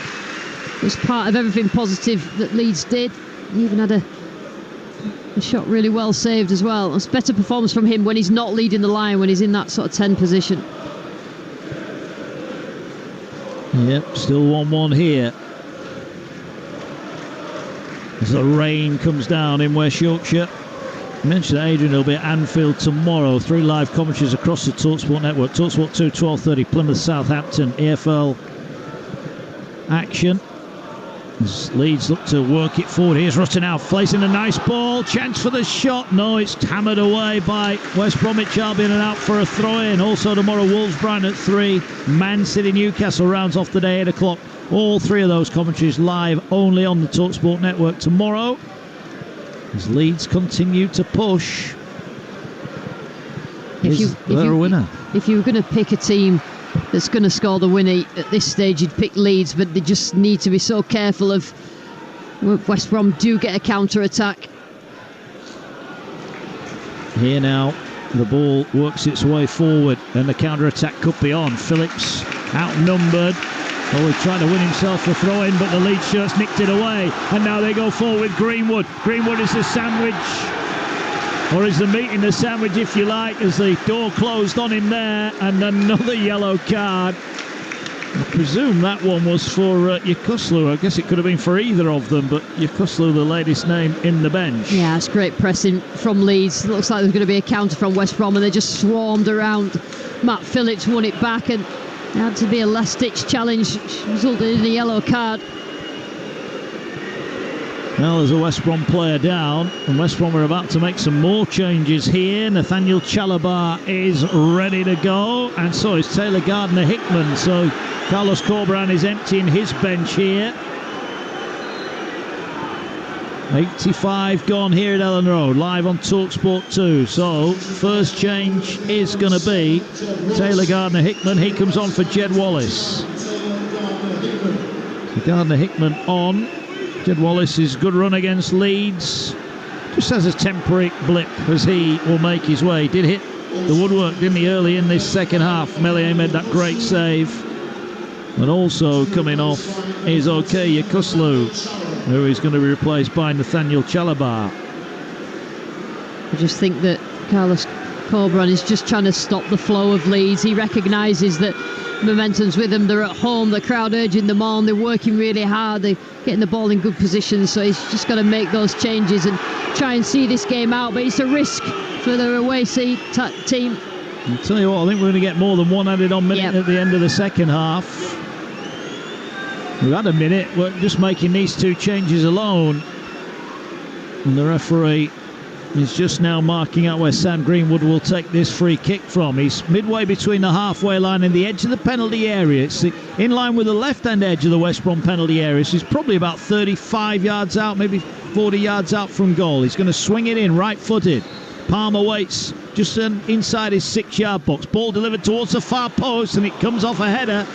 part of everything positive that Leeds did. He even had a shot really well saved as well. It's better performance from him when he's not leading the line, when he's in that sort of 10 position. Yep, still 1-1 here. As the rain comes down in West Yorkshire. I mentioned that Adrian will be at Anfield tomorrow. 3 live commentaries across the Talksport network. Talksport 2, 12:30, Plymouth Southampton, EFL action. As Leeds look to work it forward. Here's Ruttenau placing a nice ball. Chance for the shot. No, it's hammered away by West Bromwich Albion and out for a throw-in. Also tomorrow, Wolves Brighton at 3. Man City Newcastle rounds off the day, 8 o'clock. All 3 of those commentaries live only on the Talksport network tomorrow. As Leeds continue to push. Is there a winner? If you were going to pick a team that's going to score the winner at this stage, you'd pick Leeds, but they just need to be so careful of West Brom do get a counter-attack. Here now, the ball works its way forward and the counter-attack could be on. Phillips outnumbered. Oh, he tried to win himself a throw-in, but the Leeds shirts nicked it away. And now they go forward with Greenwood. Greenwood is the sandwich, or is the meat in the sandwich, if you like, as the door closed on him there. And another yellow card. I presume that one was for Yakuslu. I guess it could have been for either of them, but Yakuslu, the latest name in the bench. Yeah, it's great pressing from Leeds. It looks like there's going to be a counter from West Brom, and they just swarmed around. Matt Phillips won it back, and it had to be a last-ditch challenge, resulted in a yellow card. Well, there's a West Brom player down, and West Brom are about to make some more changes here. Nathaniel Chalabar is ready to go, and so is Taylor Gardner-Hickman. So Carlos Corberán is emptying his bench here. 85 gone here at Ellen Road, live on Talksport 2. So first change is going to be Taylor Gardner-Hickman. He comes on for Jed Wallace. So Gardner-Hickman on. Jed Wallace's good run against Leeds just has a temporary blip as he will make his way. Did hit the woodwork, didn't he, early in this second half. Melier made that great save. And also coming off is Okay Yakuslu, who is going to be replaced by Nathaniel Chalabar. I just think that Carlos Corberan is just trying to stop the flow of Leeds. He recognises that momentum's with them. They're at home, the crowd urging them on, they're working really hard, they're getting the ball in good positions, so he's just got to make those changes and try and see this game out. But it's a risk for their away team. I'll tell you what, I think we're going to get more than one added on minute at the end of the second half. We've had a minute, we're just making these two changes alone. And the referee is just now marking out where Sam Greenwood will take this free kick from. He's midway between the halfway line and the edge of the penalty area. It's in line with the left-hand edge of the West Brom penalty area. So he's probably about 35 yards out, maybe 40 yards out from goal. He's going to swing it in right-footed. Palmer waits just inside his 6-yard box. Ball delivered towards the far post and it comes off a header.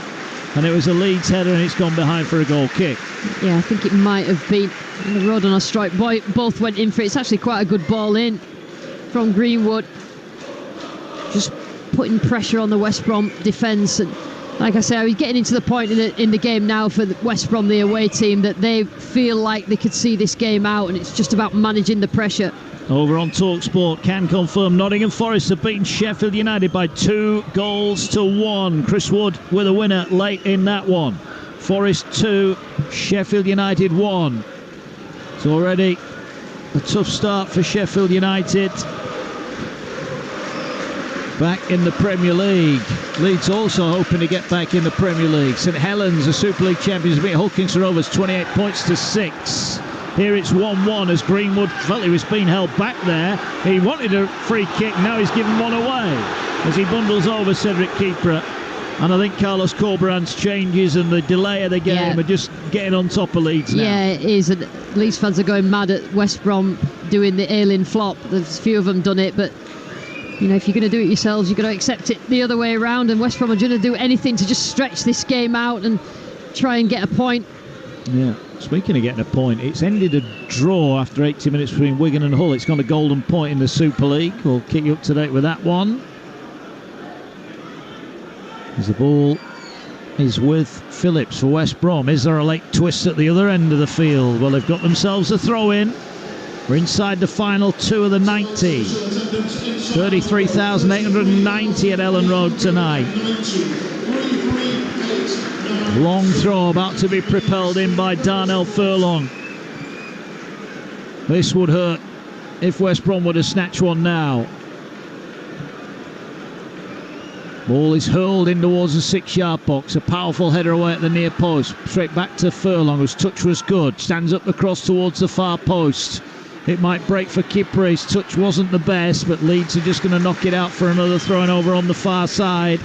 And it was a Leeds header and it's gone behind for a goal kick. Yeah, I think it might have been the road on a strike. Both went in for it. It's actually quite a good ball in from Greenwood. Just putting pressure on the West Brom defence. And like I say, I was getting into the point in the game now for the West Brom, the away team, that they feel like they could see this game out and it's just about managing the pressure. Over on Talksport, can confirm Nottingham Forest have beaten Sheffield United by 2-1. Chris Wood with a winner late in that one. Forest 2, Sheffield United 1. It's already a tough start for Sheffield United. Back in the Premier League. Leeds also hoping to get back in the Premier League. St Helens, the Super League champions, beat Hulkington Rovers 28 points to 6. Here it's 1-1 as Greenwood felt he was being held back there. He wanted a free kick, now he's given one away as he bundles over Cedric Keeper. And I think Carlos Corberan's changes and the delay of the game are just getting on top of Leeds now. Yeah, it is. And Leeds fans are going mad at West Brom doing the Ayling flop. There's a few of them done it, but you know, if you're going to do it yourselves, you've got to accept it the other way around. And West Brom are going to do anything to just stretch this game out and try and get a point. Yeah, speaking of getting a point, it's ended a draw after 80 minutes between Wigan and Hull. It's gone a golden point in the Super League. We'll keep you up to date with that one. As the ball is with Phillips for West Brom. Is there a late twist at the other end of the field? Well, they've got themselves a throw-in. We're inside the final 2 of the 90. 33,890 at Ellen Road tonight. Long throw about to be propelled in by Darnell Furlong. This would hurt if West Brom were to snatch one now. Ball is hurled in towards the 6-yard box. A powerful header away at the near post. Straight back to Furlong, whose touch was good. Stands up the cross towards the far post. It might break for Kipper. His touch wasn't the best, but Leeds are just going to knock it out for another throw-in over on the far side.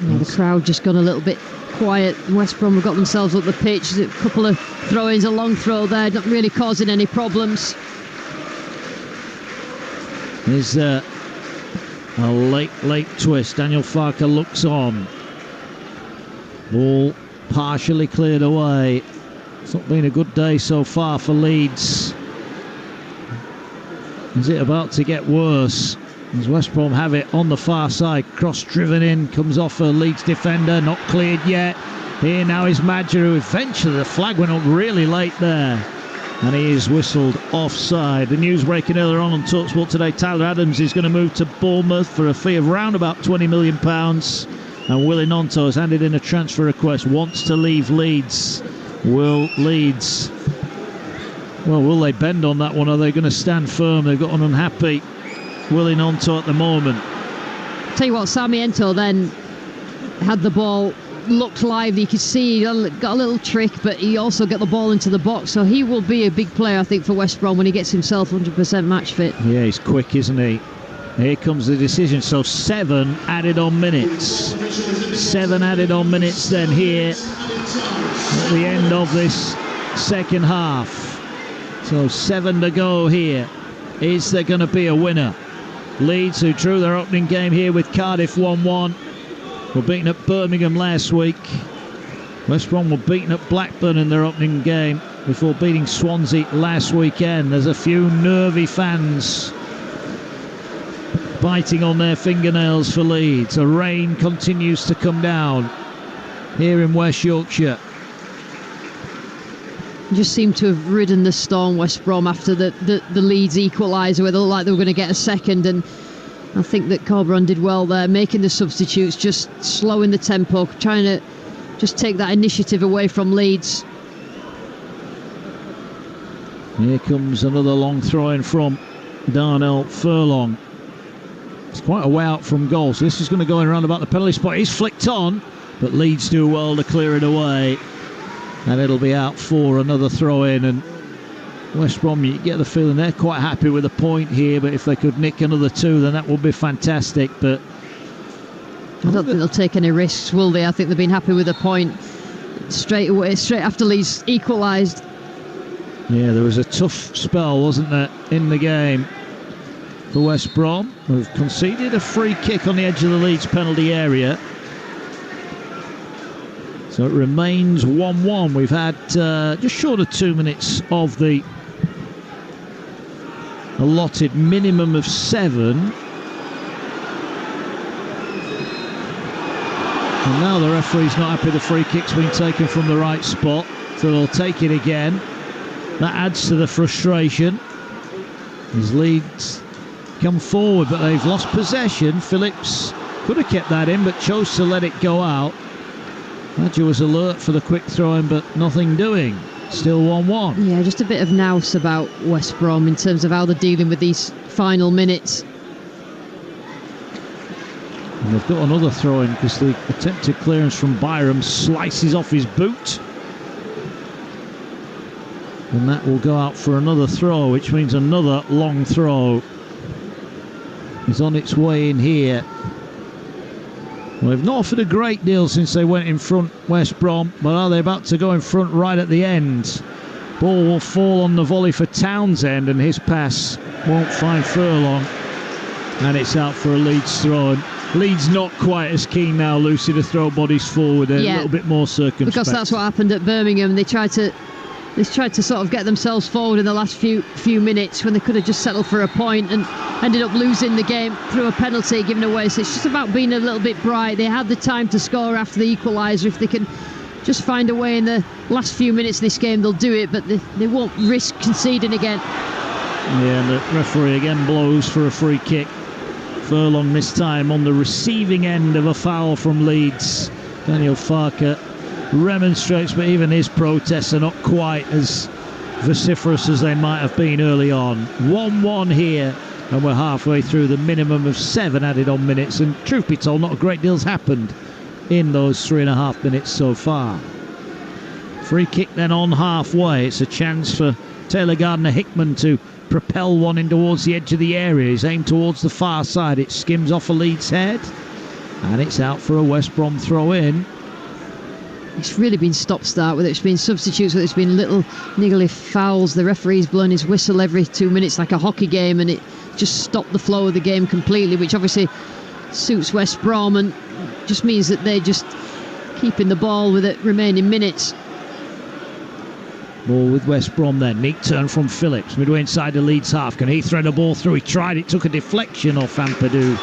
Yeah, the crowd just gone a little bit quiet. West Brom have got themselves up the pitch. There's a couple of throw-ins, a long throw there, not really causing any problems. There's a late twist. Daniel Farker looks on. Ball partially cleared away. It's not been a good day so far for Leeds. Is it about to get worse? As West Brom have it on the far side. Cross driven in, comes off a Leeds defender, not cleared yet. Here now is Madger, who eventually the flag went up really late there. And he is whistled offside. The news breaking earlier on Talksport today, Tyler Adams is going to move to Bournemouth for a fee of around about £20 million. And Willie Nonto has handed in a transfer request, wants to leave Leeds. Will Leeds, well, will they bend on that one? Are they going to stand firm? They've got an unhappy Willie Nonto at the moment. Tell you what, Sarmiento then had the ball, looked lively. You could see he got a little trick, but he also got the ball into the box. So he will be a big player, I think, for West Brom when he gets himself 100% match fit. Yeah, he's quick, isn't he? Here comes the decision. So 7 added on minutes. 7 added on minutes then here at the end of this second half. So 7 to go here. Is there going to be a winner? Leeds, who drew their opening game here with Cardiff 1-1, were beaten at Birmingham last week. West Brom were beaten at Blackburn in their opening game before beating Swansea last weekend. There's a few nervy fans biting on their fingernails for Leeds. The rain continues to come down here in West Yorkshire. just seemed to have ridden the storm, West Brom, after the Leeds equaliser, where they looked like they were going to get a second. And I think that Corberan did well there, making the substitutes, just slowing the tempo, trying to just take that initiative away from Leeds. Here comes another long throw in from Darnell Furlong. It's quite a way out from goal, so this is going to go in around about the penalty spot. He's flicked on, but Leeds do well to clear it away, and it'll be out for another throw in. And West Brom, you get the feeling they're quite happy with a point here, but if they could nick another 2, then that would be fantastic. But I don't think they'll take any risks, will they? I think they've been happy with a point straight away, straight after Leeds equalised. Yeah, there was a tough spell, wasn't there, in the game for West Brom, who've conceded a free kick on the edge of the Leeds penalty area. So it remains 1-1. We've had just short of 2 minutes of the allotted minimum of 7. And now the referee's not happy the free kick's been taken from the right spot, so they'll take it again. That adds to the frustration as Leeds come forward, but they've lost possession. Phillips could have kept that in, but chose to let it go out. Badger was alert for the quick throw-in, but nothing doing. Still 1-1. Yeah, just a bit of nous about West Brom in terms of how they're dealing with these final minutes. And they've got another throw-in because the attempted clearance from Byram slices off his boot. And that will go out for another throw, which means another long throw is on its way in here. Well, they've not offered a great deal since they went in front, West Brom, but are they about to go in front right at the end? Ball will fall on the volley for Townsend, and his pass won't find Furlong, and it's out for a Leeds throw. And Leeds not quite as keen now, Lucy, to throw bodies forward. They're a little bit more circumspect. Because that's what happened at Birmingham. They tried to sort of get themselves forward in the last few minutes when they could have just settled for a point and ended up losing the game through a penalty given away. So it's just about being a little bit bright. They had the time to score after the equaliser. If they can just find a way in the last few minutes of this game, they'll do it, but they won't risk conceding again. Yeah, and the referee again blows for a free kick. Furlong this time on the receiving end of a foul from Leeds. Daniel Farker remonstrates, but even his protests are not quite as vociferous as they might have been early on. 1-1 here, and we're halfway through the minimum of 7 added on minutes, and truth be told, not a great deal's happened in those 3.5 minutes so far. Free kick then on halfway. It's a chance for Taylor Gardner-Hickman to propel one in towards the edge of the area. He's aimed towards the far side. It skims off a Leeds head, and it's out for a West Brom throw-in. It's really been stop-start, whether it's been substitutes, whether it's been little niggly fouls. The referee's blowing his whistle every 2 minutes like a hockey game, and it just stopped the flow of the game completely, which obviously suits West Brom and just means that they're just keeping the ball with it remaining minutes. Ball with West Brom then. Neat turn from Phillips, midway inside the Leeds half. Can he thread a ball through? He tried it, took a deflection off Ampadu,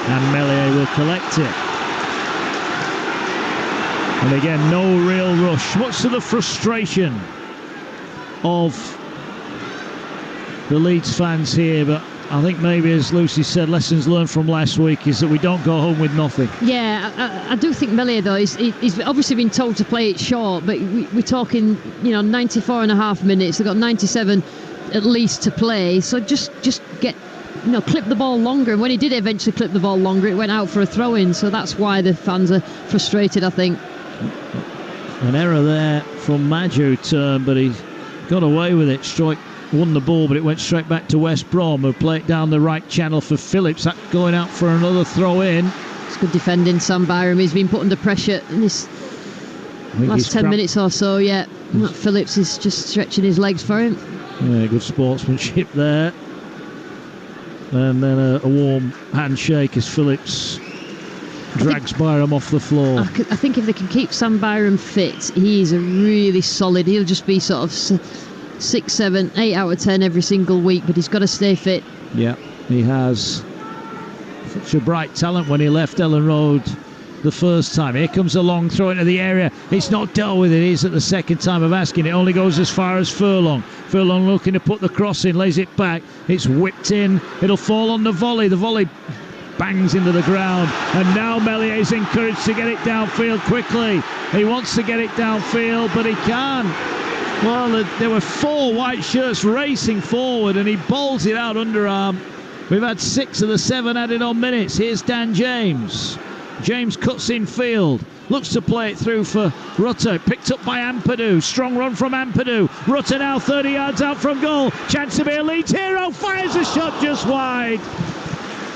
and Meslier will collect it. And again, no real rush. Much to the frustration of the Leeds fans here, but I think maybe, as Lucy said, lessons learned from last week is that we don't go home with nothing. Yeah, I do think Meslier, though, he's obviously been told to play it short, but we're talking, 94.5 minutes. They've got 97 at least to play, so just get, clip the ball longer. And when he did eventually clip the ball longer, it went out for a throw-in, so that's why the fans are frustrated, I think. An error there from Maggio turn, but he got away with it. Stroik won the ball, but it went straight back to West Brom, who play it down the right channel for Phillips. That going out for another throw-in. It's good defending, Sam Byram. He's been put under pressure in this last 10 minutes or so, yeah. Matt Phillips is just stretching his legs for him. Yeah, good sportsmanship there. And then a warm handshake as Phillips drags Byram off the floor. I think if they can keep Sam Byram fit, he's a really solid. He'll just be sort of 6, 7, 8 out of 10 every single week, but he's got to stay fit. Yeah, he has such a bright talent when he left Ellen Road the first time. Here comes a long throw into the area. It's not dealt with. It is at the second time of asking. It only goes as far as Furlong. Furlong looking to put the cross in, lays it back. It's whipped in. It'll fall on the volley. The volley bangs into the ground, and now Meslier is encouraged to get it downfield quickly. He wants to get it downfield, but he can't. Well, there were 4 white shirts racing forward, and he bowls it out underarm. We've had 6 of the 7 added on minutes. Here's Dan James. James cuts in field, looks to play it through for Rutter, picked up by Ampadu. Strong run from Ampadu. Rutter now 30 yards out from goal. Chance to be a Leeds hero, fires a shot just wide.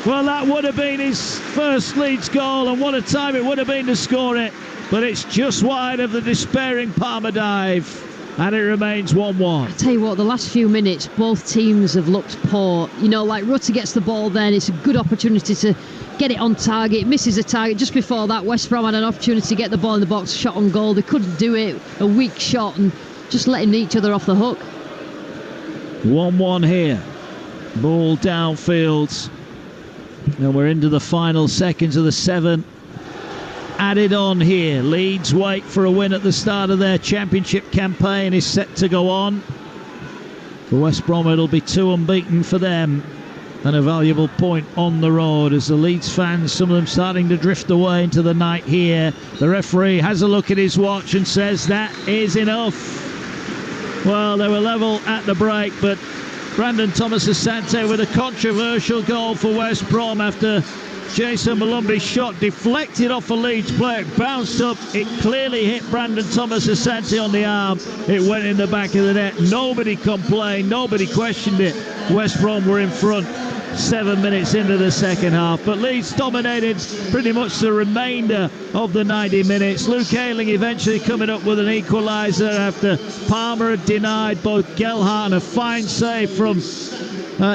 Well, that would have been his first Leeds goal, and what a time it would have been to score it. But it's just wide of the despairing Palmer dive, and it remains 1-1. I tell you what, the last few minutes, both teams have looked poor. You know, like Rutter gets the ball there, and it's a good opportunity to get it on target. Misses a target. Just before that, West Brom had an opportunity to get the ball in the box, shot on goal. They couldn't do it. A weak shot, and just letting each other off the hook. 1-1 here. Ball downfield. And we're into the final seconds of the 7 added on here. Leeds wait for a win at the start of their championship campaign is set to go on. For West Brom, it'll be 2 unbeaten for them, and a valuable point on the road as the Leeds fans, some of them starting to drift away into the night here. The referee has a look at his watch and says that is enough. Well, they were level at the break, but Brandon Thomas Asante with a controversial goal for West Brom after Jason Malumbi's shot deflected off a Leeds player, bounced up, it clearly hit Brandon Thomas Asante on the arm, it went in the back of the net. Nobody complained, nobody questioned it. West Brom were in front 7 minutes into the second half, but Leeds dominated pretty much the remainder of the 90 minutes. Luke Ayling eventually coming up with an equaliser after Palmer had denied both Gelhardt, and a fine save from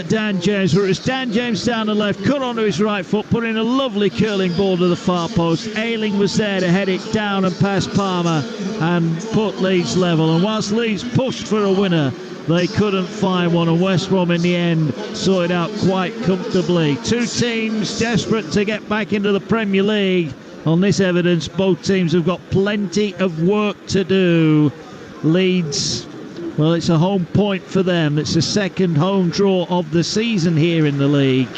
Dan James, where it was Dan James down the left, cut onto his right foot, put in a lovely curling ball to the far post. Ayling was there to head it down and past Palmer and put Leeds level, and whilst Leeds pushed for a winner, they couldn't find one, and West Brom in the end saw it out quite comfortably. 2 teams desperate to get back into the Premier League. On this evidence, both teams have got plenty of work to do. Leeds, well, it's a home point for them. It's the second home draw of the season here in the league,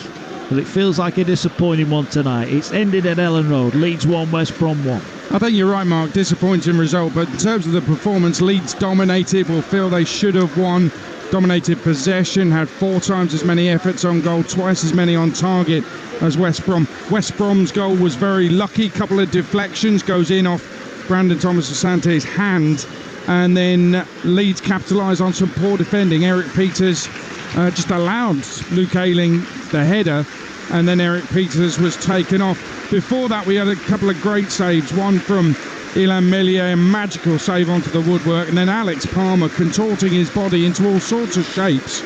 but it feels like a disappointing one tonight. It's ended at Ellen Road. Leeds 1, West Brom 1. I think you're right, Mark. Disappointing result, but in terms of the performance, Leeds dominated. Will feel they should have won. Dominated possession, had 4 times as many efforts on goal, twice as many on target as West Brom. West Brom's goal was very lucky. Couple of deflections, goes in off Brandon Thomas Asante's hand, and then Leeds capitalise on some poor defending. Eric Peters just allowed Luke Ayling the header, and then Eric Peters was taken off. Before that, we had a couple of great saves, one from Ilan Meslier, a magical save onto the woodwork, and then Alex Palmer contorting his body into all sorts of shapes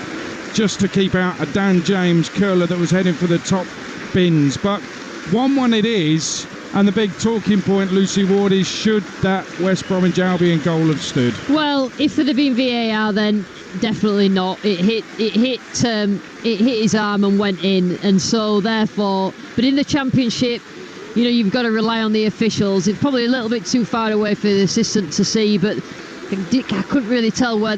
just to keep out a Dan James curler that was heading for the top bins. But 1-1 it is, and the big talking point, Lucy Ward, is should that West Bromwich Albion goal have stood? Well, if there'd have been VAR, then definitely not. It hit his arm and went in, and so therefore, but in the Championship, you know, you've got to rely on the officials. It's probably a little bit too far away for the assistant to see, but I couldn't really tell where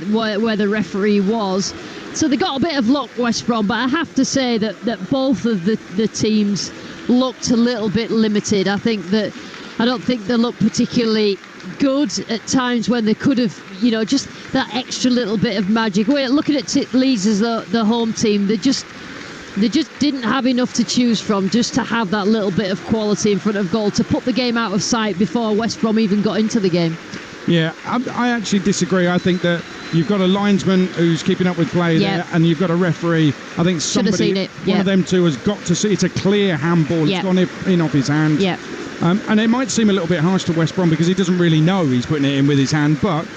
the referee was. So they got a bit of luck, West Brom, but I have to say that both of the teams looked a little bit limited. I don't think they looked particularly good at times when they could have, you know, just that extra little bit of magic. We're looking at Leeds as the home team. They just didn't have enough to choose from, just to have that little bit of quality in front of goal to put the game out of sight before West Brom even got into the game. Yeah, I actually disagree. I think that you've got a linesman who's keeping up with play there, and you've got a referee. I think somebody, one of them two, has got to see it's a clear handball. It's gone in off his hand. Yeah. And it might seem a little bit harsh to West Brom because he doesn't really know he's putting it in with his hand, but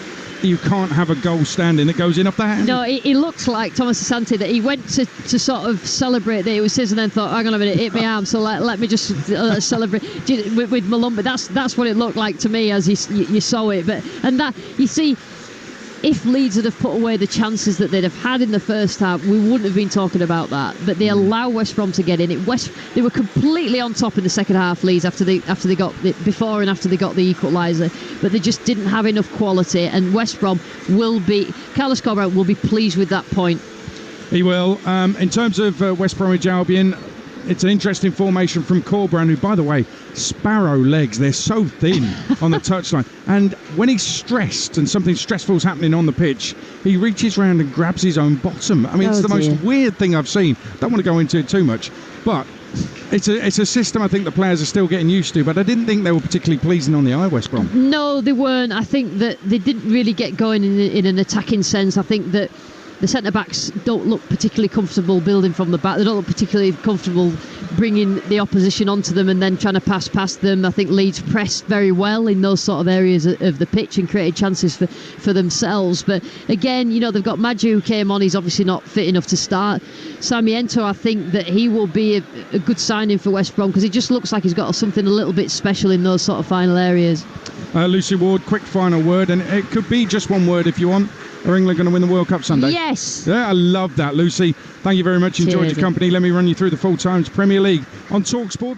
you can't have a goal standing that goes in off the hand. No, it looked like Thomas Asante that he went to sort of celebrate that it was his, and then thought, hang on a minute, it hit my arm, so let me just celebrate with Malumbi. That's what it looked like to me as you saw it. But and that, you see, if Leeds had have put away the chances that they'd have had in the first half, we wouldn't have been talking about that. But they allow West Brom to get in. They were completely on top in the second half, Leeds, before and after they got the equaliser. But they just didn't have enough quality. And West Brom Carlos Corberán will be pleased with that point. He will. In terms of West Bromwich Albion, it's an interesting formation from Corberán, who, by the way, sparrow legs. They're so thin on the touchline. And when he's stressed and something stressful is happening on the pitch, he reaches round and grabs his own bottom. I mean, it's the most weird thing I've seen. Don't want to go into it too much. But it's a system I think the players are still getting used to. But I didn't think they were particularly pleasing on the eye, West Brom. No, they weren't. I think that they didn't really get going in an attacking sense. I think that the centre-backs don't look particularly comfortable building from the back. They don't look particularly comfortable bringing the opposition onto them and then trying to pass past them. I think Leeds pressed very well in those sort of areas of the pitch and created chances for themselves. But again, they've got Madju who came on. He's obviously not fit enough to start. Sarmiento, I think that he will be a good signing for West Brom because he just looks like he's got something a little bit special in those sort of final areas. Lucy Ward, quick final word, and it could be just one word if you want. Are England going to win the World Cup Sunday? Yes. Yeah, I love that, Lucy. Thank you very much. Enjoyed your company. Let me run you through the full times Premier League on Talksport.